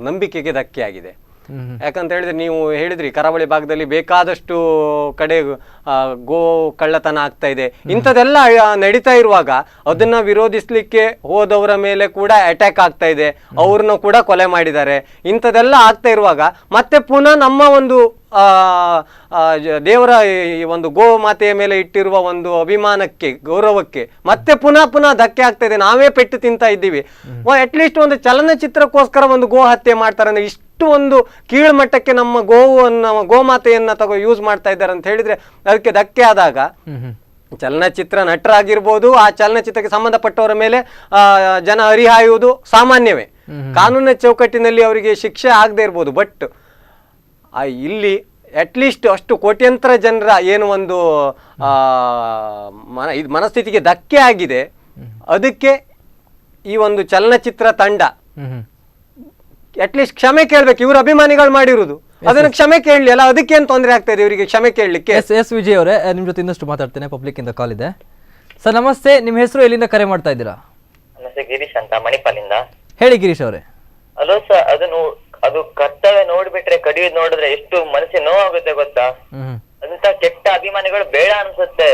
ನಂಬಿಕೆಗೆ ಧಕ್ಕೆ ಆಗಿದೆ. ಯಾಕಂತ ಹೇಳಿದ್ರೆ ನೀವು ಹೇಳಿದ್ರಿ, ಕರಾವಳಿ ಭಾಗದಲ್ಲಿ ಬೇಕಾದಷ್ಟು ಕಡೆ ಗೋ ಕಳ್ಳತನ ಆಗ್ತಾ ಇದೆ. ಇಂಥದೆಲ್ಲ ನಡೀತಾ ಇರುವಾಗ ಅದನ್ನ ವಿರೋಧಿಸ್ಲಿಕ್ಕೆ ಹೋದವರ ಮೇಲೆ ಕೂಡ ಅಟ್ಯಾಕ್ ಆಗ್ತಾ ಇದೆ, ಅವ್ರನ್ನ ಕೂಡ ಕೊಲೆ ಮಾಡಿದ್ದಾರೆ. ಇಂಥದೆಲ್ಲ ಆಗ್ತಾ ಇರುವಾಗ ಮತ್ತೆ ಪುನಃ ನಮ್ಮ ಒಂದು ದೇವರ ಒಂದು ಗೋ ಮಾತೆಯ ಮೇಲೆ ಇಟ್ಟಿರುವ ಒಂದು ಅಭಿಮಾನಕ್ಕೆ, ಗೌರವಕ್ಕೆ ಮತ್ತೆ ಪುನಃ ಧಕ್ಕೆ ಆಗ್ತಾ ಇದೆ. ನಾವೇ ಪೆಟ್ಟು ತಿಂತಾ ಇದ್ದೀವಿ. ಅಟ್ಲೀಸ್ಟ್ ಒಂದು ಚಲನಚಿತ್ರಕ್ಕೋಸ್ಕರ ಒಂದು ಗೋ ಹತ್ಯೆ ಮಾಡ್ತಾರೆ ಅಂದ್ರೆ ಇಷ್ಟು ಒಂದು ಕೀಳ್ಮಟ್ಟಕ್ಕೆ ನಮ್ಮ ಗೋಮಾತೆಯನ್ನ ಯೂಸ್ ಮಾಡ್ತಾ ಇದ್ದಾರೆ ಅಂತ ಹೇಳಿದ್ರೆ ಅದಕ್ಕೆ ಧಕ್ಕೆ ಆದಾಗ ಚಲನಚಿತ್ರ ನಟರಾಗಿರ್ಬೋದು, ಆ ಚಲನಚಿತ್ರಕ್ಕೆ ಸಂಬಂಧಪಟ್ಟವರ ಮೇಲೆ ಜನ ಹರಿಹಾಯುವುದು ಸಾಮಾನ್ಯವೇ. ಕಾನೂನಿನ ಚೌಕಟ್ಟಿನಲ್ಲಿ ಅವರಿಗೆ ಶಿಕ್ಷೆ ಆಗದೆ ಇರ್ಬೋದು. ಬಟ್ ಇಲ್ಲಿ ಅಟ್ಲೀಸ್ಟ್ ಅಷ್ಟು ಕೋಟ್ಯಂತರ ಜನರ ಏನು ಒಂದು ಮನಸ್ಥಿತಿಗೆ ಧಕ್ಕೆ ಆಗಿದೆ, ಅದಕ್ಕೆ ಈ ಒಂದು ಚಲನಚಿತ್ರ ತಂಡ ಅಟ್ಲೀಸ್ಟ್ ಕ್ಷಮೆ ಕೇಳ್ಬೇಕು. ಇವರು ಅಭಿಮಾನಿಗಳು ಮಾಡಿರುವುದು, ಅದನ್ನ ಕ್ಷಮೆ ಕೇಳಲಿ ಅಲ್ಲ, ಅದಕ್ಕೆ ಏನು ತೊಂದರೆ ಆಗ್ತಾ ಇದೆ ಇವರಿಗೆ ಕ್ಷಮೆ ಕೇಳಲಿಕ್ಕೆ. ಎಸ್ ವಿಜಯ್ ಅವರೇ, ನಿಮ್ಮ ಜೊತೆ ಇನ್ನಷ್ಟು ಮಾತಾಡ್ತೇನೆ. ಪಬ್ಲಿಕ್ ಇಂದ ಕಾಲ್ ಇದೆ. ಸರ್ ನಮಸ್ತೆ, ನಿಮ್ಮ ಹೆಸರು, ಎಲ್ಲಿಂದ ಕರೆ ಮಾಡ್ತಾ ಇದ್ದೀರಾ? ನಮಸ್ತೆ, ಗಿರೀಶ್ ಅಂತ, ಮಣಿಪಾಲಿಂದ. ಹೇಳಿ ಗಿರೀಶ್ ಅವರೇ. ಹಲೋ ಸರ್, ಅದು ಕರ್ತವ್ಯ ನೋಡ್ಬಿಟ್ರೆ, ಕಡಿಯೋದ್ ನೋಡಿದ್ರೆ ಎಷ್ಟು ಮನಸ್ಸಿಗೆ ನೋವಾಗುತ್ತೆ ಗೊತ್ತಾ? ಅಂತ ಕೆಟ್ಟ ಅಭಿಮಾನಿಗಳು ಬೇಡ ಅನ್ಸುತ್ತೆ.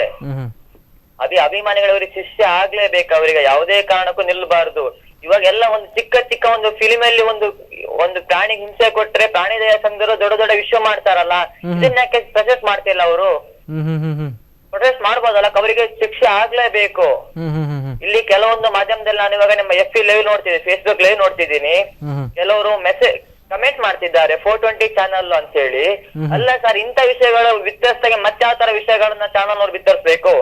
ಅಭಿಮಾನಿಗಳವರಿಗೆ ಶಿಷ್ಯ ಆಗ್ಲೇಬೇಕು, ಅವರಿಗೆ ಯಾವುದೇ ಕಾರಣಕ್ಕೂ ನಿಲ್ಬಾರ್ದು. ಇವಾಗ ಎಲ್ಲ ಒಂದು ಚಿಕ್ಕ ಒಂದು ಫಿಲಿಮ್ ಅಲ್ಲಿ ಒಂದು ಪ್ರಾಣಿಗೆ ಹಿಂಸೆ ಕೊಟ್ರೆ ಪ್ರಾಣಿ ದಯಾ ಸಂಘರು ದೊಡ್ಡ ವಿಷಯ ಮಾಡ್ತಾರಲ್ಲ, ಇದನ್ನ ಯಾಕೆ ಪ್ರೊಟೆಸ್ಟ್ ಮಾಡ್ತಿಲ್ಲ ಅವರು? ಪ್ರೊಟೆಸ್ಟ್ ಮಾಡ್ಬೋದಲ್ಲ, ಅವರಿಗೆ ಶಿಕ್ಷೆ ಆಗ್ಲೇಬೇಕು. ಇಲ್ಲಿ ಕೆಲವೊಂದು ಮಾಧ್ಯಮದಲ್ಲಿ ನಾನು ಇವಾಗ ನಿಮ್ಮ FB ಲೈವ್ ನೋಡ್ತಿದ್ದೀನಿ, ಫೇಸ್ಬುಕ್ ಲೈವ್ ನೋಡ್ತಿದ್ದೀನಿ, ಕೆಲವರು ಮೆಸೇಜ್ ಕಮೆಂಟ್ ಮಾಡ್ತಿದ್ದಾರೆ 420 ಚಾನಲ್ ಅಂತ ಹೇಳಿ. ಅಲ್ಲ ಸರ್, ಇಂಥ ವಿಷಯಗಳು ಬಿತ್ತರಿಸಿದಾಗ ಮತ್ತೆ ಯಾವ ತರ ವಿಷಯಗಳನ್ನ ಚಾನಲ್ ಅವ್ರು ಬಿತ್ತರಿಸ್ಬೇಕು?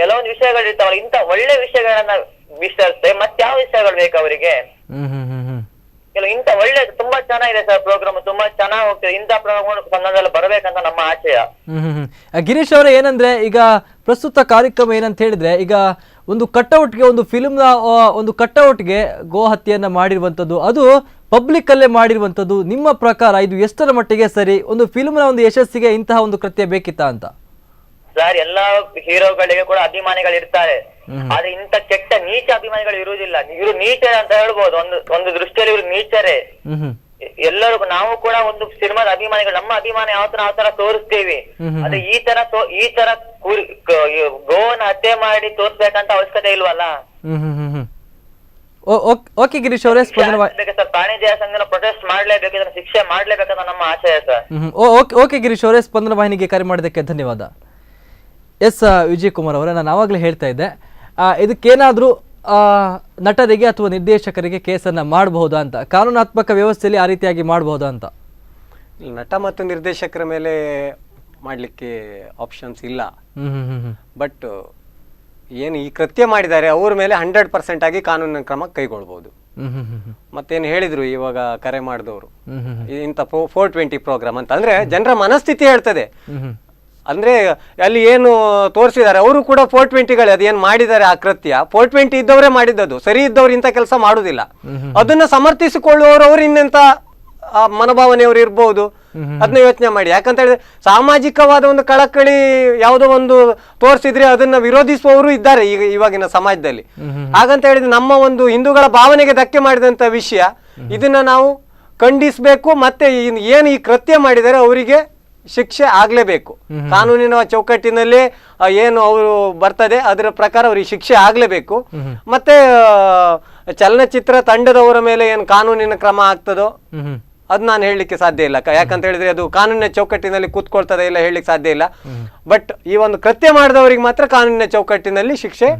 ಕೆಲವೊಂದು ವಿಷಯಗಳು ಇರ್ತಾವಲ್ಲ, ಇಂಥ ಒಳ್ಳೆ ವಿಷಯಗಳನ್ನ ಬಿತ್ತರಿಸ್ತೆ ಮತ್ತೆ ಯಾವ ವಿಷಯಗಳು ಬೇಕು ಅವರಿಗೆ? ಕೆಲವು ಇಂಥ ಒಳ್ಳೆ ತುಂಬಾ ಚೆನ್ನಾಗಿದೆ ಸರ್ ಪ್ರೋಗ್ರಾಮ್, ತುಂಬಾ ಚೆನ್ನಾಗಿ ಹೋಗ್ತದೆ. ಇಂಥ ಪ್ರೋಗ್ರಾಮ್ ಕನ್ನಡದಲ್ಲಿ ಬರ್ಬೇಕಂತ ನಮ್ಮ ಆಶಯ. ಗಿರೀಶ್ ಅವರೇ, ಏನಂದ್ರೆ ಈಗ ಪ್ರಸ್ತುತ ಕಾರ್ಯಕ್ರಮ ಏನಂತ ಹೇಳಿದ್ರೆ, ಈಗ ಒಂದು ಕಟ್ಔಟ್ಗೆ, ಒಂದು ಫಿಲ್ಮ್ನ ಒಂದು ಕಟ್ಔಟ್ಗೆ ಗೋ ಹತ್ಯೆಯನ್ನ ಮಾಡಿರುವಂಥದ್ದು, ಅದು ಪಬ್ಲಿಕ್ ಅಲ್ಲೇ ಮಾಡಿರುವಂಥದ್ದು. ನಿಮ್ಮ ಪ್ರಕಾರ ಇದು ಎಷ್ಟರ ಮಟ್ಟಿಗೆ ಸರಿ? ಒಂದು ಫಿಲ್ಮ್ನ ಒಂದು ಯಶಸ್ಸಿಗೆ ಇಂತಹ ಒಂದು ಕೃತ್ಯ ಬೇಕಿತ್ತ ಅಂತ? ಸರ್, ಎಲ್ಲಾ ಹೀರೋಗಳಿಗೆ ಕೂಡ ಅಭಿಮಾನಿಗಳು ಇರ್ತಾರೆ, ಆದ್ರೆ ಇಂಥ ಕೆಟ್ಟ ನೀಚ ಅಭಿಮಾನಿಗಳು ಇರುವುದಿಲ್ಲ. ಇವರು ನೀಚರೇ ಅಂತ ಹೇಳ್ಬೋದು, ಒಂದು ದೃಷ್ಟಿಯಲ್ಲಿ ಇವರು ನೀಚರೇ. ಎಲ್ಲರಿಗೂ ನಾವು ಕೂಡ ಒಂದು ಸಿನಿಮಾದ ಅಭಿಮಾನಿಗಳು, ನಮ್ಮ ಅಭಿಮಾನ ಯಾವ ತರ ತೋರಿಸ್ತೀವಿ. ಆದ್ರೆ ಈ ತರ ಗೋವನ್ನ ಹತ್ಯೆ ಮಾಡಿ ತೋರ್ಸ್ಬೇಕಂತ ಅವಶ್ಯಕತೆ ಇಲ್ವಲ್ಲ. ಓಕೆ ಗಿರೀಶ್ ಅವರೇ, ಸರ್, ಪ್ರಾಣಿ ದಯಾ ಸಂಘನ ಪ್ರೊಟೆಸ್ಟ್ ಮಾಡ್ಲೇಬೇಕು, ಇದನ್ನ ಶಿಕ್ಷೆ ಮಾಡ್ಲೇಬೇಕಂತ ನಮ್ಮ ಆಶಯ ಸರ್. ಓಕೆ ಗಿರೀಶ್ ಅವರೇ, ಸ್ಪಂದನ ವಾಹಿನಿಗೆ ಕರೆ ಮಾಡೋದಕ್ಕೆ ಧನ್ಯವಾದ. ಎಸ್ ವಿಜಯ್ ಕುಮಾರ್ ಅವರೇ, ನಾನು ಆವಾಗಲೇ ಹೇಳ್ತಾ ಇದ್ದೆ, ಇದಕ್ಕೇನಾದರೂ ನಟರಿಗೆ ಅಥವಾ ನಿರ್ದೇಶಕರಿಗೆ ಕೇಸನ್ನು ಮಾಡಬಹುದಾ ಅಂತ, ಕಾನೂನಾತ್ಮಕ ವ್ಯವಸ್ಥೆಯಲ್ಲಿ ಆ ರೀತಿಯಾಗಿ ಮಾಡಬಹುದಾ ಅಂತ? ನಟ ಮತ್ತು ನಿರ್ದೇಶಕರ ಮೇಲೆ ಮಾಡಲಿಕ್ಕೆ ಆಪ್ಷನ್ಸ್ ಇಲ್ಲ. ಬಟ್ ಏನು ಈ ಕೃತ್ಯ ಮಾಡಿದ್ದಾರೆ ಅವ್ರ ಮೇಲೆ 100% ಆಗಿ ಕಾನೂನಿನ ಕ್ರಮ ಕೈಗೊಳ್ಬಹುದು. ಮತ್ತೇನು ಹೇಳಿದ್ರು ಇವಾಗ ಕರೆ ಮಾಡಿದವರು, ಇಂಥ 420 ಪ್ರೋಗ್ರಾಮ್ ಅಂತ ಅಂದ್ರೆ ಜನರ ಮನಸ್ಥಿತಿ ಹೇಳ್ತದೆ. ಅಂದ್ರೆ ಅಲ್ಲಿ ಏನು ತೋರಿಸಿದ್ದಾರೆ ಅವರು ಕೂಡ 420ಗಳೇ, ಅದೇನು ಮಾಡಿದ್ದಾರೆ ಆ ಕೃತ್ಯ 420 ಇದ್ದವರೇ ಮಾಡಿದ್ದದು. ಸರಿ ಇದ್ದವ್ರು ಇಂಥ ಕೆಲಸ ಮಾಡುದಿಲ್ಲ. ಅದನ್ನ ಸಮರ್ಥಿಸಿಕೊಳ್ಳುವವರು ಅವ್ರು ಇನ್ನೆಂತ ಮನೋಭಾವನೆಯವರು ಇರ್ಬೋದು. ಅದನ್ನ ಯೋಚನೆ ಮಾಡಿ. ಯಾಕಂತ ಹೇಳಿದ್ರೆ ಸಾಮಾಜಿಕವಾದ ಒಂದು ಕಳಕಳಿ ಯಾವುದೋ ಒಂದು ತೋರಿಸಿದ್ರೆ ಅದನ್ನ ವಿರೋಧಿಸುವವರು ಇದ್ದಾರೆ ಇವಾಗಿನ ಸಮಾಜದಲ್ಲಿ. ಹಾಗಂತ ಹೇಳಿದ್ರೆ ನಮ್ಮ ಒಂದು ಹಿಂದೂಗಳ ಭಾವನೆಗೆ ಧಕ್ಕೆ ಮಾಡಿದಂತ ವಿಷಯ, ಇದನ್ನ ನಾವು ಖಂಡಿಸಬೇಕು. ಮತ್ತೆ ಏನು ಈ ಕೃತ್ಯ ಮಾಡಿದರೆ ಅವರಿಗೆ ಶಿಕ್ಷೆ ಆಗ್ಲೇಬೇಕು. ಕಾನೂನಿನ ಚೌಕಟ್ಟಿನಲ್ಲಿ ಏನು ಅವರು ಬರ್ತದೆ ಅದರ ಪ್ರಕಾರ ಅವ್ರಿಗೆ ಶಿಕ್ಷೆ ಆಗ್ಲೇಬೇಕು. ಮತ್ತೆ ಚಲನಚಿತ್ರ ತಂಡದವರ ಮೇಲೆ ಏನು ಕಾನೂನಿನ ಕ್ರಮ ಆಗ್ತದೋ ಅದು ನಾನು ಹೇಳಲಿಕ್ಕೆ ಸಾಧ್ಯ ಇಲ್ಲ. ಯಾಕಂತ ಹೇಳಿದ್ರೆ ಅದು ಕಾನೂನಿನ ಚೌಕಟ್ಟಿನಲ್ಲಿ ಕೂತ್ಕೊಳ್ತದೆ ಇಲ್ಲ ಹೇಳಲಿಕ್ಕೆ ಸಾಧ್ಯ ಇಲ್ಲ. ಬಟ್ ಈ ಒಂದು ಕೃತ್ಯ ಮಾಡಿದವರಿಗೆ ಮಾತ್ರ ಕಾನೂನಿನ ಚೌಕಟ್ಟಿನಲ್ಲಿ ಶಿಕ್ಷೆ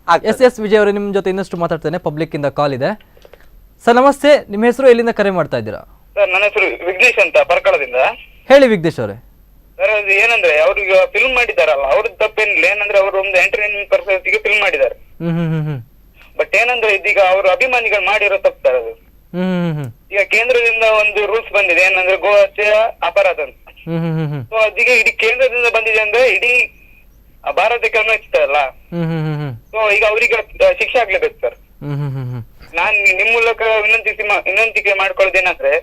ಆಗ್ತದೆ. ಎಸ್ ವಿಜಯ್ ಅವರು ನಿಮ್ಮ ಜೊತೆ ಇನ್ನಷ್ಟು ಮಾತಾಡ್ತೇನೆ. ಪಬ್ಲಿಕ್ ಇಂದ ಕಾಲ್ ಇದೆ. ಸರ್ ನಮಸ್ತೆ, ನಿಮ್ಮ ಹೆಸರು ಎಲ್ಲಿಂದ ಕರೆ ಮಾಡ್ತಾ ಇದ್ದೀರಾ? ಸರ್ ನನ್ನ ಹೆಸರು ವಿಘ್ನೇಶ್ ಅಂತ ಪರ್ಕಳದಿಂದ. ಹೇಳಿ ವಿಘ್ನೇಶ್ ಅವರೇ. ಸರ್ ಅದು ಏನಂದ್ರೆ ಅವ್ರಿಗೆ ಫಿಲ್ಮ್ ಮಾಡಿದಾರಲ್ಲ, ಅವ್ರದ್ದು ತಪ್ಪೇನಿಲ್ಲ. ಏನಂದ್ರೆ ಅವರು ಒಂದು ಎಂಟರ್ಟೈನ್ಮೆಂಟ್ ಪರ್ಪಸ್ಗೆ ಫಿಲ್ಮ್ ಮಾಡಿದ್ದಾರೆ. ಬಟ್ ಏನಂದ್ರೆ ಇದೀಗ ಅವರು ಅಭಿಮಾನಿಗಳು ಮಾಡಿರೋ ತಪ್ಪು ಸರ್ ಅದು. ಈಗ ಕೇಂದ್ರದಿಂದ ಒಂದು ರೂಲ್ಸ್ ಬಂದಿದೆ, ಏನಂದ್ರೆ ಗೋ ಹತ್ಯೆ ಅಪರಾಧ ಅಂತ. ಸೊ ಅದೀಗ ಇಡೀ ಕೇಂದ್ರದಿಂದ ಬಂದಿದೆ ಅಂದ್ರೆ ಇಡೀ ಭಾರತಕ್ಕೆ ಅನ್ವಯಿಸ್ತಲ್ಲ. ಸೊ ಈಗ ಅವರಿಗೆ ಶಿಕ್ಷೆ ಆಗ್ಲೇಬೇಕು ಸರ್. ನಾನ್ ನಿಮ್ ಮೂಲಕ ವಿನಂತಿಕೆ ಮಾಡ್ಕೊಳ್ಳೋದೇನಂದ್ರೆ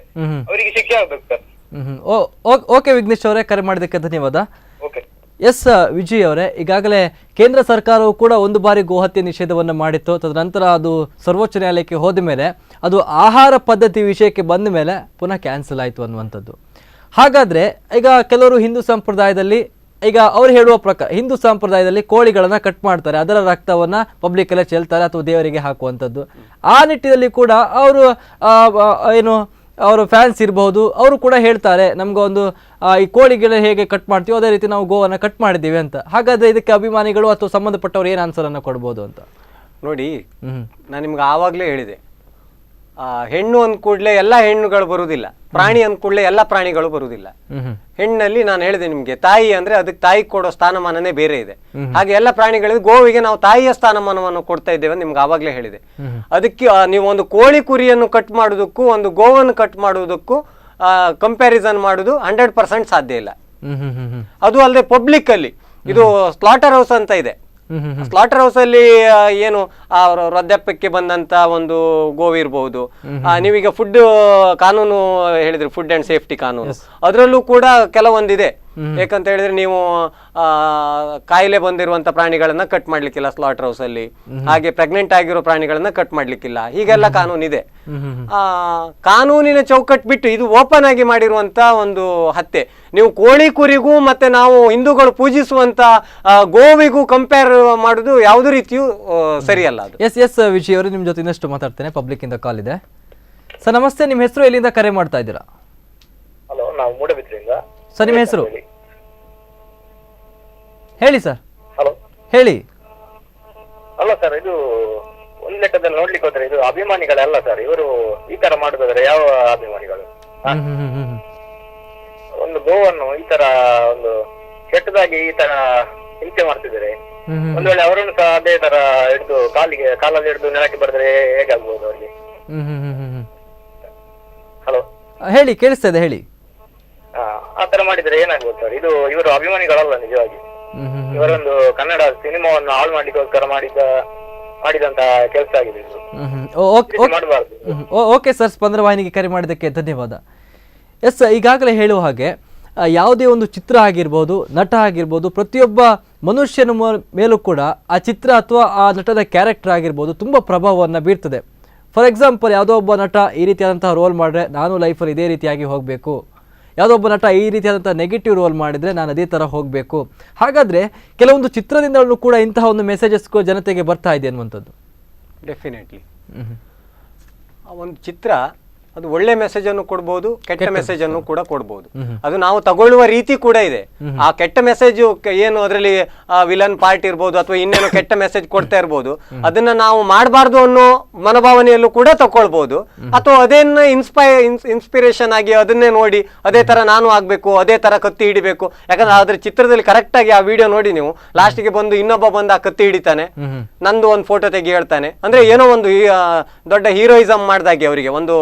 ಅವರಿಗೆ ಶಿಕ್ಷೆ ಆಗ್ಬೇಕು ಸರ್. ಓಕೆ ವಿಘ್ನೇಶ್ ಅವರೇ, ಕರೆ ಮಾಡಿದ್ದಕ್ಕೆ ಧನ್ಯವಾದ. ಓಕೆ. ಎಸ್ ವಿಜಯ್ ಅವರೇ, ಈಗಾಗಲೇ ಕೇಂದ್ರ ಸರ್ಕಾರವು ಕೂಡ ಒಂದು ಬಾರಿ ಗೋಹತ್ಯೆ ನಿಷೇಧವನ್ನು ಮಾಡಿತ್ತು. ತದನಂತರ ಅದು ಸರ್ವೋಚ್ಚ ನ್ಯಾಯಾಲಯಕ್ಕೆ ಹೋದ ಮೇಲೆ ಅದು ಆಹಾರ ಪದ್ಧತಿ ವಿಷಯಕ್ಕೆ ಬಂದ ಮೇಲೆ ಪುನಃ ಕ್ಯಾನ್ಸಲ್ ಆಯಿತು ಅನ್ನುವಂಥದ್ದು. ಹಾಗಾದರೆ ಈಗ ಕೆಲವರು ಹಿಂದೂ ಸಂಪ್ರದಾಯದಲ್ಲಿ, ಈಗ ಅವ್ರು ಹೇಳುವ ಪ್ರಕಾರ ಹಿಂದೂ ಸಂಪ್ರದಾಯದಲ್ಲಿ ಕೋಳಿಗಳನ್ನು ಕಟ್ ಮಾಡ್ತಾರೆ, ಅದರ ರಕ್ತವನ್ನು ಪಬ್ಲಿಕ್ಕೆಲ್ಲ ಚೆಲ್ತಾರೆ ಅಥವಾ ದೇವರಿಗೆ ಹಾಕುವಂಥದ್ದು. ಆ ನಿಟ್ಟಿನಲ್ಲಿ ಕೂಡ ಅವರು ಏನು ಅವರು ಫ್ಯಾನ್ಸ್ ಇರಬಹುದು, ಅವರು ಕೂಡ ಹೇಳ್ತಾರೆ ನಮಗೊಂದು ಈ ಕೋಳಿಗಳ ಹೇಗೆ ಕಟ್ ಮಾಡ್ತೀವೋ ಅದೇ ರೀತಿ ನಾವು ಗೋವನ್ನು ಕಟ್ ಮಾಡಿದ್ದೀವಿ ಅಂತ. ಹಾಗಾದರೆ ಇದಕ್ಕೆ ಅಭಿಮಾನಿಗಳು ಅಥವಾ ಸಂಬಂಧಪಟ್ಟವ್ರು ಏನು ಆನ್ಸರನ್ನು ಕೊಡ್ಬೋದು ಅಂತ ನೋಡಿ. ನಾನು ನಿಮ್ಗೆ ಆವಾಗಲೇ ಹೇಳಿದೆ, ಹೆಣ್ಣು ಅಂದ ಕೂಡಲೇ ಎಲ್ಲ ಹೆಣ್ಣುಗಳು ಬರುವುದಿಲ್ಲ, ಪ್ರಾಣಿ ಅಂದ ಕೂಡಲೇ ಎಲ್ಲ ಪ್ರಾಣಿಗಳು ಬರುವುದಿಲ್ಲ. ಹೆಣ್ಣಲ್ಲಿ ನಾನು ಹೇಳಿದೆ ನಿಮ್ಗೆ, ತಾಯಿ ಅಂದ್ರೆ ಅದಕ್ಕೆ ತಾಯಿ ಕೊಡೋ ಸ್ಥಾನಮಾನನೇ ಬೇರೆ ಇದೆ. ಹಾಗೆ ಎಲ್ಲ ಪ್ರಾಣಿಗಳಿಗೆ, ಗೋವಿಗೆ ನಾವು ತಾಯಿಯ ಸ್ಥಾನಮಾನವನ್ನು ಕೊಡ್ತಾ ಇದ್ದೇವೆ ನಿಮ್ಗೆ ಆವಾಗಲೇ ಹೇಳಿದೆ. ಅದಕ್ಕೆ ನೀವು ಒಂದು ಕೋಳಿ ಕುರಿಯನ್ನು ಕಟ್ ಮಾಡೋದಕ್ಕೂ ಒಂದು ಗೋವನ್ನು ಕಟ್ ಮಾಡುವುದಕ್ಕೂ ಕಂಪ್ಯಾರಿಸನ್ ಮಾಡೋದು 100% ಸಾಧ್ಯ ಇಲ್ಲ. ಅದು ಅಲ್ಲದೆ ಪಬ್ಲಿಕ್ ಅಲ್ಲಿ ಇದು ಸ್ಲಾಟರ್ ಹೌಸ್ ಅಂತ ಇದೆ. ಸ್ಲಾಟರ್ ಹೌಸ್ ಅಲ್ಲಿ ಏನು ವೃದ್ಧಾಪ್ಯಕ್ಕೆ ಬಂದಂತ ಒಂದು ಗೋವು ಇರಬಹುದು. ನೀವೀಗ ಫುಡ್ ಕಾನೂನು ಹೇಳಿದ್ರಿ, ಫುಡ್ ಅಂಡ್ ಸೇಫ್ಟಿ ಕಾನೂನು, ಅದರಲ್ಲೂ ಕೂಡ ಕೆಲವೊಂದಿದೆ. ಯಾಕಂತ ಹೇಳಿದ್ರೆ ನೀವು ಕಾಯಿಲೆ ಬಂದಿರುವಂತ ಪ್ರಾಣಿಗಳನ್ನ ಕಟ್ ಮಾಡ್ಲಿಕ್ಕಿಲ್ಲ ಸ್ಲಾಟರ್ ಹೌಸ್ ಅಲ್ಲಿ, ಹಾಗೆ ಪ್ರೆಗ್ನೆಂಟ್ ಆಗಿರೋ ಪ್ರಾಣಿಗಳನ್ನ ಕಟ್ ಮಾಡ್ಲಿಕ್ಕಿಲ್ಲ. ಹೀಗೆಲ್ಲ ಕಾನೂನು ಇದೆ. ಕಾನೂನಿನ ಚೌಕಟ್ಟು ಬಿಟ್ಟು ಇದು ಓಪನ್ ಆಗಿ ಮಾಡಿರುವಂತ ಒಂದು ಹತ್ಯೆ. ನೀವು ಕೋಳಿ ಕುರಿಗೂ ಮತ್ತೆ ನಾವು ಹಿಂದೂಗಳು ಪೂಜಿಸುವಂತ ಗೋವಿಗೂ ಕಂಪೇರ್ ಮಾಡುದು ಯಾವುದೇ ರೀತಿಯೂ ಸರಿಯಲ್ಲ ಅದು. ಎಸ್ ವಿಜಯ್ ಅವರು, ನಿಮ್ ಜೊತೆ ಇನ್ನಷ್ಟು ಮಾತಾಡ್ತೇನೆ. ಪಬ್ಲಿಕ್ ಇಂದ ಕಾಲ್ ಇದೆ. ಸರ್ ನಮಸ್ತೆ, ನಿಮ್ಮ ಹೆಸರು ಎಲ್ಲಿಂದ ಕರೆ ಮಾಡ್ತಾ ಇದ್ದೀರಾ? ಹಲೋ, ನಾವು ಮೂಡಬಿದ್ರಿಂದ. ಸರ್ ನಿಮ್ಮ ಹೆಸರು ಹೇಳಿ ಸರ್. ಹಲೋ ಹೇಳಿ. ಅಲ್ಲ ಸರ್, ಇದು ಒಂದ್ ಲೆಕ್ಕದಲ್ಲಿ ನೋಡ್ಲಿಕ್ಕೆ ಹೋದ್ರೆ ಇದು ಅಭಿಮಾನಿಗಳಲ್ಲ ಸರ್. ಇವರು ಈ ತರ ಮಾಡುದಾದ್ರೆ ಯಾವ ಅಭಿಮಾನಿಗಳು? ಒಂದು ಗೋವನ್ನು ಈ ತರ ಒಂದು ಕೆಟ್ಟದಾಗಿ ಈ ತರ ಹಿಂಸೆ ಮಾಡ್ತಿದ್ದಾರೆ. ಒಂದ್ ವೇಳೆ ಅವರನ್ನು ಸಹ ಅದೇ ತರ ಹಿಡಿದು ಕಾಲಲ್ಲಿ ಹಿಡಿದು ನೆಲಕ್ಕೆ ಬರೆದ್ರೆ ಹೇಗಾಗ್ಬೋದು ಅವ್ರಿಗೆ? ಹಲೋ ಹೇಳಿ, ಕೇಳಿಸ್ತಾ ಇದೆ, ಹೇಳಿ. ಆ ತರ ಮಾಡಿದ್ರೆ ಏನಾಗ್ಬೋದು ಸರ್? ಇದು ಇವರು ಅಭಿಮಾನಿಗಳಲ್ಲ ನಿಜವಾಗಿ. ಇವರೊಂದು ಕನ್ನಡ ಸಿನಿಮಾವನ್ನು ಹಾಳು ಮಾಡ್ಲಿಕ್ಕೋಸ್ಕರ ಮಾಡಿದಂತ ಕೆಲಸ ಆಗಿದೆ ಇದು. ಮಾಡಬಾರ್ದು. ಓಕೆ ಸರ್, ಸ್ಪಂದನ ವಾಹಿನಿಗೆ ಕರೆ ಮಾಡಿದ್ದಕ್ಕೆ ಧನ್ಯವಾದ. ಎಸ್, ಈಗಾಗಲೇ ಹೇಳುವ ಹಾಗೆ ಯಾವುದೇ ಒಂದು ಚಿತ್ರ ಆಗಿರ್ಬೋದು, ನಟ ಆಗಿರ್ಬೋದು, ಪ್ರತಿಯೊಬ್ಬ ಮನುಷ್ಯನ ಮೇಲೂ ಕೂಡ ಆ ಚಿತ್ರ ಅಥವಾ ಆ ನಟದ ಕ್ಯಾರೆಕ್ಟರ್ ಆಗಿರ್ಬೋದು ತುಂಬ ಪ್ರಭಾವವನ್ನು ಬೀರ್ತದೆ. ಫಾರ್ ಎಕ್ಸಾಂಪಲ್, ಯಾವುದೋ ಒಬ್ಬ ನಟ ಈ ರೀತಿಯಾದಂತಹ ರೋಲ್ ಮಾಡಿದ್ರೆ ನಾನು ಲೈಫಲ್ಲಿ ಇದೇ ರೀತಿಯಾಗಿ ಹೋಗಬೇಕು, ಯಾವುದೋ ಒಬ್ಬ ನಟ ಈ ರೀತಿಯಾದಂಥ ನೆಗೆಟಿವ್ ರೋಲ್ ಮಾಡಿದರೆ ನಾನು ಅದೇ ಥರ ಹೋಗಬೇಕು. ಹಾಗಾದರೆ ಕೆಲವೊಂದು ಚಿತ್ರದಿಂದಲೂ ಕೂಡ ಇಂತಹ ಒಂದು ಮೆಸೇಜಸ್ಗೂ ಜನತೆಗೆ ಬರ್ತಾ ಇದೆ ಅನ್ನುವಂಥದ್ದು. ಡೆಫಿನೆಟ್ಲಿ ಒಂದು ಚಿತ್ರ ಅದು ಒಳ್ಳೆ ಮೆಸೇಜ್ ಅನ್ನು ಕೊಡ್ಬೋದು, ಕೆಟ್ಟ ಮೆಸೇಜ್ ಅನ್ನು ಕೂಡ ಕೊಡ್ಬೋದು. ಅದು ನಾವು ತಗೊಳ್ಳುವ ರೀತಿ ಕೂಡ ಇದೆ. ಆ ಕೆಟ್ಟ ಮೆಸೇಜ್ ಏನು ಅದರಲ್ಲಿ ವಿಲನ್ ಪಾರ್ಟ್ ಇರ್ಬೋದು ಅಥವಾ ಇನ್ನೇನು ಕೆಟ್ಟ ಮೆಸೇಜ್ ಕೊಡ್ತಾ ಇರ್ಬೋದು, ಅದನ್ನ ನಾವು ಮಾಡಬಾರ್ದು ಅನ್ನೋ ಮನೋಭಾವನೆಯಲ್ಲೂ ಕೂಡ ತಗೊಳ್ಬಹುದು. ಅಥವಾ ಅದನ್ನ ಇನ್ಸ್ಪಿರೇಷನ್ ಆಗಿ ಅದನ್ನೇ ನೋಡಿ ಅದೇ ತರ ನಾನು ಆಗ್ಬೇಕು, ಅದೇ ತರ ಕತ್ತಿ ಹಿಡಿಬೇಕು. ಯಾಕಂದ್ರೆ ಅದ್ರ ಚಿತ್ರದಲ್ಲಿ ಕರೆಕ್ಟ್ ಆಗಿ ಆ ವಿಡಿಯೋ ನೋಡಿ ನೀವು ಲಾಸ್ಟ್ಗೆ ಬಂದು ಇನ್ನೊಬ್ಬ ಬಂದು ಆ ಕತ್ತಿ ಹಿಡಿತಾನೆ, ನಂದು ಒಂದು ಫೋಟೋ ತೆಗಿ ಹೇಳ್ತಾನೆ. ಅಂದ್ರೆ ಏನೋ ಒಂದು ದೊಡ್ಡ ಹೀರೋಯಿಸಮ್ ಮಾಡ್ದಾಗೆ ಅವರಿಗೆ ಒಂದು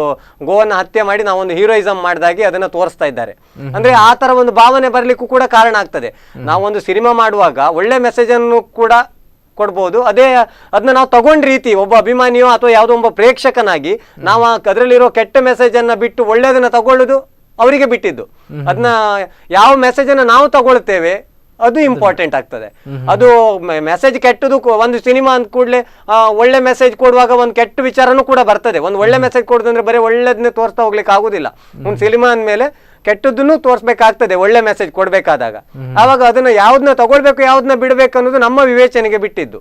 ಗೋವನ್ನ ಹತ್ಯೆ ಮಾಡಿ ನಾವೊಂದು ಹೀರೋಯಿಸಮ್ ಮಾಡಿದಾಗೆ ಅದನ್ನ ತೋರಿಸ್ತಾ ಇದ್ದಾರೆ. ಅಂದ್ರೆ ಆ ತರ ಒಂದು ಭಾವನೆ ಬರ್ಲಿಕ್ಕೂ ಕೂಡ ಕಾರಣ ಆಗ್ತದೆ. ನಾವೊಂದು ಸಿನಿಮಾ ಮಾಡುವಾಗ ಒಳ್ಳೆ ಮೆಸೇಜ್ ಅನ್ನು ಕೂಡ ಕೊಡ್ಬೋದು. ಅದನ್ನ ನಾವು ತಗೊಂಡ್ ರೀತಿ ಒಬ್ಬ ಅಭಿಮಾನಿಯೋ ಅಥವಾ ಯಾವುದೋ ಒಬ್ಬ ಪ್ರೇಕ್ಷಕನಾಗಿ ನಾವು ಅದರಲ್ಲಿರೋ ಕೆಟ್ಟ ಮೆಸೇಜ್ ಅನ್ನ ಬಿಟ್ಟು ಒಳ್ಳೇದನ್ನ ತಗೊಳ್ಳೋದು ಅವರಿಗೆ ಬಿಟ್ಟಿದ್ದು. ಅದನ್ನ ಯಾವ ಮೆಸೇಜ್ ಅನ್ನ ನಾವು ತಗೊಳ್ತೇವೆ ಅದು ಇಂಪಾರ್ಟೆಂಟ್ ಆಗ್ತದೆ. ಅದು ಮೆಸೇಜ್ ಕೆಟ್ಟದು ಒಂದು ಸಿನಿಮಾ ಅಂದ ಕೂಡಲೇ ಒಳ್ಳೆ ಮೆಸೇಜ್ ಕೊಡುವಾಗ ಒಂದು ಕೆಟ್ಟ ವಿಚಾರನೂ ಕೂಡ ಬರ್ತದೆ. ಒಂದು ಒಳ್ಳೆ ಮೆಸೇಜ್ ಕೊಡೋದಂದ್ರೆ ಬರೀ ಒಳ್ಳೇದನ್ನೇ ತೋರಿಸ್ತಾ ಹೋಗ್ಲಿಕ್ಕೆ ಆಗುದಿಲ್ಲ. ಒಂದು ಸಿನಿಮಾ ಅಂದ್ಮೇಲೆ ಕೆಟ್ಟದ್ದನ್ನು ತೋರಿಸ್ಬೇಕಾಗ್ತದೆ ಒಳ್ಳೆ ಮೆಸೇಜ್ ಕೊಡ್ಬೇಕಾದಾಗ. ಆವಾಗ ಅದನ್ನ ಯಾವ್ದನ್ನ ತಗೊಳ್ಬೇಕು ಯಾವ್ದನ್ನ ಬಿಡ್ಬೇಕು ಅನ್ನೋದು ನಮ್ಮ ವಿವೇಚನೆಗೆ ಬಿಟ್ಟಿದ್ದು.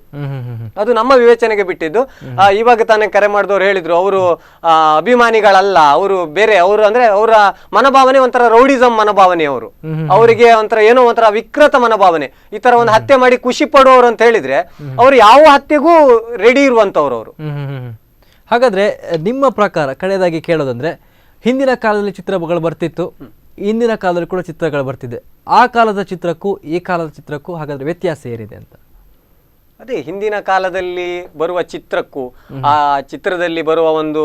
ಅದು ನಮ್ಮ ವಿವೇಚನೆಗೆ ಬಿಟ್ಟಿದ್ದು. ಇವಾಗ ತಾನೇ ಕರೆ ಮಾಡಿದವ್ರು ಹೇಳಿದ್ರು ಅವರು ಅಭಿಮಾನಿಗಳಲ್ಲ, ಅವರು ಬೇರೆ, ಅವರು ಅಂದ್ರೆ ಅವರ ಮನೋಭಾವನೆ ಒಂಥರ ರೌಡಿಸಂ ಮನೋಭಾವನೆ, ಅವರಿಗೆ ಒಂಥರ ಏನೋ ಒಂಥರ ವಿಕೃತ ಮನೋಭಾವನೆ. ಈ ತರ ಒಂದು ಹತ್ಯೆ ಮಾಡಿ ಖುಷಿ ಪಡುವವರು ಅಂತ ಹೇಳಿದ್ರೆ ಅವ್ರು ಯಾವ ಹತ್ಯೆಗೂ ರೆಡಿ ಇರುವಂತವ್ರು ಅವರು. ಹಾಗಾದ್ರೆ ನಿಮ್ಮ ಪ್ರಕಾರ ಕಡೆಯದಾಗಿ ಕೇಳೋದಂದ್ರೆ, ಹಿಂದಿನ ಕಾಲದಲ್ಲಿ ಚಿತ್ರಗಳು ಬರ್ತಿತ್ತು, ಇಂದಿನ ಕಾಲದಲ್ಲಿ ಕೂಡ ಚಿತ್ರಗಳು ಬರ್ತಿದೆ. ಆ ಕಾಲದ ಚಿತ್ರಕ್ಕೂ ಈ ಕಾಲದ ಚಿತ್ರಕ್ಕೂ ಹಾಗಾದ್ರೆ ವ್ಯತ್ಯಾಸ ಏನಿದೆ ಅಂತ? ಅದೇ ಹಿಂದಿನ ಕಾಲದಲ್ಲಿ ಬರುವ ಚಿತ್ರಕ್ಕೂ ಆ ಚಿತ್ರದಲ್ಲಿ ಬರುವ ಒಂದು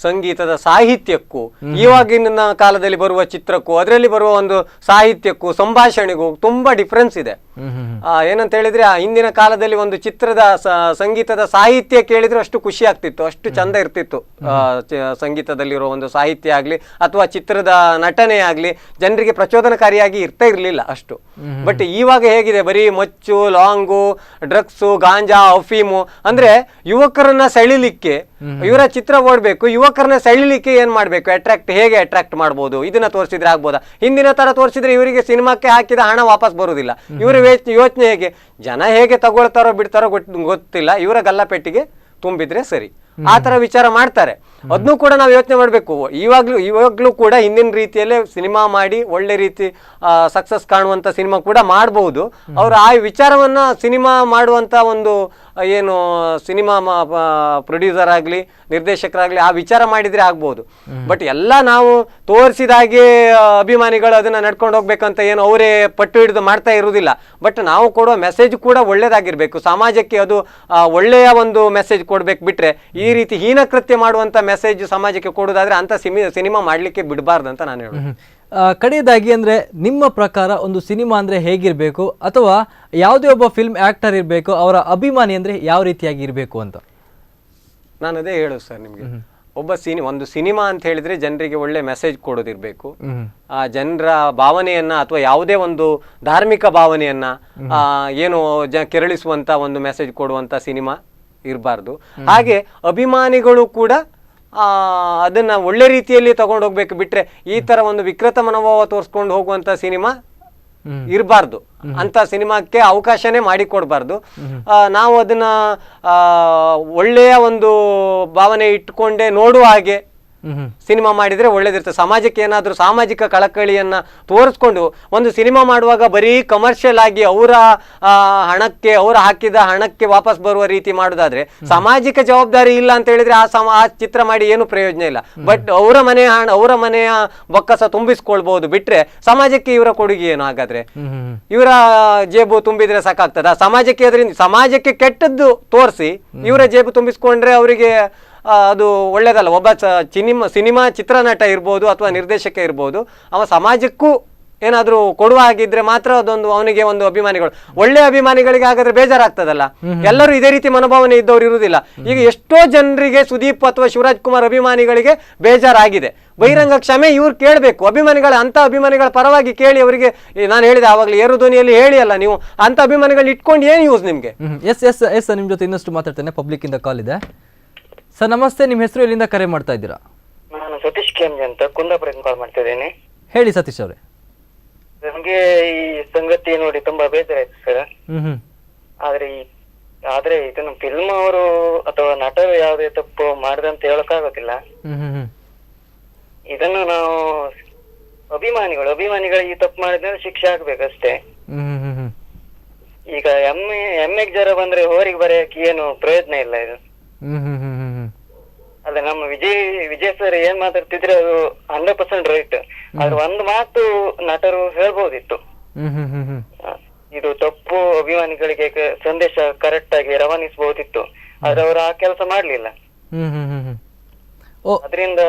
ಸಂಗೀತದ ಸಾಹಿತ್ಯಕ್ಕೂ ಇವಾಗಿನ ಕಾಲದಲ್ಲಿ ಬರುವ ಚಿತ್ರಕ್ಕೂ ಅದರಲ್ಲಿ ಬರುವ ಒಂದು ಸಾಹಿತ್ಯಕ್ಕೂ ಸಂಭಾಷಣೆಗೂ ತುಂಬಾ ಡಿಫ್ರೆನ್ಸ್ ಇದೆ. ಏನಂತ ಹೇಳಿದ್ರೆ ಆ ಹಿಂದಿನ ಕಾಲದಲ್ಲಿ ಒಂದು ಚಿತ್ರದ ಸಂಗೀತದ ಸಾಹಿತ್ಯ ಕೇಳಿದ್ರೆ ಅಷ್ಟು ಖುಷಿ ಆಗ್ತಿತ್ತು, ಅಷ್ಟು ಚಂದ ಇರ್ತಿತ್ತು. ಸಂಗೀತದಲ್ಲಿರೋ ಒಂದು ಸಾಹಿತ್ಯ ಆಗ್ಲಿ ಅಥವಾ ಚಿತ್ರದ ನಟನೆ ಆಗ್ಲಿ ಜನರಿಗೆ ಪ್ರಚೋದನಕಾರಿಯಾಗಿ ಇರ್ತಾ ಇರ್ಲಿಲ್ಲ ಅಷ್ಟು. ಬಟ್ ಇವಾಗ ಹೇಗಿದೆ, ಬರೀ ಮಚ್ಚು, ಲಾಂಗು, ಡ್ರಗ್ಸು, ಗಾಂಜಾ, ಅಫೀಮು, ಅಂದ್ರೆ ಯುವಕರನ್ನ ಸೆಳಿಲಿಕ್ಕೆ ಇವರ ಚಿತ್ರ ಓಡ್ಬೇಕು. ಯುವಕರನ್ನ ಸೆಳಿಲಿಕ್ಕೆ ಏನ್ ಮಾಡ್ಬೇಕು, ಹೇಗೆ ಅಟ್ರಾಕ್ಟ್ ಮಾಡ್ಬೋದು, ಇದನ್ನ ತೋರಿಸಿದ್ರೆ ಆಗ್ಬೋದಾ? ಹಿಂದಿನ ತರ ತೋರಿಸಿದ್ರೆ ಇವರಿಗೆ ಸಿನಿಮಾಕ್ಕೆ ಹಾಕಿದ ಹಣ ವಾಪಸ್ ಬರುವುದಿಲ್ಲ. ಇವರ ಯೋಚನೆ ಹೇಗೆ, ಜನ ಹೇಗೆ ತಗೊಳ್ತಾರೋ ಬಿಡ್ತಾರೋ ಗೊತ್ತಿಲ್ಲ, ಇವರ ಗಲ್ಲಪೆಟ್ಟಿಗೆ ತುಂಬಿದ್ರೆ ಸರಿ, ಆ ತರ ವಿಚಾರ ಮಾಡ್ತಾರೆ. ಅದನ್ನು ಕೂಡ ನಾವು ಯೋಚನೆ ಮಾಡ್ಬೇಕು. ಇವಾಗ್ಲೂ ಕೂಡ ಹಿಂದಿನ ರೀತಿಯಲ್ಲೇ ಸಿನಿಮಾ ಮಾಡಿ ಒಳ್ಳೆ ರೀತಿ ಸಕ್ಸಸ್ ಕಾಣುವಂತ ಸಿನಿಮಾ ಕೂಡ ಮಾಡಬಹುದು. ಅವ್ರು ಆ ವಿಚಾರವನ್ನ ಸಿನಿಮಾ ಮಾಡುವಂತ ಒಂದು ಏನು ಸಿನಿಮಾ ಪ್ರೊಡ್ಯೂಸರ್ ಆಗ್ಲಿ ನಿರ್ದೇಶಕರಾಗ್ಲಿ ಆ ವಿಚಾರ ಮಾಡಿದ್ರೆ ಆಗ್ಬಹುದು. ಬಟ್ ಎಲ್ಲ ನಾವು ತೋರಿಸಿದಾಗೆ ಅಭಿಮಾನಿಗಳು ಅದನ್ನ ನಡ್ಕೊಂಡು ಹೋಗ್ಬೇಕಂತ ಏನು ಅವರೇ ಪಟ್ಟು ಹಿಡಿದು ಮಾಡ್ತಾ ಇರುವುದಿಲ್ಲ. ಬಟ್ ನಾವು ಕೊಡುವ ಮೆಸೇಜ್ ಕೂಡ ಒಳ್ಳೇದಾಗಿರ್ಬೇಕು, ಸಮಾಜಕ್ಕೆ ಅದು ಒಳ್ಳೆಯ ಒಂದು ಮೆಸೇಜ್ ಕೊಡ್ಬೇಕು. ಬಿಟ್ರೆ ಈ ರೀತಿ ಹೀನ ಕೃತ್ಯ ಮಾಡುವಂತ ಮೆಸೇಜ್ ಸಮಾಜಕ್ಕೆ ಕೊಡೋದಾದ್ರೆ ಅಂತ ಸಿನಿಮಾ ಮಾಡ್ಲಿಕ್ಕೆ ಬಿಡಬಾರ್ದು ಅಂತ ನಾನು ಹೇಳುದು. ಕಡೆಯದಾಗಿ ಅಂದ್ರೆ ನಿಮ್ಮ ಪ್ರಕಾರ ಒಂದು ಸಿನಿಮಾ ಅಂದ್ರೆ ಹೇಗಿರ್ಬೇಕು, ಅಥವಾ ಯಾವುದೇ ಒಬ್ಬ ಫಿಲ್ಮ್ ಆಕ್ಟರ್ ಇರಬೇಕು, ಅವರ ಅಭಿಮಾನಿ ಅಂದ್ರೆ ಯಾವ ರೀತಿಯಾಗಿ ಇರಬೇಕು ಅಂತ? ನಾನು ಅದೇ ಹೇಳೋದು ಸರ್ ನಿಮ್ಗೆ. ಒಂದು ಸಿನಿಮಾ ಅಂತ ಹೇಳಿದ್ರೆ ಜನರಿಗೆ ಒಳ್ಳೆ ಮೆಸೇಜ್ ಕೊಡೋದಿರ್ಬೇಕು. ಆ ಜನರ ಭಾವನೆಯನ್ನ ಅಥವಾ ಯಾವುದೇ ಒಂದು ಧಾರ್ಮಿಕ ಭಾವನೆಯನ್ನ ಏನು ಕೆರಳಿಸುವಂತ ಒಂದು ಮೆಸೇಜ್ ಕೊಡುವಂತ ಸಿನಿಮಾ ಇರಬಾರ್ದು. ಹಾಗೆ ಅಭಿಮಾನಿಗಳು ಕೂಡ ಅದನ್ನ ಒಳ್ಳೆ ರೀತಿಯಲ್ಲಿ ತಗೊಂಡು ಹೋಗ್ಬೇಕು. ಬಿಟ್ರೆ ಈ ತರ ಒಂದು ವಿಕೃತ ಮನೋಭಾವ ತೋರಿಸ್ಕೊಂಡು ಹೋಗುವಂತ ಸಿನಿಮಾ ಇರಬಾರ್ದು. ಅಂತ ಸಿನಿಮಾಕ್ಕೆ ಅವಕಾಶನೇ ಮಾಡಿಕೊಡ್ಬಾರ್ದು. ನಾವು ಅದನ್ನ ಒಳ್ಳೆಯ ಒಂದು ಭಾವನೆ ಇಟ್ಕೊಂಡೇ ನೋಡುವ ಹಾಗೆ ಸಿನಿಮಾ ಮಾಡಿದ್ರೆ ಒಳ್ಳೇದಿರ್ತದೆ. ಸಮಾಜಕ್ಕೆ ಏನಾದ್ರೂ ಸಾಮಾಜಿಕ ಕಳಕಳಿಯನ್ನ ತೋರಿಸ್ಕೊಂಡು ಒಂದು ಸಿನಿಮಾ ಮಾಡುವಾಗ ಬರೀ ಕಮರ್ಷಿಯಲ್ ಆಗಿ ಅವರ ಅವ್ರು ಹಾಕಿದ ಹಣಕ್ಕೆ ವಾಪಸ್ ಬರುವ ರೀತಿ ಮಾಡೋದಾದ್ರೆ ಸಾಮಾಜಿಕ ಜವಾಬ್ದಾರಿ ಇಲ್ಲ ಅಂತ ಹೇಳಿದ್ರೆ ಆ ಚಿತ್ರ ಮಾಡಿ ಏನು ಪ್ರಯೋಜನ ಇಲ್ಲ. ಬಟ್ ಅವರ ಮನೆಯ ಬೊಕ್ಕಸ ತುಂಬಿಸ್ಕೊಳ್ಬಹುದು. ಬಿಟ್ರೆ ಸಮಾಜಕ್ಕೆ ಇವರ ಕೊಡುಗೆ ಏನು? ಹಾಗಾದ್ರೆ ಇವರ ಜೇಬು ತುಂಬಿದ್ರೆ ಸಾಕಾಗ್ತದ? ಸಮಾಜಕ್ಕೆ ಅದರಿಂದ ಸಮಾಜಕ್ಕೆ ಕೆಟ್ಟದ್ದು ತೋರಿಸಿ ಇವರ ಜೇಬು ತುಂಬಿಸ್ಕೊಂಡ್ರೆ ಅವರಿಗೆ ಅದು ಒಳ್ಳೇದಲ್ಲ. ಒಬ್ಬ ಸಿನಿಮಾ ಚಿತ್ರನಟ ಇರ್ಬೋದು ಅಥವಾ ನಿರ್ದೇಶಕ ಇರ್ಬೋದು, ಅವ ಸಮಾಜಕ್ಕೂ ಏನಾದ್ರೂ ಕೊಡುವ ಹಾಗಿದ್ರೆ ಮಾತ್ರ ಅದೊಂದು ಅವನಿಗೆ ಒಂದು ಅಭಿಮಾನಿಗಳು. ಒಳ್ಳೆ ಅಭಿಮಾನಿಗಳಿಗೆ ಹಾಗಾದ್ರೆ ಬೇಜಾರಾಗ್ತದಲ್ಲ. ಎಲ್ಲರೂ ಇದೇ ರೀತಿ ಮನೋಭಾವನೆ ಇದ್ದವ್ರು ಇರುವುದಿಲ್ಲ. ಈಗ ಎಷ್ಟೋ ಜನರಿಗೆ ಸುದೀಪ್ ಅಥವಾ ಶಿವರಾಜ್ ಕುಮಾರ್ ಅಭಿಮಾನಿಗಳಿಗೆ ಬೇಜಾರಾಗಿದೆ. ಬಹಿರಂಗ ಕ್ಷಮೆ ಇವ್ರು ಕೇಳಬೇಕು. ಅಂತ ಅಭಿಮಾನಿಗಳ ಪರವಾಗಿ ಕೇಳಿ ಅವರಿಗೆ, ನಾನು ಹೇಳಿದೆ ಆವಾಗಲೇ ಏರು ಧ್ವನಿಯಲ್ಲಿ ಹೇಳಿ ಅಲ್ಲ, ನೀವು ಅಂತ ಅಭಿಮಾನಿಗಳು ಇಟ್ಕೊಂಡು ಏನ್ ಯೂಸ್ ನಿಮ್ಗೆ? ಎಸ್ ನಿಮ್ ಜೊತೆ ಇನ್ನಷ್ಟು ಮಾತಾಡ್ತೇನೆ. ಪಬ್ಲಿಕ್ ಇಂದ ಕಾಲ್ ಇದೆ. ಸರ್ ನಮಸ್ತೆ, ನಿಮ್ಮ ಹೆಸರು ಎಲ್ಲಿಂದ ಕರೆ ಮಾಡ್ತಾ ಇದ್ದೀರಾ? ನಾನು ಸತೀಶ್ ಕೆಂಜಿ ಅಂತ ಕುಂದಾಪುರದಿಂದ ಕಾಲ್ ಮಾಡ್ತಾ ಇದ್ದೇನೆ. ಹೇಳಿ ಸತೀಶ್ ಅವರೇ. ನಮ್ಗೆ ಈ ಸಂಗತಿ ನೋಡಿ ತುಂಬಾ ಬೇಜಾರಾಯ್ತು ಸರ್. ಆದ್ರೆ ಇದನ್ನು ಫಿಲ್ಮ್ ಅವರು ಅಥವಾ ನಟರು ಯಾವುದೇ ತಪ್ಪು ಮಾಡಿದಂತ ಹೇಳಕ್ಕಾಗೋದಿಲ್ಲ. ಇದನ್ನು ನಾವು ಅಭಿಮಾನಿಗಳು ಈ ತಪ್ಪು ಮಾಡಿದ್ರೆ ಶಿಕ್ಷೆ ಆಗ್ಬೇಕಷ್ಟೇ. ಈಗ ಎಮ್ಮೆಗೆ ಜ್ವರ ಬಂದ್ರೆ ಹೋರಿಗೆ ಬರೆಯಕ್ಕೆ ಏನು ಪ್ರಯೋಜನ ಇಲ್ಲ. ಇದು ಅಲ್ಲ, ನಮ್ಮ ವಿಜಯ್ ಸರ್ ಏನ್ ಮಾತಾಡ್ತಿದ್ರೆ ಅದು 100% ರೈಟ್. ಆದ್ರೆ ಒಂದು ಮಾತು ನಟರು ಹೇಳ್ಬೋದಿತ್ತು, ಇದು ತಪ್ಪು, ಅಭಿಮಾನಿಗಳಿಗೆ ಸಂದೇಶ ಕರೆಕ್ಟ್ ಆಗಿ ರವಾನಿಸಬಹುದಿತ್ತು. ಆದ್ರೆ ಅವರು ಆ ಕೆಲಸ ಮಾಡ್ಲಿಲ್ಲ. ಅದರಿಂದ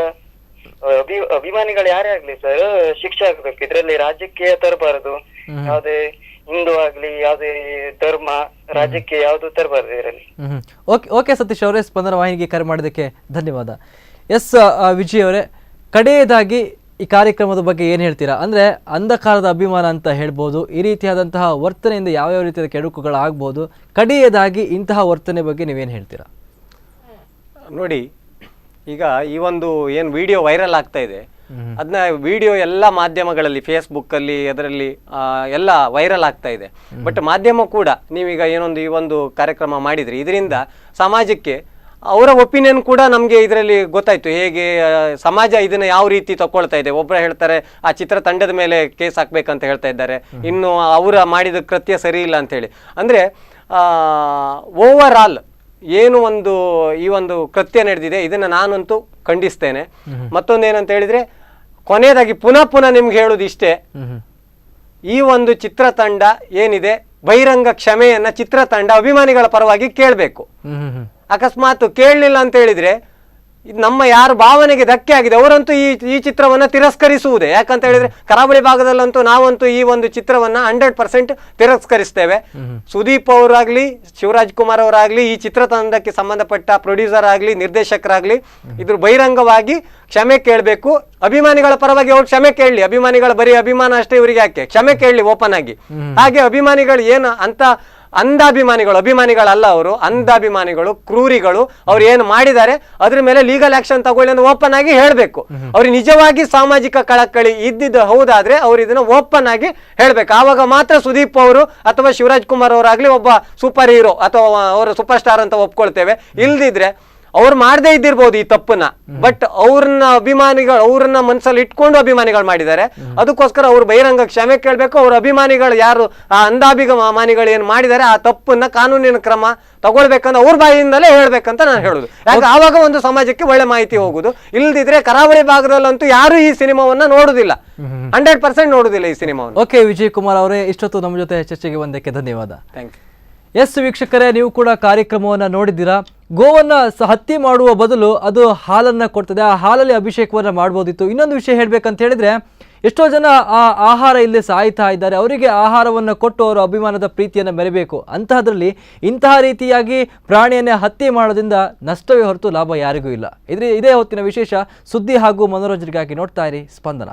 ಅಭಿಮಾನಿಗಳು ಯಾರೇ ಆಗ್ಲಿ ಸರ್ ಶಿಕ್ಷೆ ಆಗ್ಬೇಕು. ಇದ್ರಲ್ಲಿ ರಾಜಕೀಯ ತರಬಾರದು, ಯಾವುದೇ ಹಿಂದೂ ಆಗ್ಲಿ ಯಾವುದೇ ಧರ್ಮ ರಾಜ್ಯಕ್ಕೆ ಯಾವ್ದು ತರಬಾರ್ದು ಇದರಲ್ಲಿ. ಓಕೆ ಓಕೆ ಸತೀಶ್ ಅವರೇ, ಸ್ಪಂದನ ವಾಹಿನಿಗೆ ಕರೆ ಮಾಡೋದಕ್ಕೆ ಧನ್ಯವಾದ. ಎಸ್ ವಿಜಯ್ ಅವರೇ, ಕಡೆಯದಾಗಿ ಈ ಕಾರ್ಯಕ್ರಮದ ಬಗ್ಗೆ ಏನು ಹೇಳ್ತೀರಾ? ಅಂದರೆ ಅಂಧಕಾರದ ಅಭಿಮಾನ ಅಂತ ಹೇಳ್ಬೋದು, ಈ ರೀತಿಯಾದಂತಹ ವರ್ತನೆಯಿಂದ ಯಾವ್ಯಾವ ರೀತಿಯ ಕೆಡುಕುಗಳಾಗ್ಬೋದು, ಕಡೆಯದಾಗಿ ಇಂತಹ ವರ್ತನೆ ಬಗ್ಗೆ ನೀವೇನು ಹೇಳ್ತೀರಾ? ನೋಡಿ, ಈಗ ಈ ಒಂದು ಏನು ವಿಡಿಯೋ ವೈರಲ್ ಆಗ್ತಾ ಇದೆ, ಅದನ್ನ ವಿಡಿಯೋ ಎಲ್ಲ ಮಾಧ್ಯಮಗಳಲ್ಲಿ, ಫೇಸ್ಬುಕ್ಕಲ್ಲಿ, ಅದರಲ್ಲಿ ಎಲ್ಲ ವೈರಲ್ ಆಗ್ತಾ ಇದೆ. ಬಟ್ ಮಾಧ್ಯಮ ಕೂಡ ನೀವೀಗ ಈ ಒಂದು ಕಾರ್ಯಕ್ರಮ ಮಾಡಿದ್ರಿ, ಇದರಿಂದ ಸಮಾಜಕ್ಕೆ ಅವರ ಒಪಿನಿಯನ್ ಕೂಡ ನಮಗೆ ಇದರಲ್ಲಿ ಗೊತ್ತಾಯ್ತು, ಹೇಗೆ ಸಮಾಜ ಇದನ್ನ ಯಾವ ರೀತಿ ತಗೊಳ್ತಾ ಇದೆ. ಒಬ್ಬರು ಹೇಳ್ತಾರೆ ಆ ಚಿತ್ರತಂಡದ ಮೇಲೆ ಕೇಸ್ ಹಾಕ್ಬೇಕಂತ ಹೇಳ್ತಾ ಇದ್ದಾರೆ, ಇನ್ನು ಅವರ ಮಾಡಿದ ಕೃತ್ಯ ಸರಿ ಇಲ್ಲ ಅಂತ ಹೇಳಿ. ಅಂದರೆ ಓವರ್ ಆಲ್ ಏನು ಈ ಒಂದು ಕೃತ್ಯ ನಡೆದಿದೆ, ಇದನ್ನು ನಾನಂತೂ ಖಂಡಿಸ್ತೇನೆ. ಮತ್ತೊಂದೇನಂತ ಹೇಳಿದ್ರೆ, ಕೊನೆಯದಾಗಿ ಪುನಃ ನಿಮ್ಗೆ ಹೇಳೋದು ಇಷ್ಟೇ, ಈ ಒಂದು ಚಿತ್ರತಂಡ ಏನಿದೆ, ಬಹಿರಂಗ ಕ್ಷಮೆಯನ್ನ ಚಿತ್ರತಂಡ ಅಭಿಮಾನಿಗಳ ಪರವಾಗಿ ಕೇಳಬೇಕು. ಅಕಸ್ಮಾತ್ ಕೇಳಲಿಲ್ಲ ಅಂತ ಹೇಳಿದ್ರೆ ನಮ್ಮ ಯಾರು ಭಾವನೆಗೆ ಧಕ್ಕೆ ಆಗಿದೆ ಅವರಂತೂ ಈ ಚಿತ್ರವನ್ನ ತಿರಸ್ಕರಿಸುವುದೇ. ಯಾಕಂತ ಹೇಳಿದ್ರೆ ಕರಾವಳಿ ಭಾಗದಲ್ಲಂತೂ ನಾವಂತೂ ಈ ಒಂದು ಚಿತ್ರವನ್ನ 100% ತಿರಸ್ಕರಿಸ್ತೇವೆ. ಸುದೀಪ್ ಅವರಾಗ್ಲಿ, ಶಿವರಾಜ್ ಕುಮಾರ್ ಅವರಾಗ್ಲಿ, ಈ ಚಿತ್ರತಂಡಕ್ಕೆ ಸಂಬಂಧಪಟ್ಟ ಪ್ರೊಡ್ಯೂಸರ್ ಆಗ್ಲಿ, ನಿರ್ದೇಶಕರಾಗ್ಲಿ, ಇದ್ರ ಬಹಿರಂಗವಾಗಿ ಕ್ಷಮೆ ಕೇಳಬೇಕು. ಅಭಿಮಾನಿಗಳ ಪರವಾಗಿ ಅವ್ರು ಕ್ಷಮೆ ಕೇಳಲಿ. ಅಭಿಮಾನಿಗಳ ಬರೀ ಅಭಿಮಾನ ಅಷ್ಟೇ ಇವರಿಗೆ ಯಾಕೆ, ಕ್ಷಮೆ ಕೇಳಲಿ ಓಪನ್ ಆಗಿ. ಹಾಗೆ ಅಭಿಮಾನಿಗಳು ಏನು ಅಂತ ಅಭಿಮಾನಿಗಳಲ್ಲ, ಅವರು ಅಂಧಾಭಿಮಾನಿಗಳು, ಕ್ರೂರಿಗಳು, ಅವ್ರು ಏನು ಮಾಡಿದ್ದಾರೆ ಅದ್ರ ಮೇಲೆ ಲೀಗಲ್ ಆಕ್ಷನ್ ತಗೊಳ್ಳಿ ಅಂತ ಓಪನ್ ಆಗಿ ಹೇಳಬೇಕು. ಅವ್ರಿಗೆ ನಿಜವಾಗಿ ಸಾಮಾಜಿಕ ಕಳಕಳಿ ಇದ್ದಿದ್ದು ಹೌದಾದ್ರೆ ಅವ್ರು ಇದನ್ನ ಓಪನ್ ಆಗಿ ಹೇಳ್ಬೇಕು. ಆವಾಗ ಮಾತ್ರ ಸುದೀಪ್ ಅವರು ಅಥವಾ ಶಿವರಾಜ್ ಕುಮಾರ್ ಅವರಾಗ್ಲಿ ಒಬ್ಬ ಸೂಪರ್ ಹೀರೋ ಅಥವಾ ಅವರು ಸೂಪರ್ ಸ್ಟಾರ್ ಅಂತ ಒಪ್ಕೊಳ್ತೇವೆ. ಇಲ್ದಿದ್ರೆ ಅವ್ರು ಮಾಡದೇ ಇದ್ದಿರ್ಬೋದು ಈ ತಪ್ಪನ್ನ, ಬಟ್ ಅವ್ರನ್ನ ಮನಸ್ಸಲ್ಲಿ ಇಟ್ಕೊಂಡು ಅಭಿಮಾನಿಗಳು ಮಾಡಿದ್ದಾರೆ. ಅದಕ್ಕೋಸ್ಕರ ಅವ್ರು ಬಹಿರಂಗ ಕ್ಷಮೆ ಕೇಳಬೇಕು. ಅವ್ರ ಅಭಿಮಾನಿಗಳು ಯಾರು ಆ ಅಂಧಾಭಿಮಾನಿಗಳು ಏನು ಮಾಡಿದ್ದಾರೆ ಆ ತಪ್ಪನ್ನ ಕಾನೂನಿನ ಕ್ರಮ ತಗೊಳ್ಬೇಕಂತ ಅವ್ರ ಬಾಯಿಂದಲೇ ಹೇಳ್ಬೇಕಂತ ನಾನು ಹೇಳುದು. ಯಾಕೆ ಆವಾಗ ಒಂದು ಸಮಾಜಕ್ಕೆ ಒಳ್ಳೆ ಮಾಹಿತಿ ಹೋಗುದು. ಇಲ್ದಿದ್ರೆ ಕರಾವಳಿ ಭಾಗದಲ್ಲಂತೂ ಯಾರು ಈ ಸಿನಿಮಾವನ್ನ ನೋಡುದಿಲ್ಲ, 100% ನೋಡುದಿಲ್ಲ ಈ ಸಿನಿಮಾವನ್ನು. ಓಕೆ ವಿಜಯ್ ಕುಮಾರ್ ಅವರೇ, ಇಷ್ಟೊತ್ತು ನಮ್ಮ ಜೊತೆ ಚರ್ಚೆಗೆ ಬಂದಕ್ಕೆ ಧನ್ಯವಾದ. Thank you. ಎಸ್ ವೀಕ್ಷಕರೇ, ನೀವು ಕೂಡ ಕಾರ್ಯಕ್ರಮವನ್ನು ನೋಡಿದ್ದೀರಾ. ಗೋವನ್ನು ಹತ್ಯೆ ಮಾಡುವ ಬದಲು ಅದು ಹಾಲನ್ನು ಕೊಡ್ತದೆ, ಆ ಹಾಲಲ್ಲಿ ಅಭಿಷೇಕವನ್ನು ಮಾಡ್ಬೋದಿತ್ತು. ಇನ್ನೊಂದು ವಿಷಯ ಹೇಳಬೇಕಂತ ಹೇಳಿದ್ರೆ, ಎಷ್ಟೋ ಜನ ಆ ಆಹಾರ ಇಲ್ಲಿ ಸಾಯ್ತಾ ಇದ್ದಾರೆ, ಅವರಿಗೆ ಆಹಾರವನ್ನು ಕೊಟ್ಟು ಅವರ ಅಭಿಮಾನದ ಪ್ರೀತಿಯನ್ನು ಮೆರೆಬೇಕು. ಅಂತಹದ್ರಲ್ಲಿ ಇಂತಹ ರೀತಿಯಾಗಿ ಪ್ರಾಣಿಯನ್ನೇ ಹತ್ಯೆ ಮಾಡೋದ್ರಿಂದ ನಷ್ಟವೇ ಹೊರತು ಲಾಭ ಯಾರಿಗೂ ಇಲ್ಲ. ಇದೇ ಹೊತ್ತಿನ ವಿಶೇಷ ಸುದ್ದಿ ಹಾಗೂ ಮನೋರಂಜನೆಗಾಗಿ ನೋಡ್ತಾ ಇರಿ ಸ್ಪಂದನ.